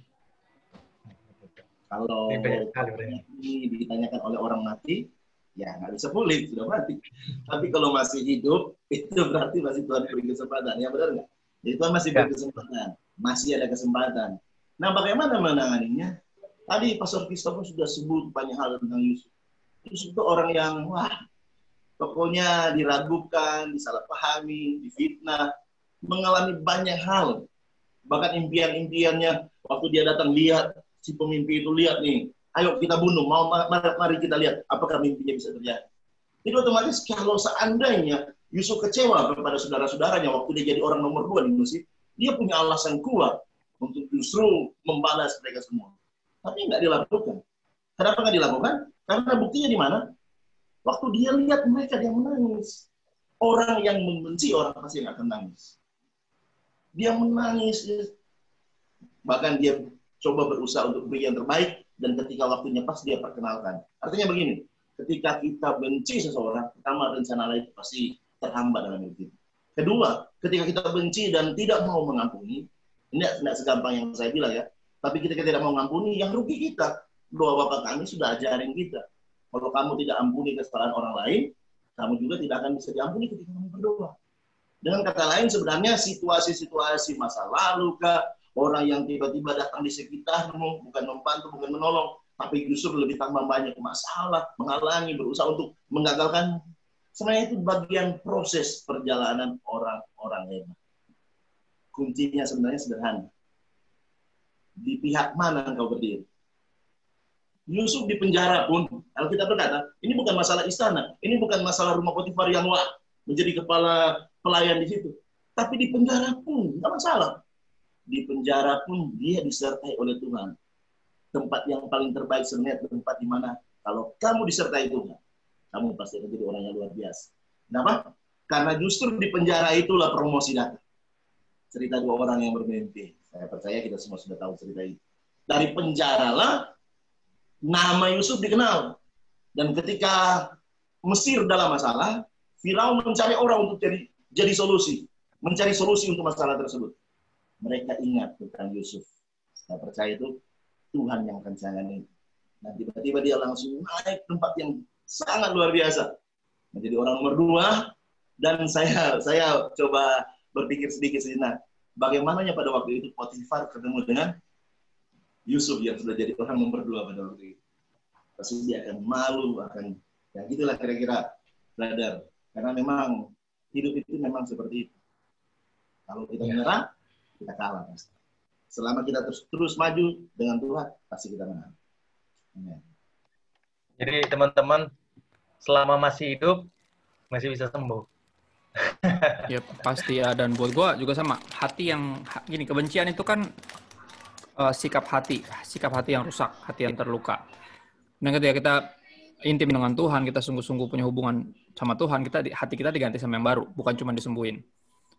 Kalau ini ditanyakan oleh orang mati, ya nggak bisa pulih, sudah mati. Tapi kalau masih hidup, itu berarti masih Tuhan beri kesempatan. Ya benar nggak? Jadi Tuhan masih beri kesempatan. Masih ada kesempatan. Nah, bagaimana menanganinya? Tadi Pastor Christopher sudah sebut banyak hal tentang Yusuf. Yusuf itu orang yang, wah, pokoknya diragukan, disalahpahami, difitnah, mengalami banyak hal. Bahkan impian-impiannya, waktu dia datang lihat, si pemimpi itu lihat nih, ayo kita bunuh, mari kita lihat apakah mimpinya bisa terjadi. Jadi otomatis kalau seandainya Yusuf kecewa kepada saudara-saudaranya waktu dia jadi orang nomor 2 di Mesir, dia punya alasan kuat untuk justru membalas mereka semua. Tapi nggak dilakukan. Kenapa nggak dilakukan? Karena buktinya di mana? Waktu dia lihat mereka, dia menangis. Orang yang membenci orang pasti akan nangis. Dia menangis. Bahkan dia coba berusaha untuk beri yang terbaik, dan ketika waktunya pas dia perkenalkan. Artinya begini, ketika kita benci seseorang, pertama rencana lain pasti terhambat dalam hidup kita. Kedua, ketika kita benci dan tidak mau mengampuni, ini tidak segampang yang saya bilang ya, tapi ketika tidak mau mengampuni, yang rugi kita. Doa Bapa kami sudah ajarin kita. Kalau kamu tidak ampuni kesalahan orang lain, kamu juga tidak akan bisa diampuni ketika kamu berdoa. Dengan kata lain, sebenarnya situasi-situasi masa lalu kah, orang yang tiba-tiba datang di sekitarmu, bukan membantu, bukan menolong, tapi justru lebih tambah banyak masalah, menghalangi, berusaha untuk menggagalkan. Sebenarnya itu bagian proses perjalanan orang-orang hebat. Kuncinya sebenarnya sederhana. Di pihak mana engkau berdiri? Yusuf di penjara pun, Alkitab berkata, ini bukan masalah istana, ini bukan masalah rumah Potifar yang wah, menjadi kepala pelayan di situ. Tapi di penjara pun, nggak masalah. Di penjara pun dia disertai oleh Tuhan. Tempat yang paling terbaik sebenarnya tempat di mana kalau kamu disertai Tuhan, kamu pasti akan jadi orang yang luar biasa. Kenapa? Karena justru di penjara itulah promosi datang. Cerita 2 orang yang bermimpi. Saya percaya kita semua sudah tahu cerita itu. Dari penjara lah nama Yusuf dikenal. Dan ketika Mesir dalam masalah, Firaun mencari orang untuk jadi solusi. Mencari solusi untuk masalah tersebut. Mereka ingat tentang Yusuf. Saya percaya itu Tuhan yang akan tangani. Dan tiba-tiba dia langsung naik tempat yang sangat luar biasa. Menjadi orang nomor 2. Dan saya coba berpikir sedikit sejenak. Bagaimananya pada waktu itu Potifar ketemu dengan Yusuf yang sudah jadi orang nomor 2 pada waktu itu. Pasti dia akan malu, ya gitulah kira-kira, brother. Karena memang hidup itu memang seperti itu. Kalau kita menyerah, kita kalah pasti. Selama kita terus maju dengan Tuhan, pasti kita menang. Amen. Jadi teman-teman, selama masih hidup, masih bisa sembuh. Ya pasti ya, dan buat gue juga sama. Hati yang gini, kebencian itu kan sikap hati yang rusak, hati yang terluka. Dan ketika kita intim dengan Tuhan, kita sungguh-sungguh punya hubungan sama Tuhan, hati kita diganti sama yang baru, bukan cuma disembuhin.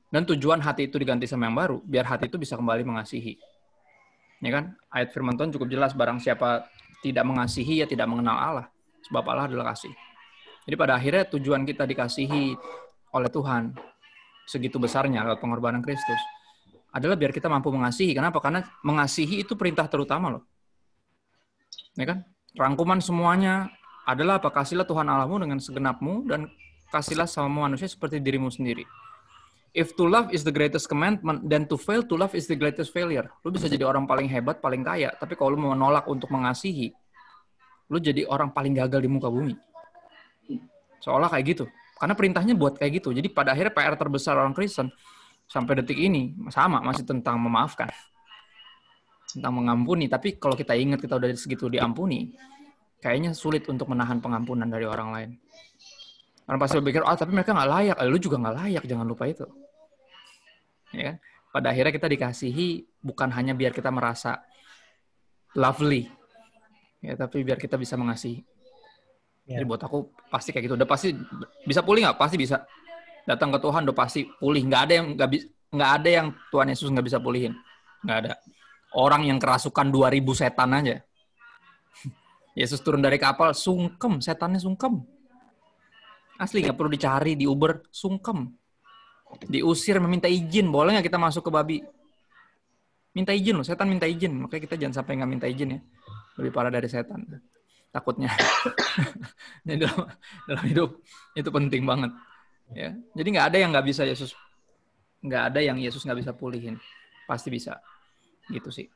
Dan tujuan hati itu diganti sama yang baru, biar hati itu bisa kembali mengasihi. Ya kan? Ayat firman Tuhan cukup jelas, barang siapa tidak mengasihi, ya tidak mengenal Allah. Sebab Allah adalah kasih. Jadi pada akhirnya tujuan kita dikasihi oleh Tuhan, segitu besarnya lewat pengorbanan Kristus, adalah biar kita mampu mengasihi. Kenapa? Karena mengasihi itu perintah terutama loh. Ya kan? Rangkuman semuanya adalah apa? Kasihlah Tuhan Allahmu dengan segenapmu dan kasihlah sama manusia seperti dirimu sendiri. If to love is the greatest commandment, then to fail to love is the greatest failure. Lu bisa jadi orang paling hebat, paling kaya, tapi kalau lu menolak untuk mengasihi, lu jadi orang paling gagal di muka bumi. Seolah kayak gitu. Karena perintahnya buat kayak gitu. Jadi pada akhirnya PR terbesar orang Kristen sampai detik ini sama, masih tentang memaafkan. Tentang mengampuni. Tapi kalau kita ingat kita udah segitu diampuni, kayaknya sulit untuk menahan pengampunan dari orang lain. Karena pasti berpikir, tapi mereka nggak layak. Lu juga nggak layak, jangan lupa itu. Ya kan? Pada akhirnya kita dikasihi bukan hanya biar kita merasa lovely, ya, tapi biar kita bisa mengasihi. Jadi buat aku pasti kayak gitu. Udah pasti bisa pulih nggak? Pasti bisa. Datang ke Tuhan udah pasti pulih. Nggak ada yang Tuhan Yesus nggak bisa pulihin. Nggak ada. Orang yang kerasukan 2000 setan aja, Yesus turun dari kapal, sungkem, setannya sungkem. Asli, nggak perlu dicari di Uber, sungkem. Diusir, meminta izin, boleh nggak kita masuk ke babi? Minta izin loh, setan minta izin. Makanya kita jangan sampai nggak minta izin ya. Lebih parah dari setan. Takutnya. Jadi dalam hidup itu penting banget. Ya. Jadi nggak ada yang nggak bisa Yesus, nggak ada yang Yesus nggak bisa pulihin. Pasti bisa. Gitu sih.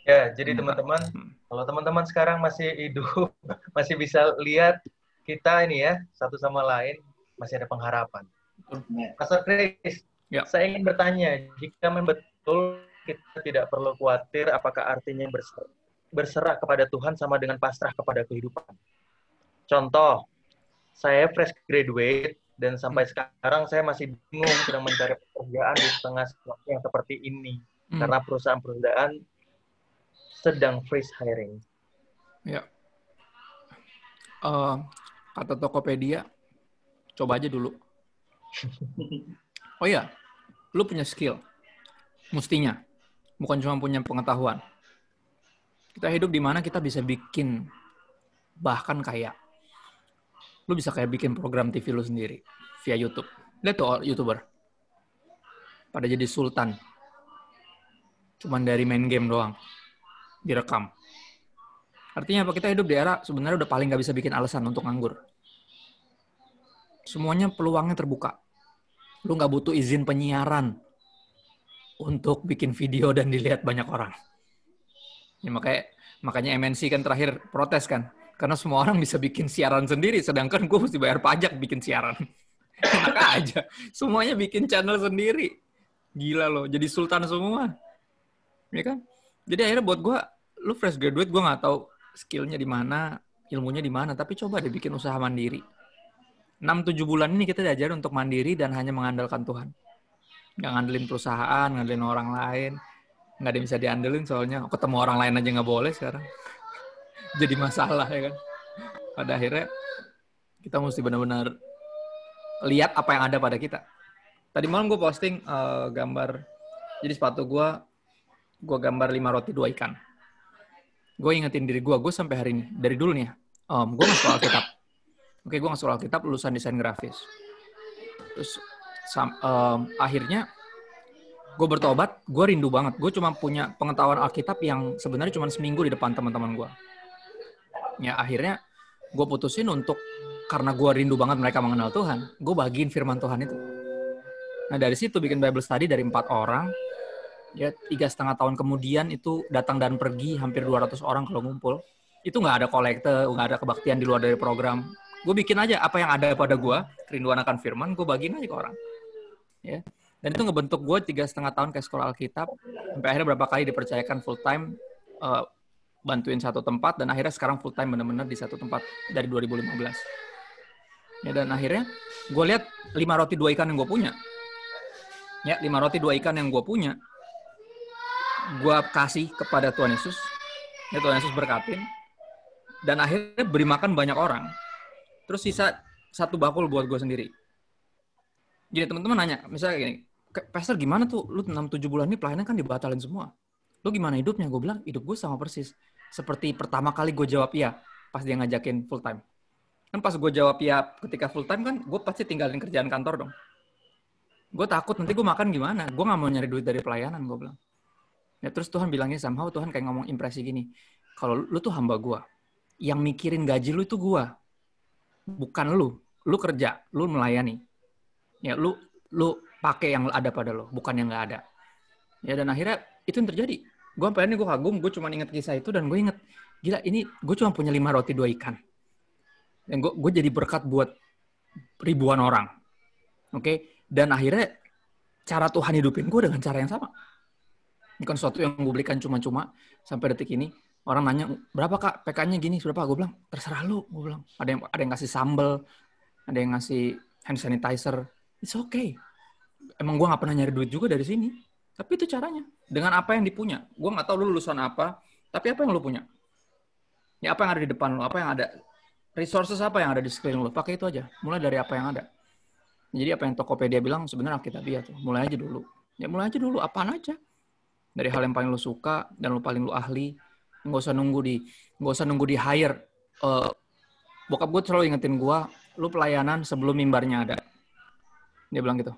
Ya, jadi teman-teman, kalau teman-teman sekarang masih hidup, masih bisa lihat kita ini ya, satu sama lain, masih ada pengharapan. Pastor Chris, ya. Saya ingin bertanya, jika memang betul kita tidak perlu khawatir, apakah artinya berserah kepada Tuhan sama dengan pasrah kepada kehidupan? Contoh, saya fresh graduate, dan sampai sekarang saya masih bingung sedang mencari pekerjaan di tengah situasi yang seperti ini. Karena perusahaan-perusahaan sedang freeze hiring. Ya. Kata Tokopedia, coba aja dulu. Oh iya, lu punya skill. Mestinya. Bukan cuma punya pengetahuan. Kita hidup di mana kita bisa bikin bahkan kayak lu bisa kayak bikin program TV lu sendiri via YouTube. Lihat tuh YouTuber. Pada jadi sultan. Cuman dari main game doang. Direkam. Artinya apa? Kita hidup di era sebenarnya udah paling nggak bisa bikin alasan untuk nganggur. Semuanya peluangnya terbuka. Lu nggak butuh izin penyiaran untuk bikin video dan dilihat banyak orang. Ya, makanya MNC kan terakhir protes kan. Karena semua orang bisa bikin siaran sendiri, sedangkan gue mesti bayar pajak bikin siaran. Enak aja. Semuanya bikin channel sendiri. Gila loh, jadi sultan semua. Ya kan? Jadi akhirnya buat gue, lu fresh graduate, gue nggak tahu skillnya di mana, ilmunya di mana, tapi coba deh bikin usaha mandiri. 6-7 bulan ini kita diajarin untuk mandiri dan hanya mengandalkan Tuhan. Nggak ngandelin perusahaan, ngandelin orang lain. Nggak ada yang bisa diandelin soalnya. Ketemu orang lain aja nggak boleh sekarang. Jadi masalah ya kan. Pada akhirnya kita mesti benar-benar lihat apa yang ada pada kita. Tadi malam gue posting gambar. Jadi sepatu gue gambar 5 roti 2 ikan. Gue ingetin diri gue sampai hari ini. Dari dulu nih ya. Gue nggak sekolah Alkitab. Oke, gue nggak sekolah Alkitab, lulusan desain grafis. Terus akhirnya gue bertobat, gue rindu banget. Gue cuma punya pengetahuan Alkitab yang sebenarnya cuma seminggu di depan teman-teman gue. Ya akhirnya gue putusin untuk, karena gue rindu banget mereka mengenal Tuhan, gue bagiin firman Tuhan itu. Nah dari situ bikin Bible study dari 4 orang. Ya 3,5 tahun kemudian itu datang dan pergi hampir 200 orang kalau ngumpul. Itu nggak ada kolekte, nggak ada kebaktian di luar dari program. Gue bikin aja apa yang ada pada gue, kerinduan akan firman, gue bagiin aja ke orang. Ya. Dan itu ngebentuk gue 3,5 tahun kayak sekolah Alkitab, sampai akhirnya berapa kali dipercayakan full time, bantuin satu tempat, dan akhirnya sekarang full time benar-benar di satu tempat dari 2015. Ya, dan akhirnya gue lihat 5 roti 2 ikan yang gue punya. Ya, 5 roti 2 ikan yang gue punya, gue kasih kepada Tuhan Yesus. Ya, Tuhan Yesus berkatin. Dan akhirnya beri makan banyak orang. Terus sisa 1 bakul buat gue sendiri. Jadi teman-teman nanya, misalnya gini, Pastor gimana tuh, lu 6-7 bulan ini pelayanan kan dibatalin semua. Lu gimana hidupnya? Gue bilang, hidup gue sama persis. Seperti pertama kali gue jawab iya, pas dia ngajakin full time. Kan pas gue jawab iya ketika full time kan, gue pasti tinggalin kerjaan kantor dong. Gue takut nanti gue makan gimana. Gue gak mau nyari duit dari pelayanan, gue bilang. Ya terus Tuhan bilangnya somehow, Tuhan kayak ngomong impresi gini, kalau lu tuh hamba gue, yang mikirin gaji lu itu gue. Bukan lu kerja, lu melayani. Ya, lu pakai yang ada pada lo, bukan yang nggak ada. Ya, dan akhirnya itu yang terjadi. Gue sampai ini gue kagum, gue cuma inget kisah itu dan gue inget, gila ini gue cuma punya 5 roti 2 ikan. Dan gue jadi berkat buat ribuan orang. Oke? Dan akhirnya cara Tuhan hidupin gue dengan cara yang sama. Bukan sesuatu yang gue belikan cuma-cuma sampai detik ini. Orang nanya, berapa kak PK-nya gini, berapa? Gue bilang, terserah lu. Gue bilang, ada yang ngasih sambal, ada yang ngasih hand sanitizer. It's okay. Emang gue gak pernah nyari duit juga dari sini. Tapi itu caranya. Dengan apa yang dipunya. Gue gak tahu lu lulusan apa, tapi apa yang lu punya. Ya apa yang ada di depan lu, apa yang ada. Resources apa yang ada di sekeliling lu. Pakai itu aja. Mulai dari apa yang ada. Jadi apa yang Tokopedia bilang sebenarnya Alkitabiah tuh. Mulai aja dulu. Ya mulai aja dulu, apaan aja. Dari hal yang paling lu suka, dan lu paling lu ahli. Gak usah nunggu di hire bokap gue selalu ingetin gue, lu pelayanan sebelum mimbarnya ada. Dia bilang gitu.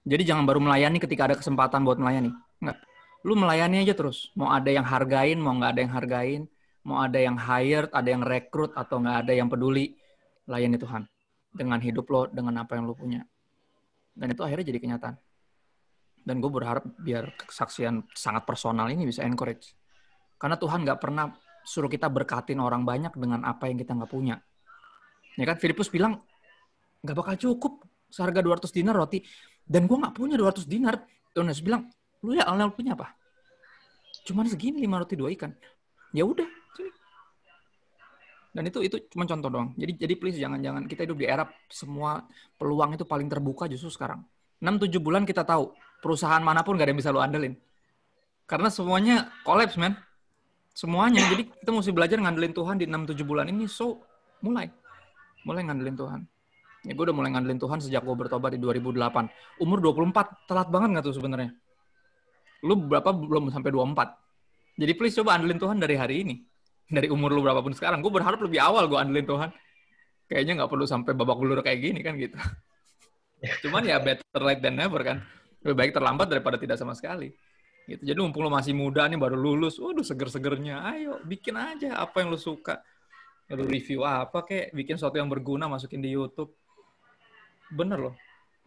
Jadi jangan baru melayani ketika ada kesempatan buat melayani. Enggak. Lu melayani aja terus. Mau ada yang hargain, mau nggak ada yang hargain. Mau ada yang hired, ada yang rekrut, atau nggak ada yang peduli. Layani Tuhan. Dengan hidup lo, dengan apa yang lo punya. Dan itu akhirnya jadi kenyataan. Dan gue berharap biar kesaksian sangat personal ini bisa encourage. Karena Tuhan nggak pernah suruh kita berkatin orang banyak dengan apa yang kita nggak punya. Ya kan, Filipus bilang, nggak bakal cukup seharga 200 dinar roti. Dan gue nggak punya 200 dinar. Tunas bilang, lu ya Alnel punya apa? Cuman segini 5 roti 2 ikan. Ya udah, sini. Dan itu cuma contoh doang. Jadi please jangan kita hidup di era semua peluang itu paling terbuka justru sekarang. 6-7 bulan kita tahu perusahaan manapun gak ada yang bisa lu andelin. Karena semuanya collapse, man. Semuanya. Jadi kita mesti belajar ngandelin Tuhan di 6-7 bulan ini. So, mulai ngandelin Tuhan. Ya, gue udah mulai ngandelin Tuhan sejak gue bertobat di 2008. Umur 24, telat banget gak tuh sebenarnya? Lu berapa belum sampai 24. Jadi please coba andelin Tuhan dari hari ini. Dari umur lu berapapun sekarang. Gue berharap lebih awal gue andelin Tuhan. Kayaknya gak perlu sampai babak belur kayak gini kan gitu. Cuman ya better late than never kan. Lebih baik terlambat daripada tidak sama sekali. Gitu. Jadi mumpung lu masih muda nih baru lulus. Waduh seger-segernya. Ayo bikin aja apa yang lu suka. Lu review apa kayak. Bikin sesuatu yang berguna masukin di YouTube. Bener loh.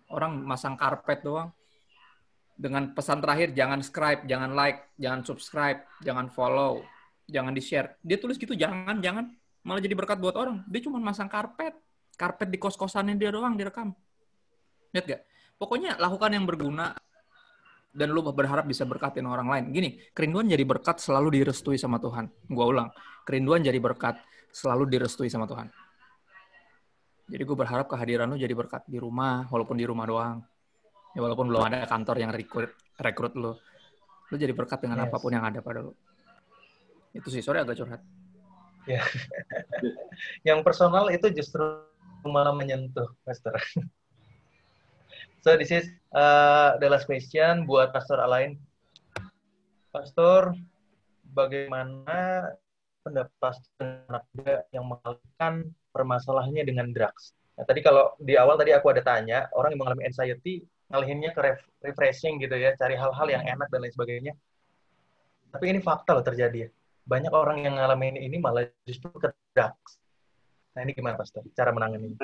Orang masang karpet doang. Dengan pesan terakhir, jangan subscribe, jangan like, jangan subscribe, jangan follow, jangan di-share. Dia tulis gitu, jangan. Malah jadi berkat buat orang. Dia cuma masang karpet. Karpet di kos-kosannya dia doang direkam. Lihat gak? Pokoknya lakukan yang berguna dan lu berharap bisa berkatin orang lain. Gini, kerinduan jadi berkat selalu direstui sama Tuhan. Gua ulang. Kerinduan jadi berkat selalu direstui sama Tuhan. Jadi gue berharap kehadiran lu jadi berkat di rumah, walaupun di rumah doang. Ya walaupun belum ada kantor yang rekrut lu jadi berkat dengan apapun yang ada pada lu. Itu sih, sorry agak curhat. Ya. Yang personal itu justru malah menyentuh, Pastor. So this is the last question buat Pastor Alain. Pastor, bagaimana pendapat Pastor anak muda yang mengalihkan permasalahannya dengan drugs? Nah, tadi kalau di awal tadi aku ada tanya, orang yang mengalami anxiety ngalihinnya ke refreshing gitu ya, cari hal-hal yang enak dan lain sebagainya. Tapi ini fakta loh terjadi ya. Banyak orang yang ngalamin ini malah justru ke drugs. Nah ini gimana Pastor, cara menangani?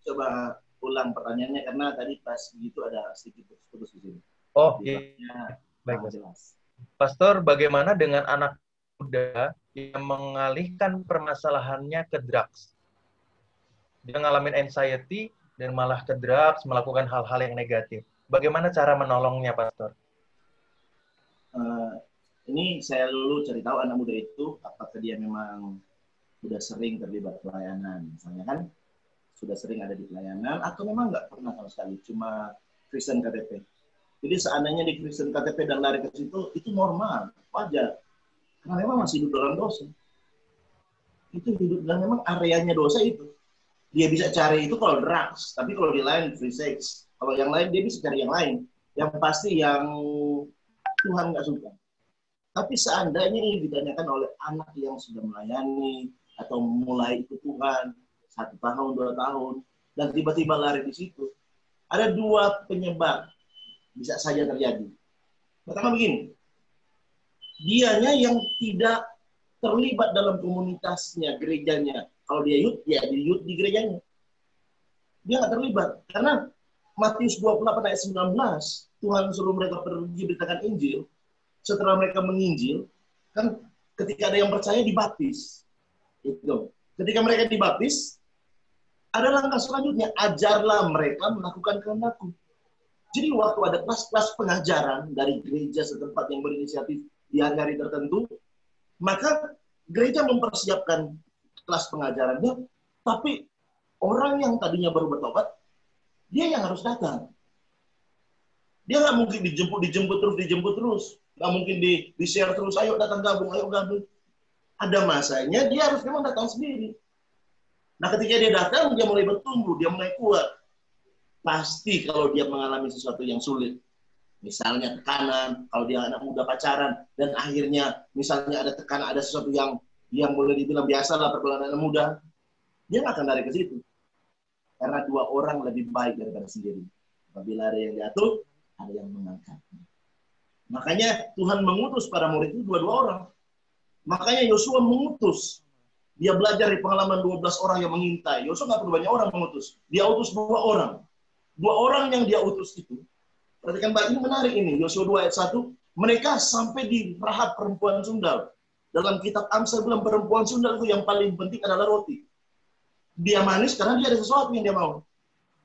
Coba ulang pertanyaannya karena tadi pas begitu ada sedikit putus di sini. Oh iya, baik jelas. Pastor, bagaimana dengan anak muda yang mengalihkan permasalahannya ke drugs? Dia ngalamin anxiety dan malah ke drugs, melakukan hal-hal yang negatif. Bagaimana cara menolongnya, Pastor? Ini saya dulu cari tahu anak muda itu apakah dia memang sudah sering terlibat pelayanan, misalnya kan sudah sering ada di pelayanan atau memang nggak pernah sama sekali, cuma Kristen KTP. Jadi seandainya di Kristen KTP dan lari ke situ, itu normal, wajar. Karena memang masih hidup dalam dosa. Itu hidup dan memang areanya dosa itu. Dia bisa cari itu kalau drugs, tapi kalau di lain free sex. Kalau yang lain dia bisa cari yang lain. Yang pasti yang Tuhan nggak suka. Tapi seandainya ini ditanyakan oleh anak yang sudah melayani atau mulai ikut Tuhan 1 tahun, 2 tahun, dan tiba-tiba lari di situ, ada 2 penyebab bisa saja terjadi. Pertama begini, dianya yang tidak terlibat dalam komunitasnya, gerejanya. Kalau dia youth, ya di youth di gerejanya. Dia nggak terlibat. Karena Matius 28 ayat 19, Tuhan suruh mereka pergi beritakan Injil. Setelah mereka menginjil, kan ketika ada yang percaya dibaptis. Itu. Ketika mereka dibaptis, ada langkah selanjutnya, ajarlah mereka melakukan kehendak-Ku. Jadi waktu ada kelas-kelas pengajaran dari gereja setempat yang berinisiatif di hari-hari tertentu, maka gereja mempersiapkan kelas pengajarannya, tapi orang yang tadinya baru bertobat, dia yang harus datang. Dia nggak mungkin dijemput terus. Nggak mungkin di-share terus, ayo datang gabung. Ada masanya, dia harus memang datang sendiri. Nah ketika dia datang, dia mulai bertumbuh, dia mulai kuat. Pasti kalau dia mengalami sesuatu yang sulit, misalnya tekanan, kalau dia anak muda pacaran, dan akhirnya misalnya ada tekanan, ada sesuatu yang yang boleh dibilang biasalah pergaulan anak muda, dia nggak akan lari ke situ. Karena 2 orang lebih baik daripada sendiri. Apabila ada yang jatuh, ada yang mengangkat. Makanya Tuhan mengutus para murid itu 2 orang. Makanya Yosua mengutus. Dia belajar di pengalaman 12 orang yang mengintai. Yosua nggak perlu banyak orang mengutus. Dia utus 2 orang. 2 orang yang dia utus itu. Perhatikan baik, ini menarik ini. Yosua 2 ayat 1. Mereka sampai di Rahab perempuan sundal. Dalam kitab Amsal bilang perempuan sundal itu yang paling penting adalah roti. Dia manis karena dia ada sesuatu yang dia mau.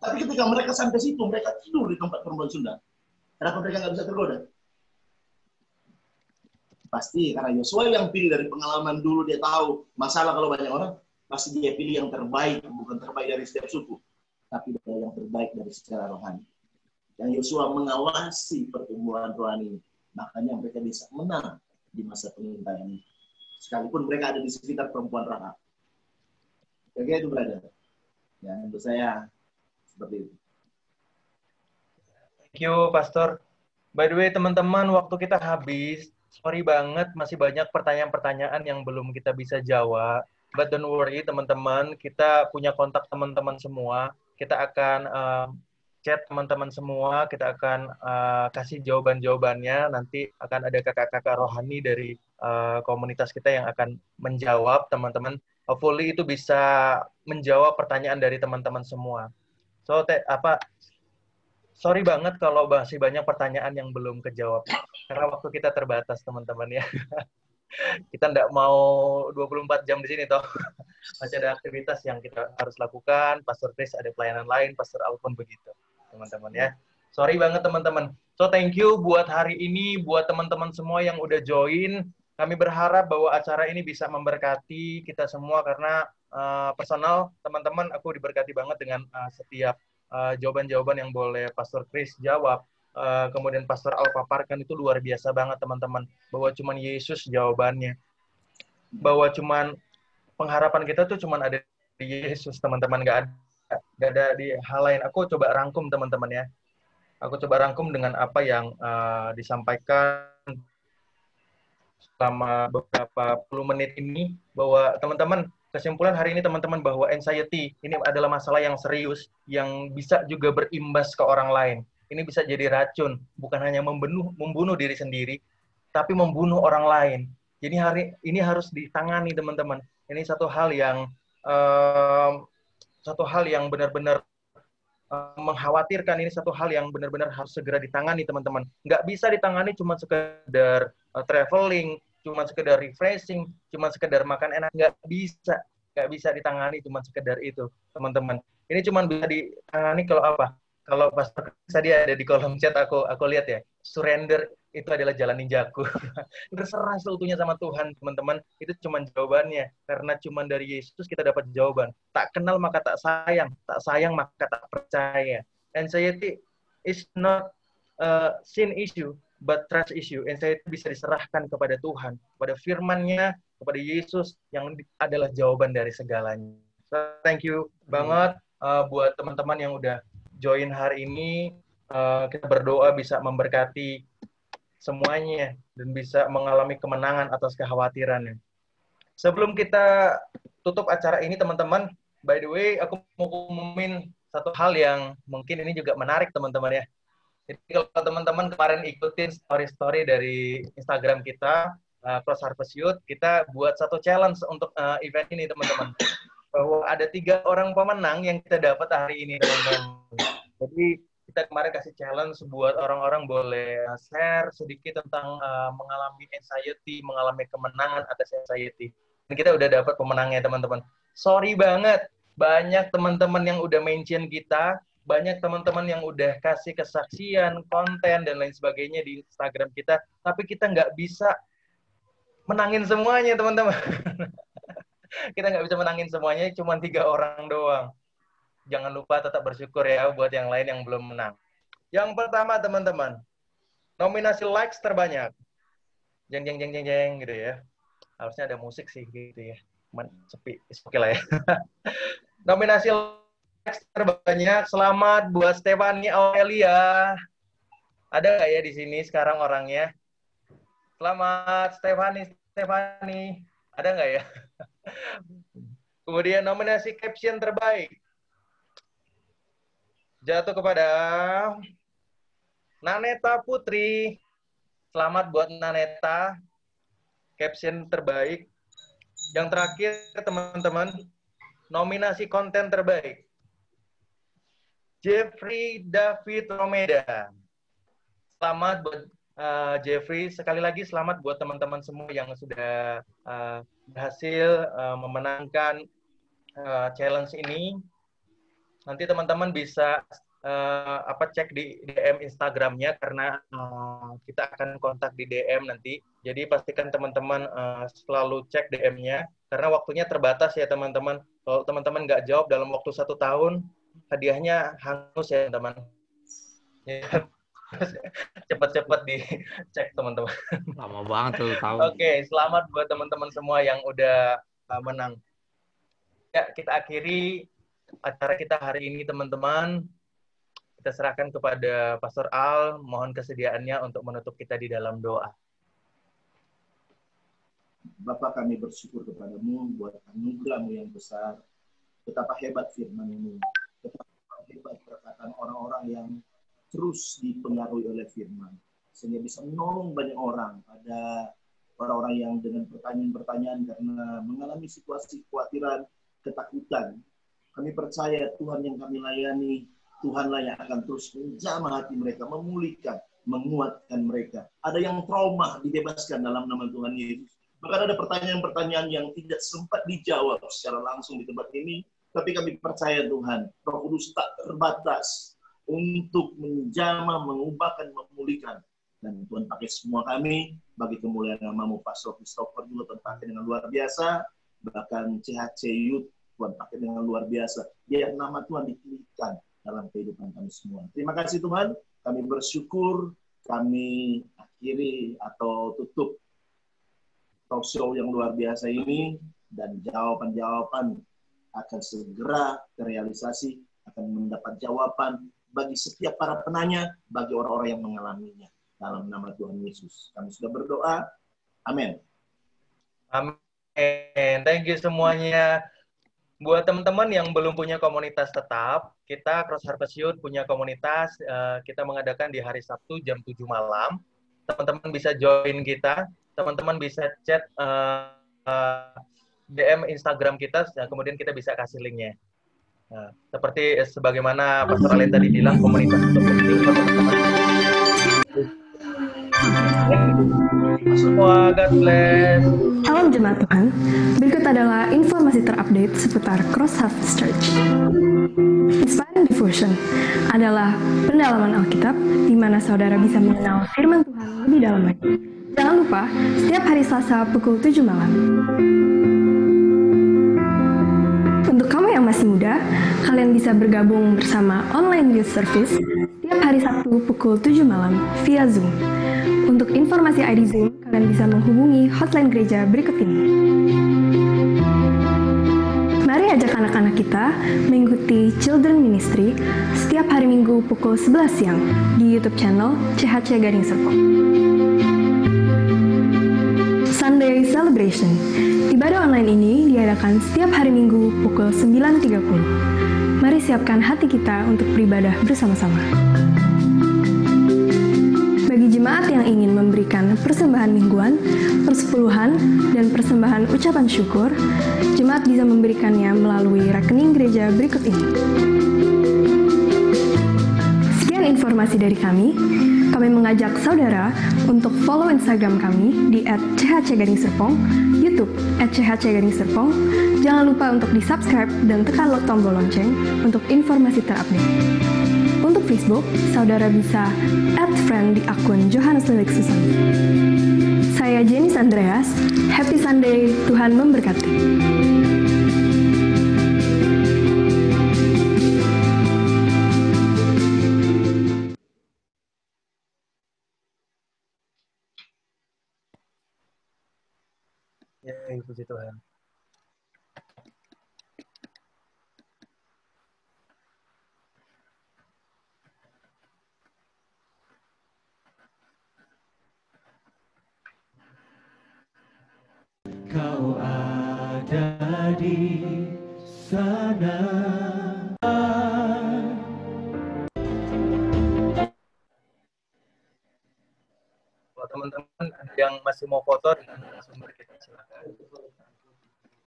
Tapi ketika mereka sampai situ, mereka tidur di tempat perempuan sundal. Kenapa mereka nggak bisa tergoda? Pasti karena Yosua yang pilih dari pengalaman dulu, dia tahu masalah kalau banyak orang, pasti dia pilih yang terbaik, bukan terbaik dari setiap suku, tapi yang terbaik dari secara rohani. Dan Yosua mengawasi pertumbuhan rohani ini. Makanya mereka bisa menang di masa pengintaian ini. Sekalipun mereka ada di sekitar perempuan Rahab. Kayak itu berada. Ya, untuk saya seperti itu. Thank you, Pastor. By the way, teman-teman, waktu kita habis. Sorry banget, masih banyak pertanyaan-pertanyaan yang belum kita bisa jawab. But don't worry, teman-teman. Kita punya kontak teman-teman semua. Kita akan chat teman-teman semua. Kita akan kasih jawaban-jawabannya. Nanti akan ada kakak-kakak rohani dari komunitas kita yang akan menjawab, teman-teman. Hopefully itu bisa menjawab pertanyaan dari teman-teman semua. So, sorry banget kalau masih banyak pertanyaan yang belum kejawab. Karena waktu kita terbatas, teman-teman ya. Kita nggak mau 24 jam di sini, toh. Masih ada aktivitas yang kita harus lakukan. Pastor Chris ada pelayanan lain, Pastor Alfon begitu, teman-teman ya. Sorry banget, teman-teman. So, thank you buat hari ini, buat teman-teman semua yang udah join. Kami berharap bahwa acara ini bisa memberkati kita semua karena personal, teman-teman, aku diberkati banget dengan setiap jawaban-jawaban yang boleh Pastor Chris jawab. Kemudian Pastor Al paparkan itu luar biasa banget, teman-teman. Bahwa cuman Yesus jawabannya. Bahwa cuman pengharapan kita tuh cuman ada di Yesus, teman-teman. Nggak ada di hal lain. Aku coba rangkum, teman-teman ya. Aku coba rangkum dengan apa yang disampaikan selama beberapa puluh menit ini, bahwa teman-teman, kesimpulan hari ini teman-teman, bahwa anxiety ini adalah masalah yang serius, yang bisa juga berimbas ke orang lain. Ini bisa jadi racun, bukan hanya membunuh diri sendiri, tapi membunuh orang lain. Jadi hari ini harus ditangani, teman-teman. Ini satu hal yang benar-benar mengkhawatirkan. Ini satu hal yang benar-benar harus segera ditangani, teman-teman. Nggak bisa ditangani cuma sekedar traveling, cuma sekedar refreshing, cuma sekedar makan enak. Nggak bisa ditangani cuma sekedar itu, teman-teman. Ini cuma bisa ditangani kalau apa? Kalau pas tadi ada di kolom chat aku lihat ya, surrender itu adalah jalan ninjaku. Berserah seutuhnya sama Tuhan, teman-teman. Itu cuma jawabannya. Karena cuma dari Yesus kita dapat jawaban. Tak kenal maka tak sayang maka tak percaya. Anxiety is not a sin issue, but trust issue. Anxiety bisa diserahkan kepada Tuhan, kepada firman-Nya, kepada Yesus yang adalah jawaban dari segalanya. So, thank you banget buat teman-teman yang udah join hari ini. Kita berdoa bisa memberkati semuanya dan bisa mengalami kemenangan atas kekhawatirannya. Sebelum kita tutup acara ini, teman-teman, by the way, aku mau ngumumin satu hal yang mungkin ini juga menarik, teman-teman ya. Jadi kalau teman-teman kemarin ikutin story-story dari Instagram kita, Cross Harvest Youth, kita buat satu challenge untuk event ini, teman-teman. Bahwa ada 3 orang pemenang yang kita dapat hari ini, teman-teman. Jadi kita kemarin kasih challenge buat orang-orang boleh share sedikit tentang mengalami anxiety, mengalami kemenangan atas anxiety. Dan kita udah dapat pemenangnya, teman-teman. Sorry banget, banyak teman-teman yang udah mention kita, banyak teman-teman yang udah kasih kesaksian, konten, dan lain sebagainya di Instagram kita, tapi kita nggak bisa menangin semuanya, teman-teman. Kita nggak bisa menangin semuanya, cuma 3 orang doang. Jangan lupa tetap bersyukur ya buat yang lain yang belum menang. Yang pertama, teman-teman, nominasi likes terbanyak. Jeng gitu ya. Harusnya ada musik sih gitu ya. Cuman sepi, oke lah ya. Nominasi likes terbanyak, selamat buat Stefani Aurelia. Ada nggak ya di sini sekarang orangnya? Selamat Stefani. Ada nggak ya? Kemudian nominasi caption terbaik jatuh kepada Naneta Putri. Selamat buat Naneta. Caption terbaik. Yang terakhir, teman-teman, nominasi konten terbaik. Jeffrey David Romeda. Selamat buat Jeffrey. Sekali lagi selamat buat teman-teman semua yang sudah berhasil memenangkan challenge ini. Nanti teman-teman bisa cek di DM Instagramnya karena kita akan kontak di DM nanti. Jadi pastikan teman-teman selalu cek DM-nya karena waktunya terbatas ya teman-teman. Kalau teman-teman nggak jawab dalam waktu 1 tahun, hadiahnya hangus ya teman-teman. Cepat-cepat dicek teman-teman. Lama banget tuh tahu. Oke, selamat buat teman-teman semua yang udah menang. Ya, kita akhiri acara kita hari ini teman-teman. Kita serahkan kepada Pastor Al, mohon kesediaannya untuk menutup kita di dalam doa. Bapa, kami bersyukur kepadamu buat anugerah-Mu yang besar. Betapa hebat firman-Mu. Betapa hebat perkataan orang-orang yang terus dipengaruhi oleh firman. Sehingga bisa menolong banyak orang. Ada orang-orang yang dengan pertanyaan-pertanyaan karena mengalami situasi kekhawatiran, ketakutan. Kami percaya Tuhan yang kami layani, Tuhanlah yang akan terus menjamah hati mereka, memulihkan, menguatkan mereka. Ada yang trauma dibebaskan dalam nama Tuhan Yesus. Bahkan ada pertanyaan-pertanyaan yang tidak sempat dijawab secara langsung di tempat ini. Tapi kami percaya Tuhan, Roh Kudus tak terbatas untuk menjamah, mengubahkan, memulihkan. Dan Tuhan pakai semua kami bagi kemuliaan nama-Mu. Pastor Christopher juga Tuhan pakai dengan luar biasa. Bahkan CHC Youth Tuhan pakai dengan luar biasa. Biar nama Tuhan dipilihkan dalam kehidupan kami semua. Terima kasih Tuhan. Kami bersyukur. Kami akhiri atau tutup talk show yang luar biasa ini. Dan jawaban-jawaban akan segera terrealisasi. Akan mendapat jawaban bagi setiap para penanya. Bagi orang-orang yang mengalaminya. Dalam nama Tuhan Yesus. Kami sudah berdoa. Amin. Amin. Thank you semuanya. Buat teman-teman yang belum punya komunitas tetap, kita Cross Harvest Youth punya komunitas, kita mengadakan di hari Sabtu jam 7 malam. Teman-teman bisa join kita, teman-teman bisa chat DM Instagram kita, kemudian kita bisa kasih linknya. Nah, seperti sebagaimana Pastor Alen tadi bilang, komunitas itu penting buat teman-teman. Semua, God bless. Salam jemaat Tuhan, berikut adalah informasi terupdate seputar Cross Harvest Church. Inspiring Devotion adalah pendalaman Alkitab di mana saudara bisa mengenal firman Tuhan lebih dalam lagi. Jangan lupa, setiap hari Selasa pukul 7 malam. Untuk kamu yang masih muda, kalian bisa bergabung bersama online youth service setiap hari Sabtu pukul 7 malam via Zoom. Untuk informasi ID Zoom, kalian bisa menghubungi hotline gereja berikut ini. Mari ajak anak-anak kita mengikuti Children Ministry setiap hari Minggu pukul 11 siang di YouTube channel CHC Gading Serpong. Sunday Celebration. Ibadah online ini diadakan setiap hari Minggu pukul 9.30. Mari siapkan hati kita untuk beribadah bersama-sama. Bagi jemaat yang ingin memberikan persembahan mingguan, persepuluhan, dan persembahan ucapan syukur, jemaat bisa memberikannya melalui rekening gereja berikut ini. Sekian informasi dari kami. Kami mengajak saudara untuk follow Instagram kami di @chcgadingserpong, YouTube @chcgadingserpong. Jangan lupa untuk di-subscribe dan tekan tombol lonceng untuk informasi terupdate. Untuk Facebook, saudara bisa @friend di akun Johannes Lilik Susanti. Saya Jenis Andreas. Happy Sunday, Tuhan memberkati. Ya, puji Tuhan. Kau ada di sana. Kalau teman-teman yang masih mau foto dengan sumber kita, silakan.